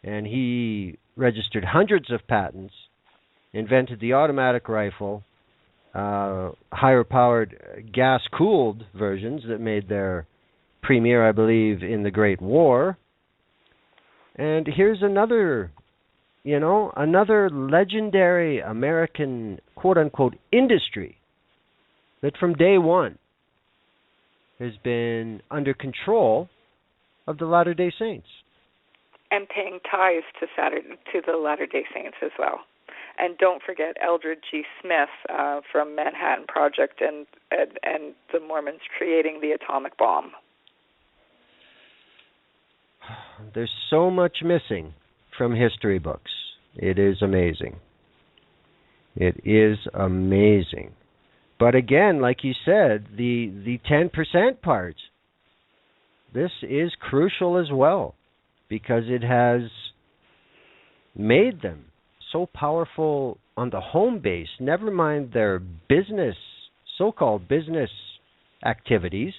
And he registered hundreds of patents, invented the automatic rifle, higher-powered gas-cooled versions that made their premiere, I believe, in the Great War. And here's another legendary American quote-unquote industry that from day one has been under control of the Latter-day Saints. And paying tithes to the Latter-day Saints as well. And don't forget Eldred G. Smith from Manhattan Project and the Mormons creating the atomic bomb. There's so much missing from history books. It is amazing. It is amazing. But again, like you said, the 10% part, this is crucial as well, because it has made them so powerful on the home base, never mind their business, so-called business activities.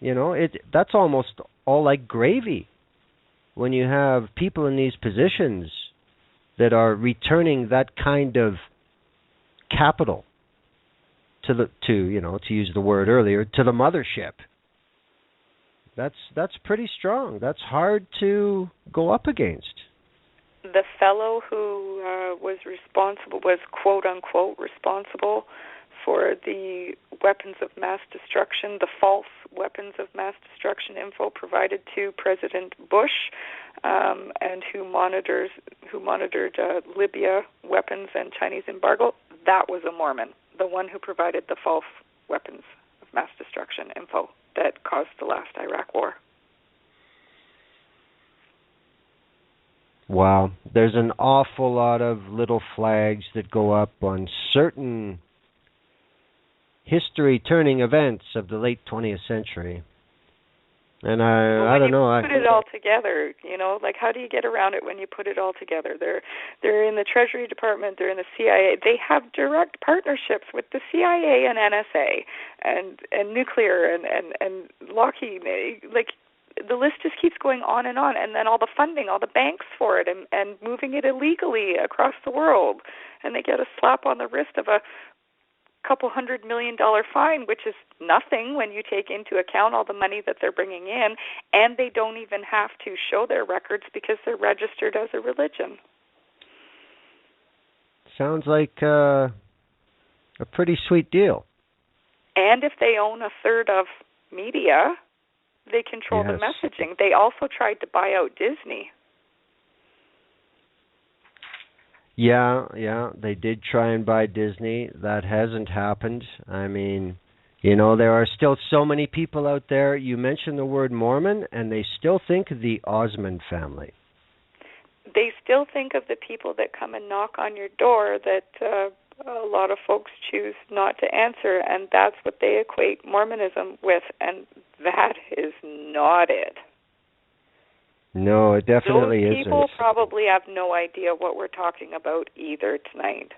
That's almost all like gravy when you have people in these positions that are returning that kind of capital to use the word earlier, to the mothership. That's pretty strong. That's hard to go up against. The fellow who was quote unquote responsible for the weapons of mass destruction, the false weapons of mass destruction info provided to President Bush, and who monitored Libya weapons and Chinese embargo, that was a Mormon, the one who provided the false weapons of mass destruction info that caused the last Iraq war. Wow. There's an awful lot of little flags that go up on certain history-turning events of the late 20th century. And I don't know. Put it all together, how do you get around it when you put it all together? They're in the Treasury Department, they're in the CIA. They have direct partnerships with the CIA and NSA and nuclear and Lockheed. The list just keeps going on, and then all the funding, all the banks for it, and moving it illegally across the world. And they get a slap on the wrist of a couple $100 million fine, which is nothing when you take into account all the money that they're bringing in, and they don't even have to show their records because they're registered as a religion. Sounds like a pretty sweet deal. And if they own a third of media, they control the messaging. They also tried to buy out Disney. Yeah, they did try and buy Disney. That hasn't happened. I mean, there are still so many people out there. You mentioned the word Mormon, and they still think of the Osmond family. They still think of the people that come and knock on your door that a lot of folks choose not to answer, and that's what they equate Mormonism with, and that is not it. No, it definitely isn't. Those people probably have no idea what we're talking about either tonight.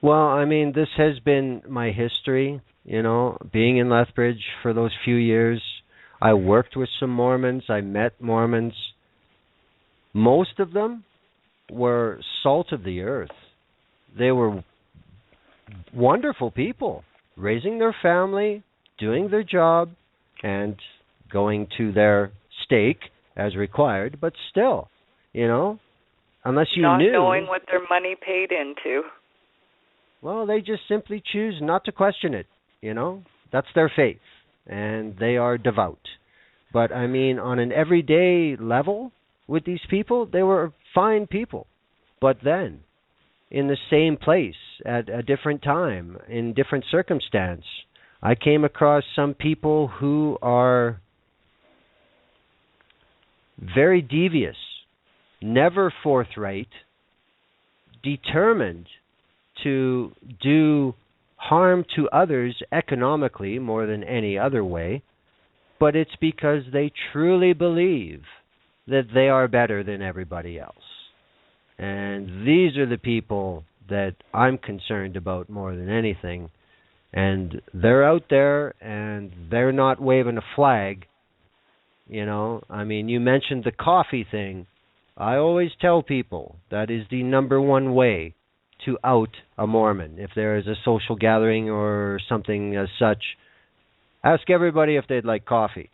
Well, I mean, this has been my history, being in Lethbridge for those few years. I worked with some Mormons. I met Mormons. Most of them were salt of the earth. They were wonderful people, raising their family, doing their job, and going to their stake as required, but still, unless you not knew. Not knowing what their money paid into. Well, they just simply choose not to question it, That's their faith, and they are devout. But, I mean, on an everyday level with these people, they were fine people. But then, in the same place, at a different time, in different circumstance, I came across some people who are very devious, never forthright, determined to do harm to others economically more than any other way, but it's because they truly believe that they are better than everybody else. And these are the people that I'm concerned about more than anything. And they're out there, and they're not waving a flag. You know, I mean, you mentioned the coffee thing. I always tell people that is the number one way to out a Mormon. If there is a social gathering or something as such, ask everybody if they'd like coffee.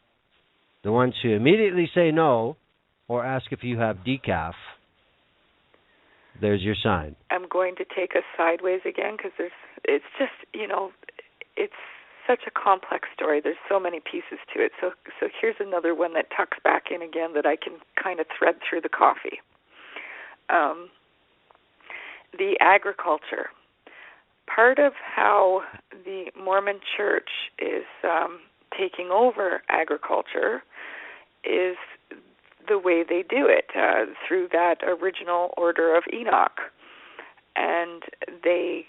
The ones who immediately say no, or ask if you have decaf, there's your sign. I'm going to take us sideways again because it's just, it's such a complex story. There's so many pieces to it. So here's another one that tucks back in again that I can kind of thread through the coffee. The agriculture. Part of how the Mormon Church is taking over agriculture is the way they do it, through that original order of Enoch. And they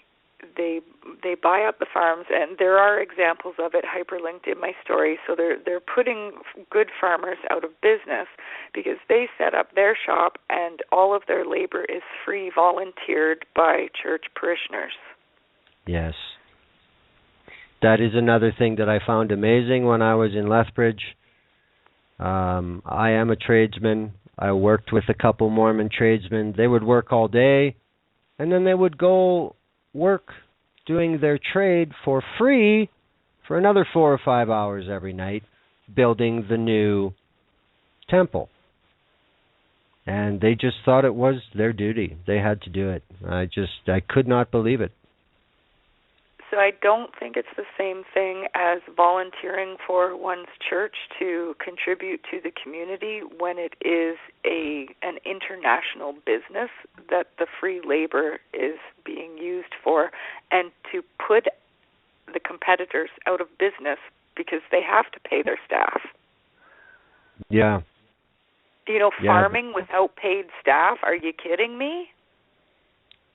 buy up the farms, and there are examples of it hyperlinked in my story. So they're putting good farmers out of business because they set up their shop, and all of their labor is free, volunteered by church parishioners. Yes. That is another thing that I found amazing when I was in Lethbridge. I am a tradesman. I worked with a couple Mormon tradesmen. They would work all day, and then they would go work doing their trade for free for another 4 or 5 hours every night, building the new temple. And they just thought it was their duty. They had to do it. I could not believe it. So I don't think it's the same thing as volunteering for one's church to contribute to the community when it is an international business that the free labor is being used for, and to put the competitors out of business because they have to pay their staff. Yeah. Farming without paid staff, are you kidding me?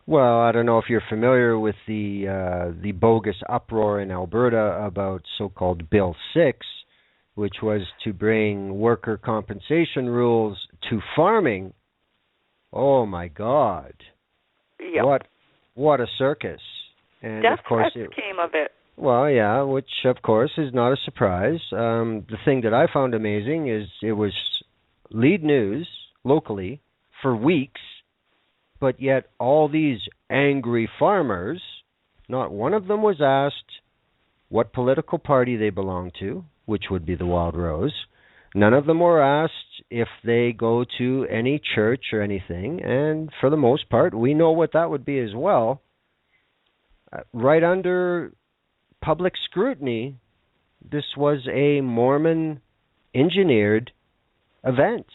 Well, I don't know if you're familiar with the bogus uproar in Alberta about so-called Bill 6, which was to bring worker compensation rules to farming. Oh my God! Yep. What a circus! And death of course, threats came of it. Well, yeah, which of course is not a surprise. The thing that I found amazing is it was lead news locally for weeks. But yet all these angry farmers, not one of them was asked what political party they belonged to, which would be the Wild Rose. None of them were asked if they go to any church or anything. And for the most part, we know what that would be as well. Right under public scrutiny, this was a Mormon-engineered event.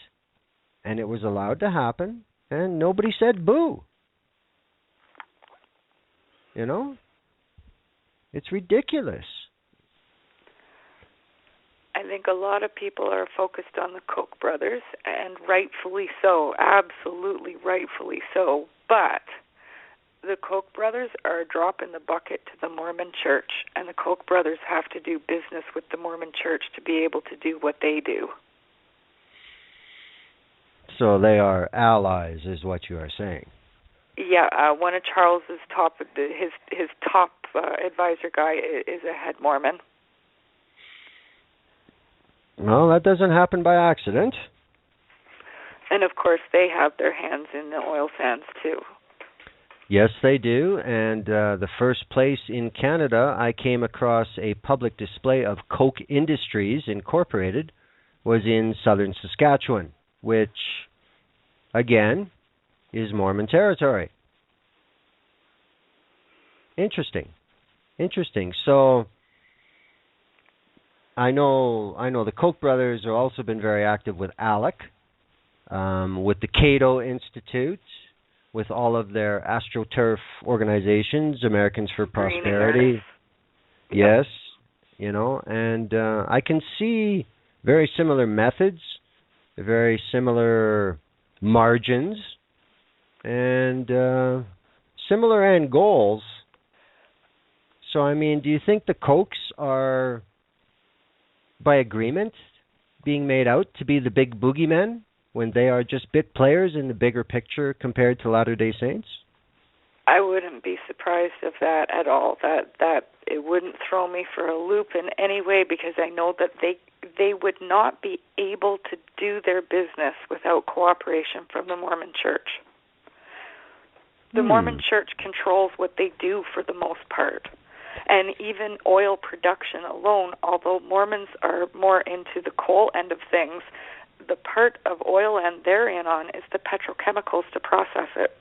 And it was allowed to happen. And nobody said boo. It's ridiculous. I think a lot of people are focused on the Koch brothers, and rightfully so, absolutely rightfully so. But the Koch brothers are a drop in the bucket to the Mormon Church, and the Koch brothers have to do business with the Mormon Church to be able to do what they do. So they are allies, is what you are saying. Yeah, one of Charles's his top advisor guy is a head Mormon. Well, that doesn't happen by accident. And of course, they have their hands in the oil sands too. Yes, they do. And the first place in Canada I came across a public display of Koch Industries Incorporated was in southern Saskatchewan, which, again, is Mormon territory. Interesting. So, I know the Koch brothers have also been very active with ALEC, with the Cato Institute, with all of their AstroTurf organizations, Americans for Prosperity. Yes, and I can see very similar methods very similar margins, and similar end goals. So, I mean, do you think the Kochs are, by agreement, being made out to be the big boogeymen when they are just bit players in the bigger picture compared to Latter-day Saints? I wouldn't be surprised of that at all. That it wouldn't throw me for a loop in any way, because I know that they would not be able to do their business without cooperation from the Mormon Church. The Mormon Church controls what they do for the most part. And even oil production alone, although Mormons are more into the coal end of things, the part of oil land they're in on is the petrochemicals to process it.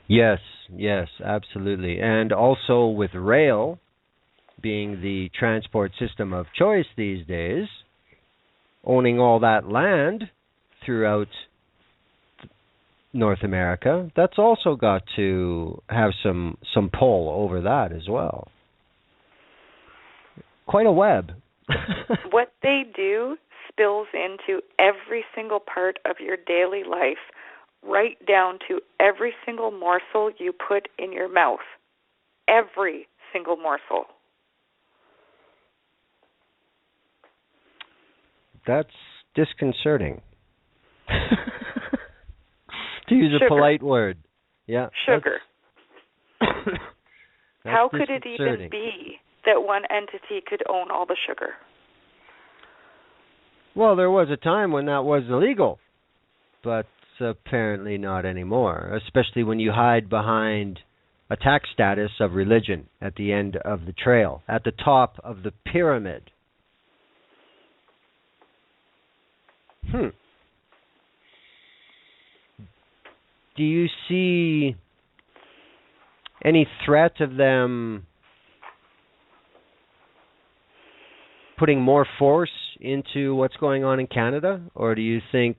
Yes, absolutely. And also with rail being the transport system of choice these days, owning all that land throughout North America, that's also got to have some pull over that as well. Quite a web. What they do spills into every single part of your daily life, right down to every single morsel you put in your mouth. Every single morsel. That's disconcerting. To use Sugar. a polite word. Yeah. Sugar. That's How could it even be that one entity could own all the sugar? Well, there was a time when that was illegal, but apparently not anymore, especially when you hide behind a tax status of religion at the end of the trail, at the top of the pyramid. Do you see any threat of them putting more force into what's going on in Canada? Or do you think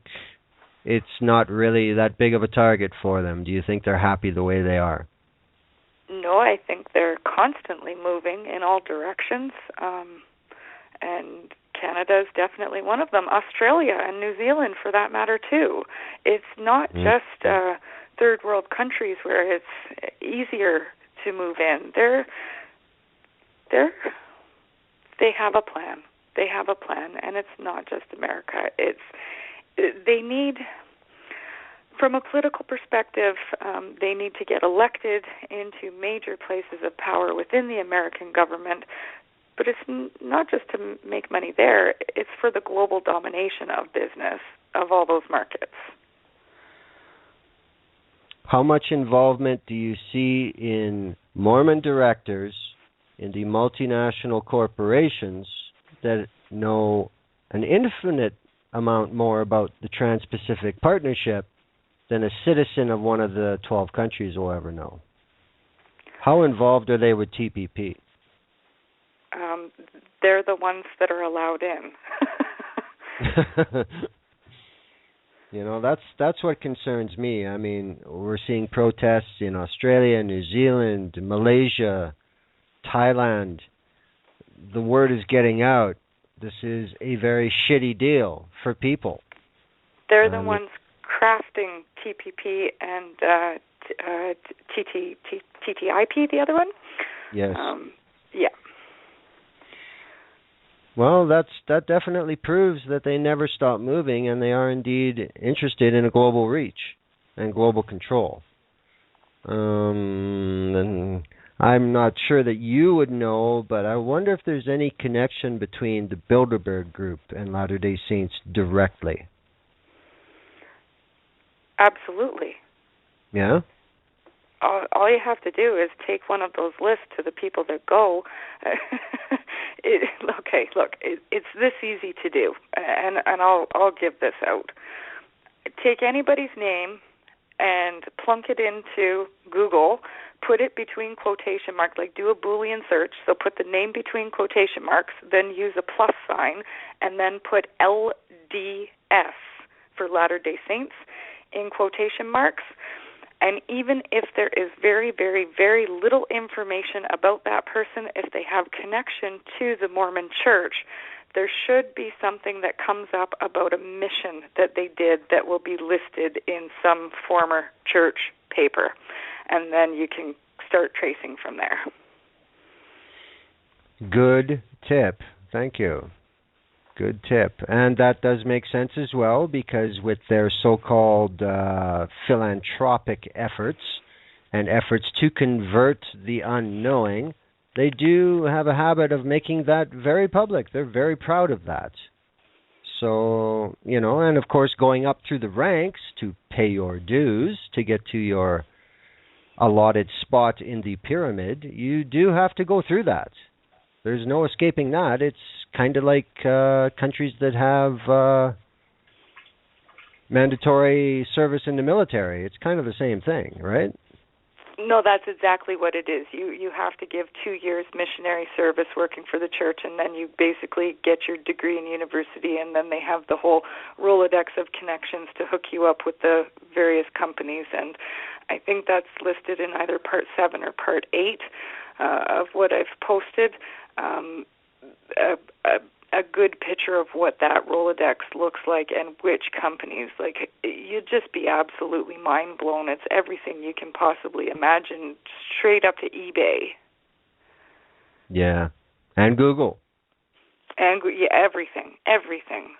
it's not really that big of a target for them? Do you think they're happy the way they are? No, I think they're constantly moving in all directions. And Canada is definitely one of them. Australia and New Zealand, for that matter, too. It's not just third world countries where it's easier to move in. They have a plan. They have a plan, and it's not just America. They need, from a political perspective, they need to get elected into major places of power within the American government. But it's not just to make money there. It's for the global domination of business of all those markets. How much involvement do you see in Mormon directors in the multinational corporations that know an infinite amount more about the Trans-Pacific Partnership than a citizen of one of the 12 countries will ever know? How involved are they with TPP? They're the ones that are allowed in. You know, that's what concerns me. I mean, we're seeing protests in Australia, New Zealand, Malaysia, Thailand. The word is getting out. This is a very shitty deal for people. They're the ones crafting TPP and TTIP, the other one? Yes. Yeah. Well, that definitely proves that they never stop moving, and they are indeed interested in a global reach and global control. And I'm not sure that you would know, but I wonder if there's any connection between the Bilderberg Group and Latter-day Saints directly. Absolutely. Yeah? All you have to do is take one of those lists to the people that go. It's this easy to do, and I'll give this out. Take anybody's name and plunk it into Google, put it between quotation marks, like do a Boolean search, so put the name between quotation marks, then use a plus sign, and then put LDS for Latter-day Saints in quotation marks. And even if there is very, very, very little information about that person, if they have connection to the Mormon Church, there should be something that comes up about a mission that they did that will be listed in some former church paper, and then you can start tracing from there. Good tip. Thank you. Good tip. And that does make sense as well, because with their so-called philanthropic efforts and efforts to convert the unknowing, they do have a habit of making that very public. They're very proud of that. So, and of course going up through the ranks to pay your dues to get to your allotted spot in the pyramid, you do have to go through that. There's no escaping that. It's kind of like countries that have mandatory service in the military. It's kind of the same thing, right? No, that's exactly what it is. You have to give 2 years missionary service working for the church, and then you basically get your degree in university, and then they have the whole Rolodex of connections to hook you up with the various companies. And I think that's listed in either Part 7 or Part 8 of what I've posted. A good picture of what that Rolodex looks like and which companies. Like, you'd just be absolutely mind blown. It's everything you can possibly imagine, straight up to eBay. Yeah, and Google. And everything.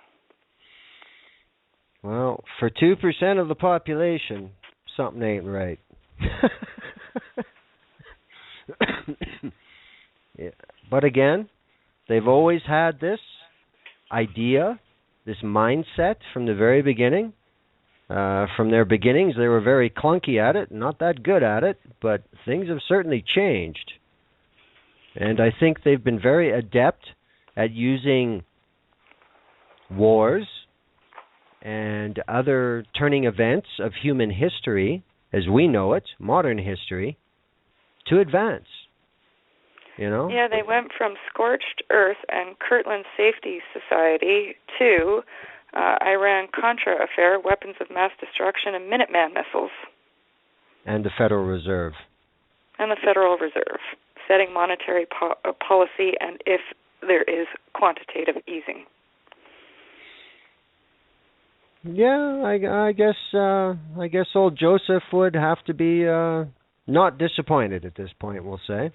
Well, for 2% of the population, something ain't right. Yeah. But again, they've always had this idea, this mindset from the very beginning. From their beginnings, they were very clunky at it, not that good at it, but things have certainly changed. And I think they've been very adept at using wars and other turning events of human history, as we know it, modern history, to advance. Yeah, they went from Scorched Earth and Kirtland Safety Society to Iran-Contra affair, weapons of mass destruction, and Minuteman missiles. And the Federal Reserve. Setting monetary policy, and if there is quantitative easing. Yeah, I guess old Joseph would have to be not disappointed at this point, we'll say.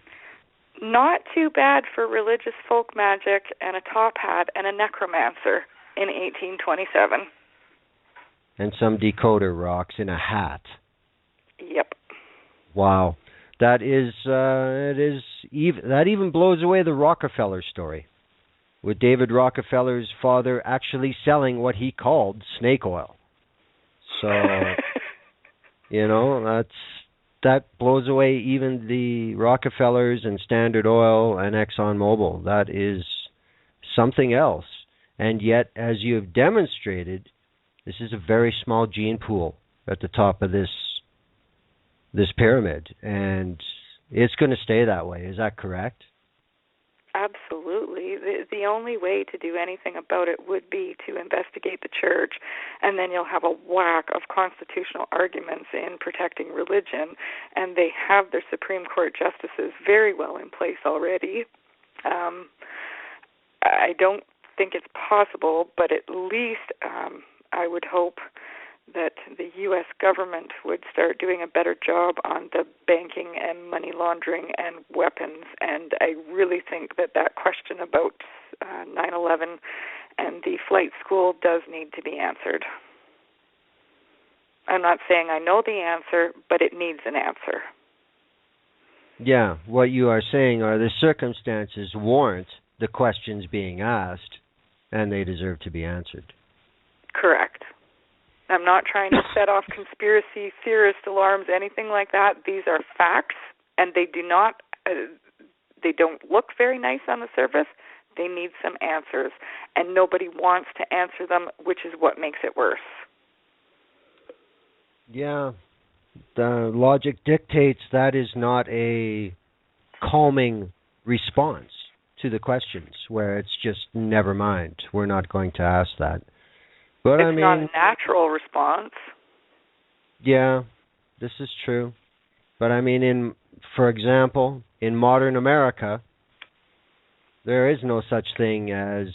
Not too bad for religious folk magic and a top hat and a necromancer in 1827. And some decoder rocks in a hat. Yep. Wow. That even blows away the Rockefeller story, with David Rockefeller's father actually selling what he called snake oil. So, that blows away even the Rockefellers and Standard Oil and ExxonMobil. That is something else. And yet, as you have demonstrated, this is a very small gene pool at the top of this pyramid, and it's going to stay that way. Is that correct? Absolutely. The only way to do anything about it would be to investigate the church, and then you'll have a whack of constitutional arguments in protecting religion, and they have their Supreme Court justices very well in place already. I don't think it's possible, but at least I would hope that the U.S. government would start doing a better job on the banking and money laundering and weapons. And I really think that question about 9/11 and the flight school does need to be answered. I'm not saying I know the answer, but it needs an answer. Yeah, what you are saying are the circumstances warrant the questions being asked, and they deserve to be answered. Correct. I'm not trying to set off conspiracy theorist alarms, anything like that. These are facts, and they don't look very nice on the surface. They need some answers, and nobody wants to answer them, which is what makes it worse. Yeah, the logic dictates that is not a calming response to the questions, where it's just, never mind, we're not going to ask that. But it's not a natural response. Yeah, this is true. But for example, in modern America, there is no such thing as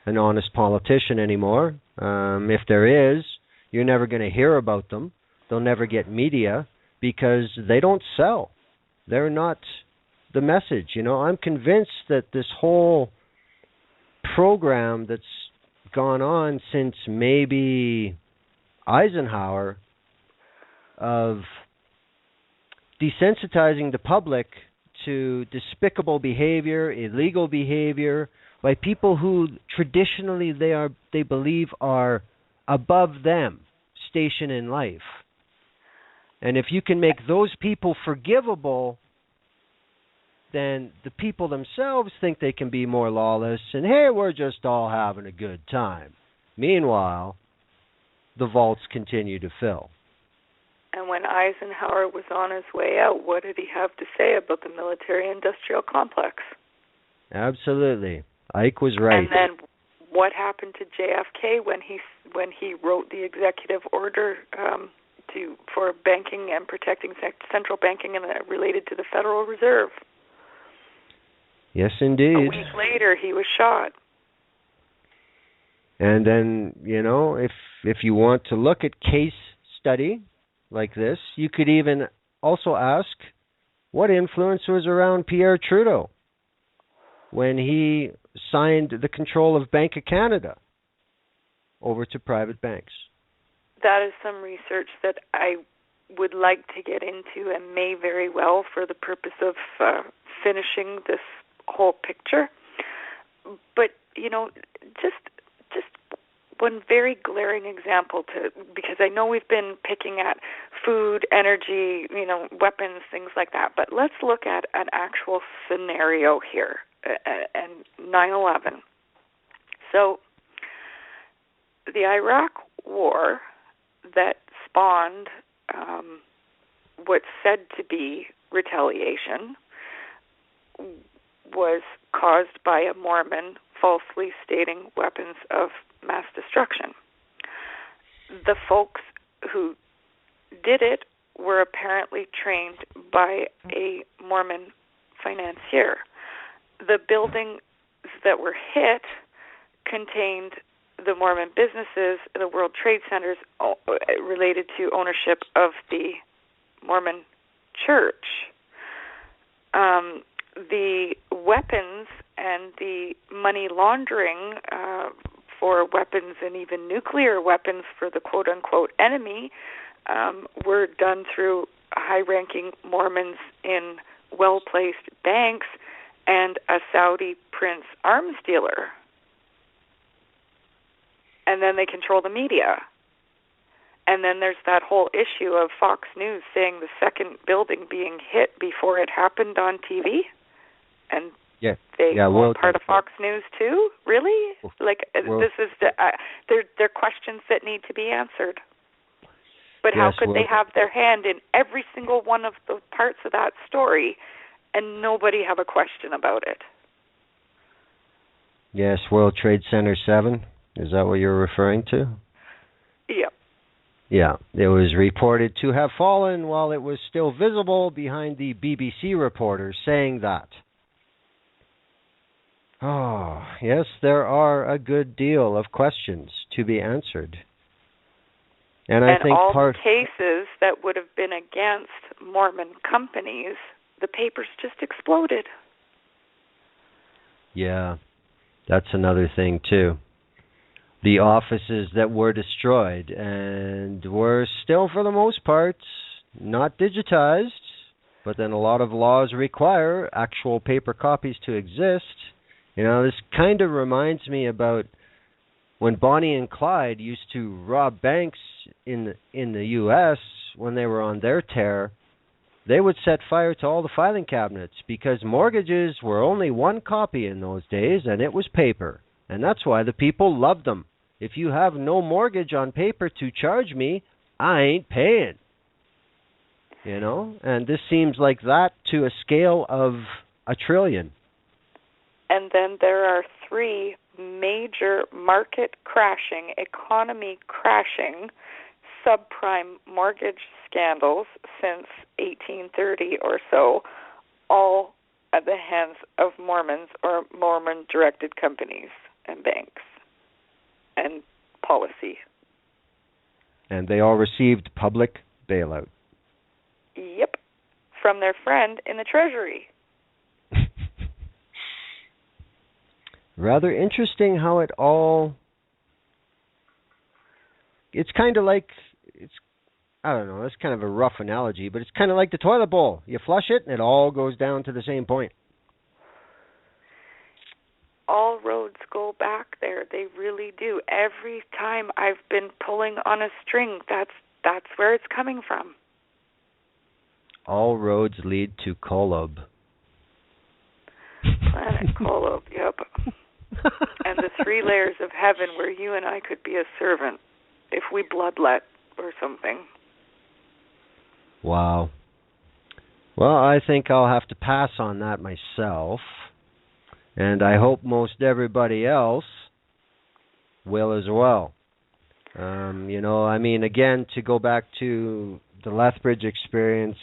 an honest politician anymore. If there is, you're never going to hear about them. They'll never get media because they don't sell. They're not the message. You know, I'm convinced that this whole program that's gone on since maybe Eisenhower of desensitizing the public to despicable behavior, illegal behavior by people who traditionally they believe are above them station in life. And if you can make those people forgivable, then the people themselves think they can be more lawless and, hey, we're just all having a good time. Meanwhile, the vaults continue to fill. And when Eisenhower was on his way out, what did he have to say about the military-industrial complex? Absolutely. Ike was right. And then what happened to JFK when he wrote the executive order for banking and protecting central banking and related to the Federal Reserve? Yes, indeed. A week later, he was shot. And then, you know, if you want to look at case study like this, you could even also ask what influence was around Pierre Trudeau when he signed the control of Bank of Canada over to private banks. That is some research that I would like to get into and may very well for the purpose of finishing this whole picture. But, you know, just one very glaring example because I know we've been picking at food, energy, you know, weapons, things like that, but let's look at an actual scenario here and 9/11. So the Iraq War that spawned what's said to be retaliation was caused by a Mormon falsely stating weapons of mass destruction. The folks who did it were apparently trained by a Mormon financier. The buildings that were hit contained the Mormon businesses, the World Trade Centers related to ownership of the Mormon Church. The weapons and the money laundering for weapons and even nuclear weapons for the quote-unquote enemy were done through high-ranking Mormons in well-placed banks and a Saudi prince arms dealer. And then they control the media. And then there's that whole issue of Fox News saying the second building being hit before it happened on TV. And they were part of Fox News too? Really? This is they're questions that need to be answered. But how could they have their hand in every single one of the parts of that story and nobody have a question about it? Yes, World Trade Center 7. Is that what you're referring to? Yep. Yeah, it was reported to have fallen while it was still visible behind the BBC reporter saying that. Oh, yes, there are a good deal of questions to be answered. And I think all the cases that would have been against Mormon companies, the papers just exploded. Yeah, that's another thing too. The offices that were destroyed and were still, for the most part, not digitized, but then a lot of laws require actual paper copies to exist. You know, this kind of reminds me about when Bonnie and Clyde used to rob banks in the U.S. when they were on their tear. They would set fire to all the filing cabinets because mortgages were only one copy in those days, and it was paper. And that's why the people loved them. If you have no mortgage on paper to charge me, I ain't paying. You know? And this seems like that to a scale of 1 trillion. And then there are 3 major market crashing, economy crashing, subprime mortgage scandals since 1830 or so, all at the hands of Mormons or Mormon-directed companies and banks. and policy. And they all received public bailout. Yep, from their friend in the Treasury. Rather interesting how it all... It's kind of like... I don't know, that's kind of a rough analogy, but it's kind of like the toilet bowl. You flush it, and it all goes down to the same point. All roads go back there. They really do. Every time I've been pulling on a string, that's where it's coming from. All roads lead to Kolob. Planet Kolob, yep. And the 3 layers of heaven where you and I could be a servant if we bloodlet or something. Wow. Well, I think I'll have to pass on that myself. And I hope most everybody else will as well. Again, to go back to the Lethbridge experience,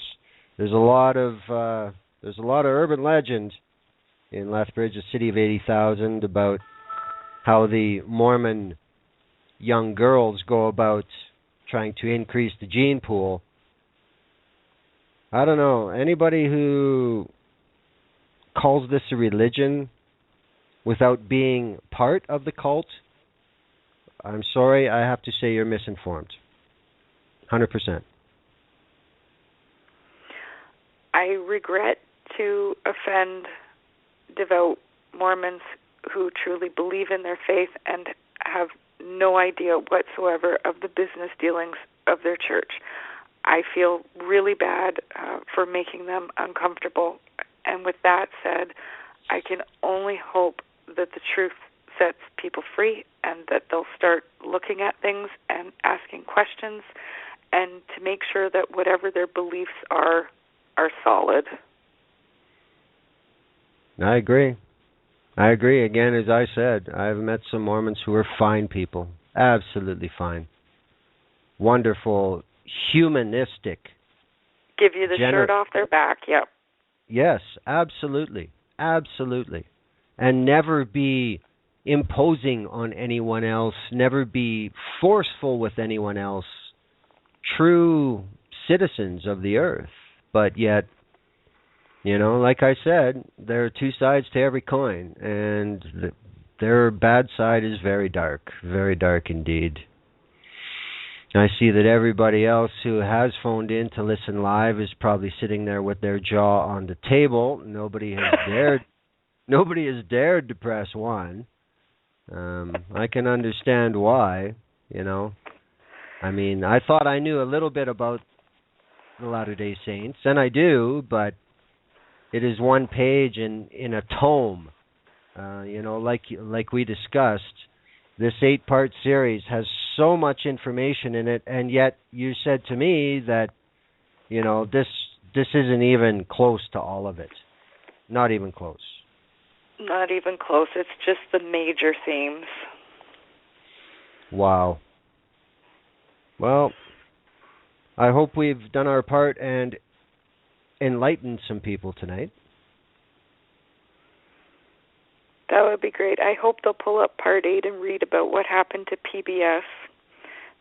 there's a lot of urban legend in Lethbridge, a city of 80,000, about how the Mormon young girls go about trying to increase the gene pool. I don't know, anybody who calls this a religion without being part of the cult, I'm sorry, I have to say you're misinformed. 100%. I regret to offend devout Mormons who truly believe in their faith and have no idea whatsoever of the business dealings of their church. I feel really bad for making them uncomfortable. And with that said, I can only hope that the truth sets people free and that they'll start looking at things and asking questions and to make sure that whatever their beliefs are solid. I agree. Again, as I said, I've met some Mormons who are fine people. Absolutely fine. Wonderful, humanistic. Give you the shirt off their back, yep. Yes, absolutely. Absolutely. And never be imposing on anyone else, never be forceful with anyone else. True citizens of the earth. But yet, like I said, there are 2 sides to every coin, and their bad side is very dark indeed. I see that everybody else who has phoned in to listen live is probably sitting there with their jaw on the table. Nobody has dared to press 1. I can understand why, I thought I knew a little bit about the Latter-day Saints, and I do, but it is 1 page in a tome. Like we discussed, this 8-part series has so much information in it, and yet you said to me that, this isn't even close to all of it. Not even close. Not even close. It's just the major themes. Wow. Well, I hope we've done our part and enlightened some people tonight. That would be great. I hope they'll pull up Part 8 and read about what happened to PBS.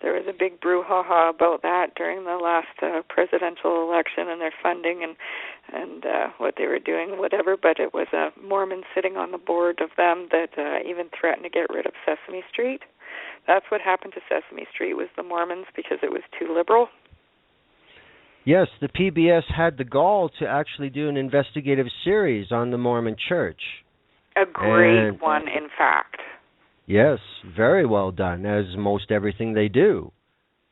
There was a big brouhaha about that during the last presidential election and their funding and what they were doing, whatever. But it was a Mormon sitting on the board of them that even threatened to get rid of Sesame Street. That's what happened to Sesame Street, was the Mormons, because it was too liberal. Yes, the PBS had the gall to actually do an investigative series on the Mormon Church. A great one, in fact. Yes, very well done, as most everything they do.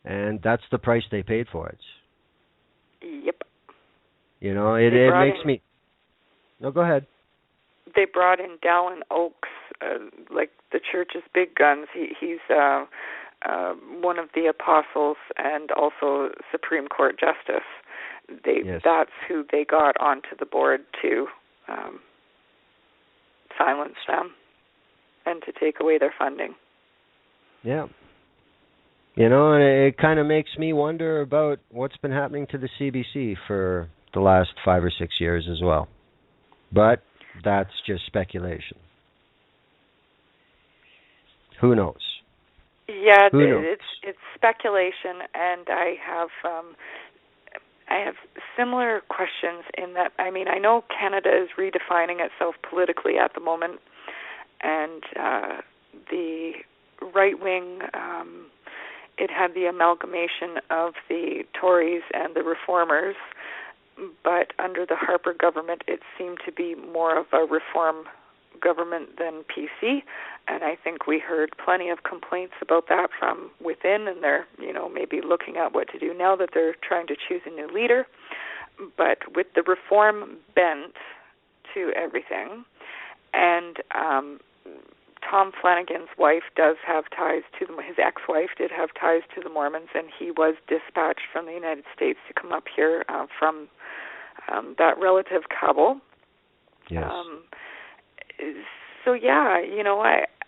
And that's the price they paid for it. Yep. It makes me... No, go ahead. They brought in Dallin Oaks, like the church's big guns. He's one of the apostles and also Supreme Court Justice. Yes. That's who they got onto the board to silence them and to take away their funding. Yeah. And it kind of makes me wonder about what's been happening to the CBC for the last 5 or 6 years as well. But that's just speculation. Who knows? Yeah, Who knows? it's speculation, and I have similar questions in that, I mean, I know Canada is redefining itself politically at the moment, and the right wing, it had the amalgamation of the Tories and the Reformers, but under the Harper government, it seemed to be more of a reform government than PC, and I think we heard plenty of complaints about that from within, and they're, maybe looking at what to do now that they're trying to choose a new leader. But with the reform bent to everything, and Tom Flanagan's wife does have ties to them. His ex-wife did have ties to the Mormons, and he was dispatched from the United States to come up here from that relative Kabul. Yes. So yeah,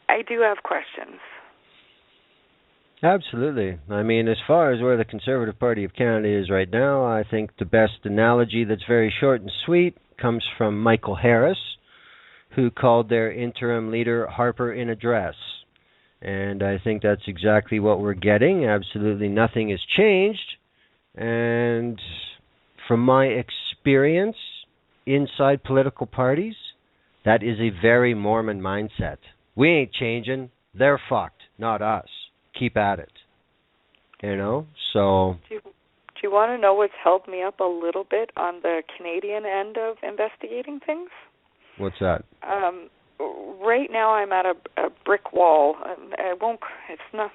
I do have questions. Absolutely. I mean, as far as where the Conservative Party of Canada is right now, I think the best analogy that's very short and sweet comes from Michael Harris, who called their interim leader Harper in a dress. And I think that's exactly what we're getting. Absolutely nothing has changed. And from my experience inside political parties, that is a very Mormon mindset. We ain't changing. They're fucked, not us. Keep at it. So... Do you want to know what's held me up a little bit on the Canadian end of investigating things? What's that? Right now I'm at a brick wall. It's not...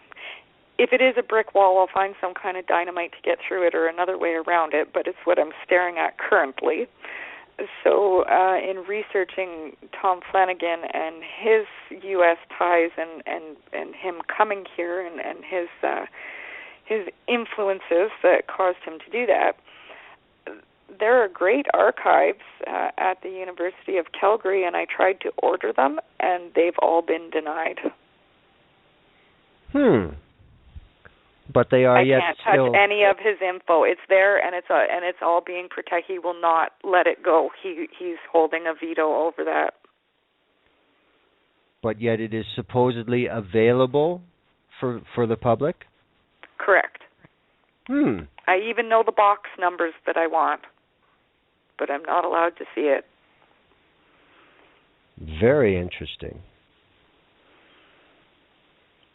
If it is a brick wall, I'll find some kind of dynamite to get through it or another way around it, but it's what I'm staring at currently. So in researching Tom Flanagan and his U.S. ties and him coming here and his influences that caused him to do that, there are great archives at the University of Calgary, and I tried to order them, and they've all been denied. But they are yet still... I can't touch any of his info. It's there, and it's all being protected. He will not let it go. He's holding a veto over that. But yet it is supposedly available for the public? Correct. I even know the box numbers that I want, but I'm not allowed to see it. Very interesting.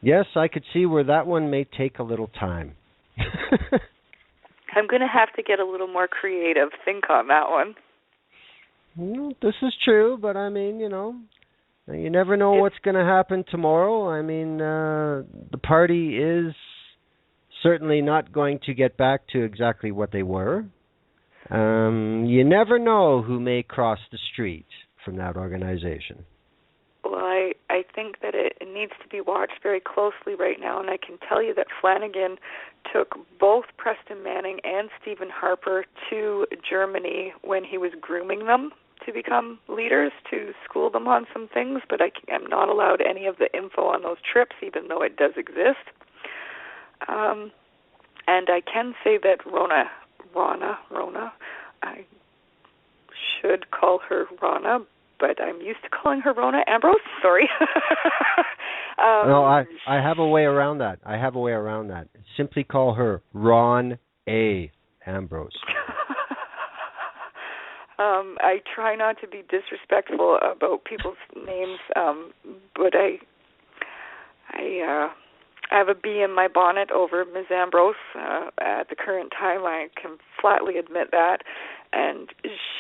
Yes, I could see where that one may take a little time. I'm going to have to get a little more creative. Think on that one. This is true, but I mean, you never know what's going to happen tomorrow. I mean, the party is certainly not going to get back to exactly what they were. You never know who may cross the street from that organization. Well, I think that it needs to be watched very closely right now, and I can tell you that Flanagan took both Preston Manning and Stephen Harper to Germany when he was grooming them to become leaders, to school them on some things, but I am not allowed any of the info on those trips, even though it does exist. And I can say that Rona, I should call her Rona, but I'm used to calling her Rona Ambrose. Sorry. No, I have a way around that. Simply call her Ron A. Ambrose. I try not to be disrespectful about people's names, but I have a bee in my bonnet over Ms. Ambrose at the current time. I can flatly admit that. And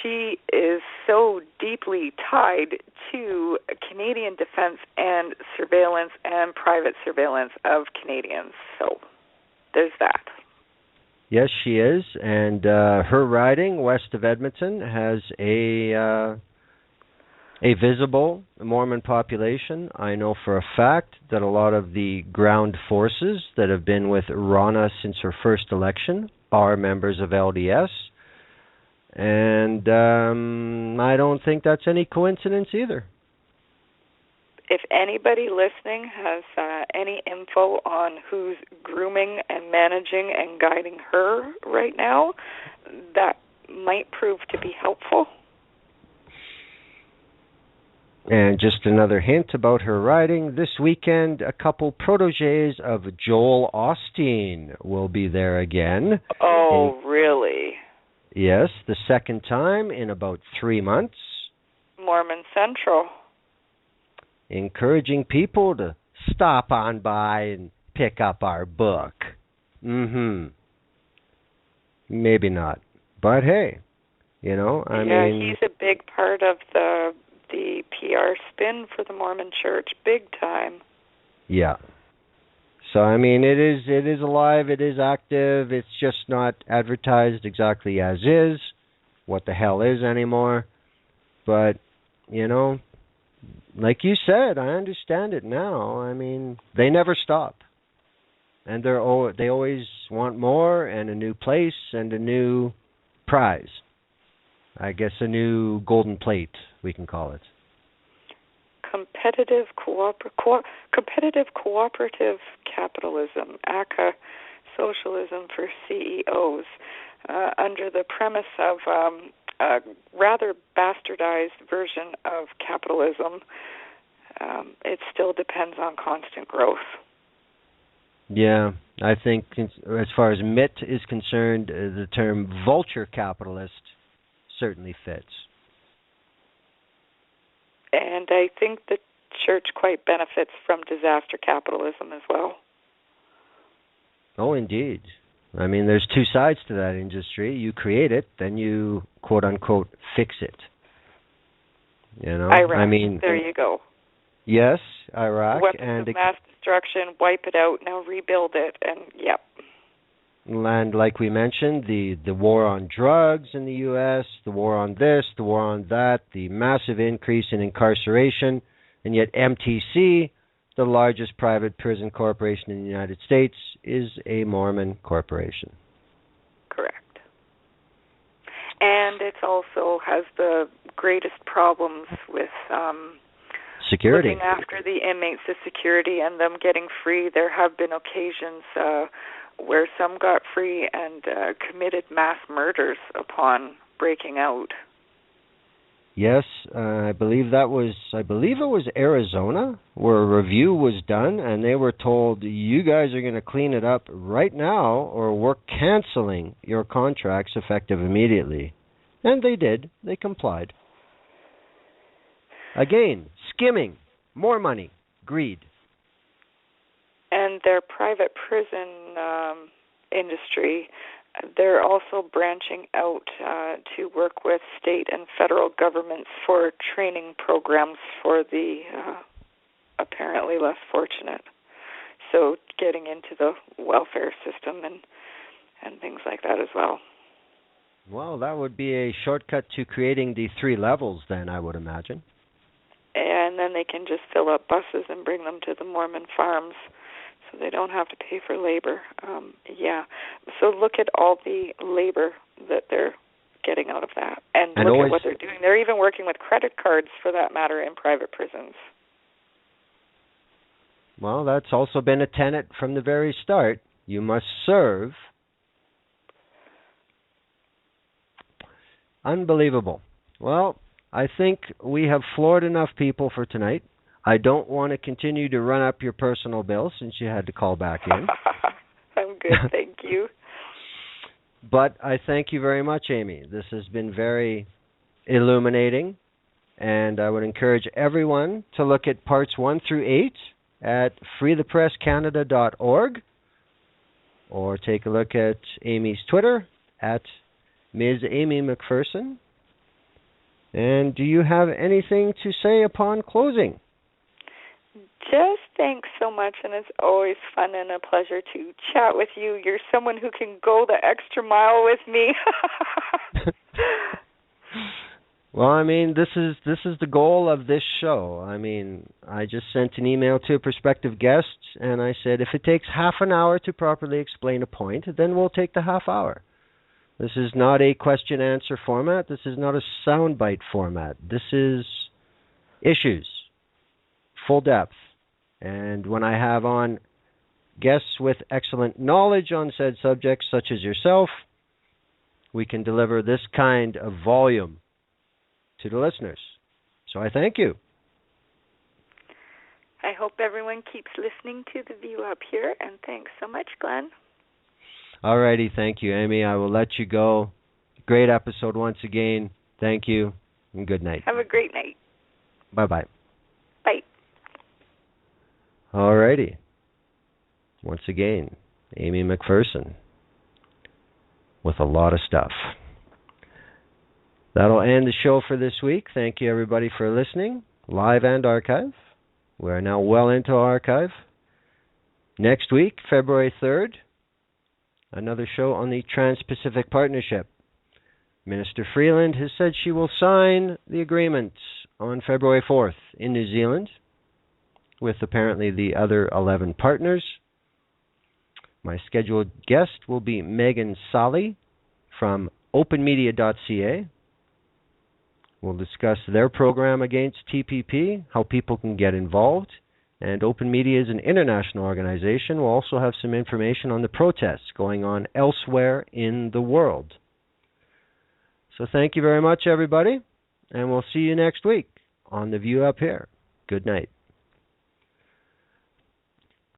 she is so deeply tied to Canadian defense and surveillance and private surveillance of Canadians. So there's that. Yes, she is. And her riding west of Edmonton has a visible Mormon population. I know for a fact that a lot of the ground forces that have been with Rana since her first election are members of LDS. And I don't think that's any coincidence either. If anybody listening has any info on who's grooming and managing and guiding her right now, that might prove to be helpful. And just another hint about her riding, this weekend a couple proteges of Joel Osteen will be there again. Oh, really? Yes, the second time in about 3 months. Mormon Central. Encouraging people to stop on by and pick up our book. Maybe not. But hey, I mean... he's a big part of the PR spin for the Mormon Church, big time. Yeah. So, I mean, it is alive, it is active, it's just not advertised exactly as is, what the hell is anymore. But, like you said, I understand it now. I mean, they never stop. And they always want more and a new place and a new prize. I guess a new golden plate, we can call it. Competitive cooperative capitalism, ACA socialism for CEOs, under the premise of a rather bastardized version of capitalism. It still depends on constant growth. Yeah, I think as far as MIT is concerned, the term vulture capitalist certainly fits. And I think the church quite benefits from disaster capitalism as well. Oh, indeed. I mean, there's two sides to that industry. You create it, then you, quote-unquote, fix it. Iraq, I mean... There you go. Yes, Iraq. Weapons of mass destruction, wipe it out, now rebuild it, and yep. And like we mentioned, the war on drugs in the U.S., the war on this, the war on that, the massive increase in incarceration, and yet MTC, the largest private prison corporation in the United States, is a Mormon corporation. Correct. And it also has the greatest problems with security. Looking after the inmates, the security, and them getting free. There have been occasions where some got free and committed mass murders upon breaking out. Yes, I believe it was Arizona, where a review was done, and they were told, you guys are going to clean it up right now, or we're canceling your contracts effective immediately. And they did. They complied. Again, skimming, more money, greed. And their private prison industry, they're also branching out to work with state and federal governments for training programs for the apparently less fortunate. So getting into the welfare system and things like that as well. Well, that would be a shortcut to creating the 3 levels then, I would imagine. And then they can just fill up buses and bring them to the Mormon farms so they don't have to pay for labor. So look at all the labor that they're getting out of that. And look at what they're doing. They're even working with credit cards, for that matter, in private prisons. Well, that's also been a tenet from the very start. You must serve. Unbelievable. Well, I think we have floored enough people for tonight. I don't want to continue to run up your personal bill since you had to call back in. I'm good, thank you. But I thank you very much, Amy. This has been very illuminating, and I would encourage everyone to look at parts 1 through 8 at freethepresscanada.org, or take a look at Amy's Twitter at Ms. Amy MacPherson. And do you have anything to say upon closing? Just thanks so much, and it's always fun and a pleasure to chat with you. You're someone who can go the extra mile with me. Well, I mean, this is the goal of this show. I mean, I just sent an email to a prospective guest, and I said, if it takes half an hour to properly explain a point, then we'll take the half hour. This is not a question-answer format. This is not a soundbite format. This is issues, full depth. And when I have on guests with excellent knowledge on said subjects, such as yourself, we can deliver this kind of volume to the listeners. So I thank you. hope everyone keeps listening to The View Up Here, and thanks so much, Glenn. All righty. Thank you, Amy. I will let you go. Great episode once again. Thank you, and good night. Have a great night. Bye-bye. Bye. All righty. Once again, Amy MacPherson with a lot of stuff. That'll end the show for this week. Thank you, everybody, for listening, live and archive. We are now well into archive. Next week, February 3rd, another show on the Trans-Pacific Partnership. Minister Freeland has said she will sign the agreement on February 4th in New Zealand with apparently the other 11 partners. My scheduled guest will be Megan Solly from openmedia.ca. We'll discuss their program against TPP, how people can get involved, and Open Media is an international organization. We'll also have some information on the protests going on elsewhere in the world. So thank you very much, everybody, and we'll see you next week on The View Up Here. Good night.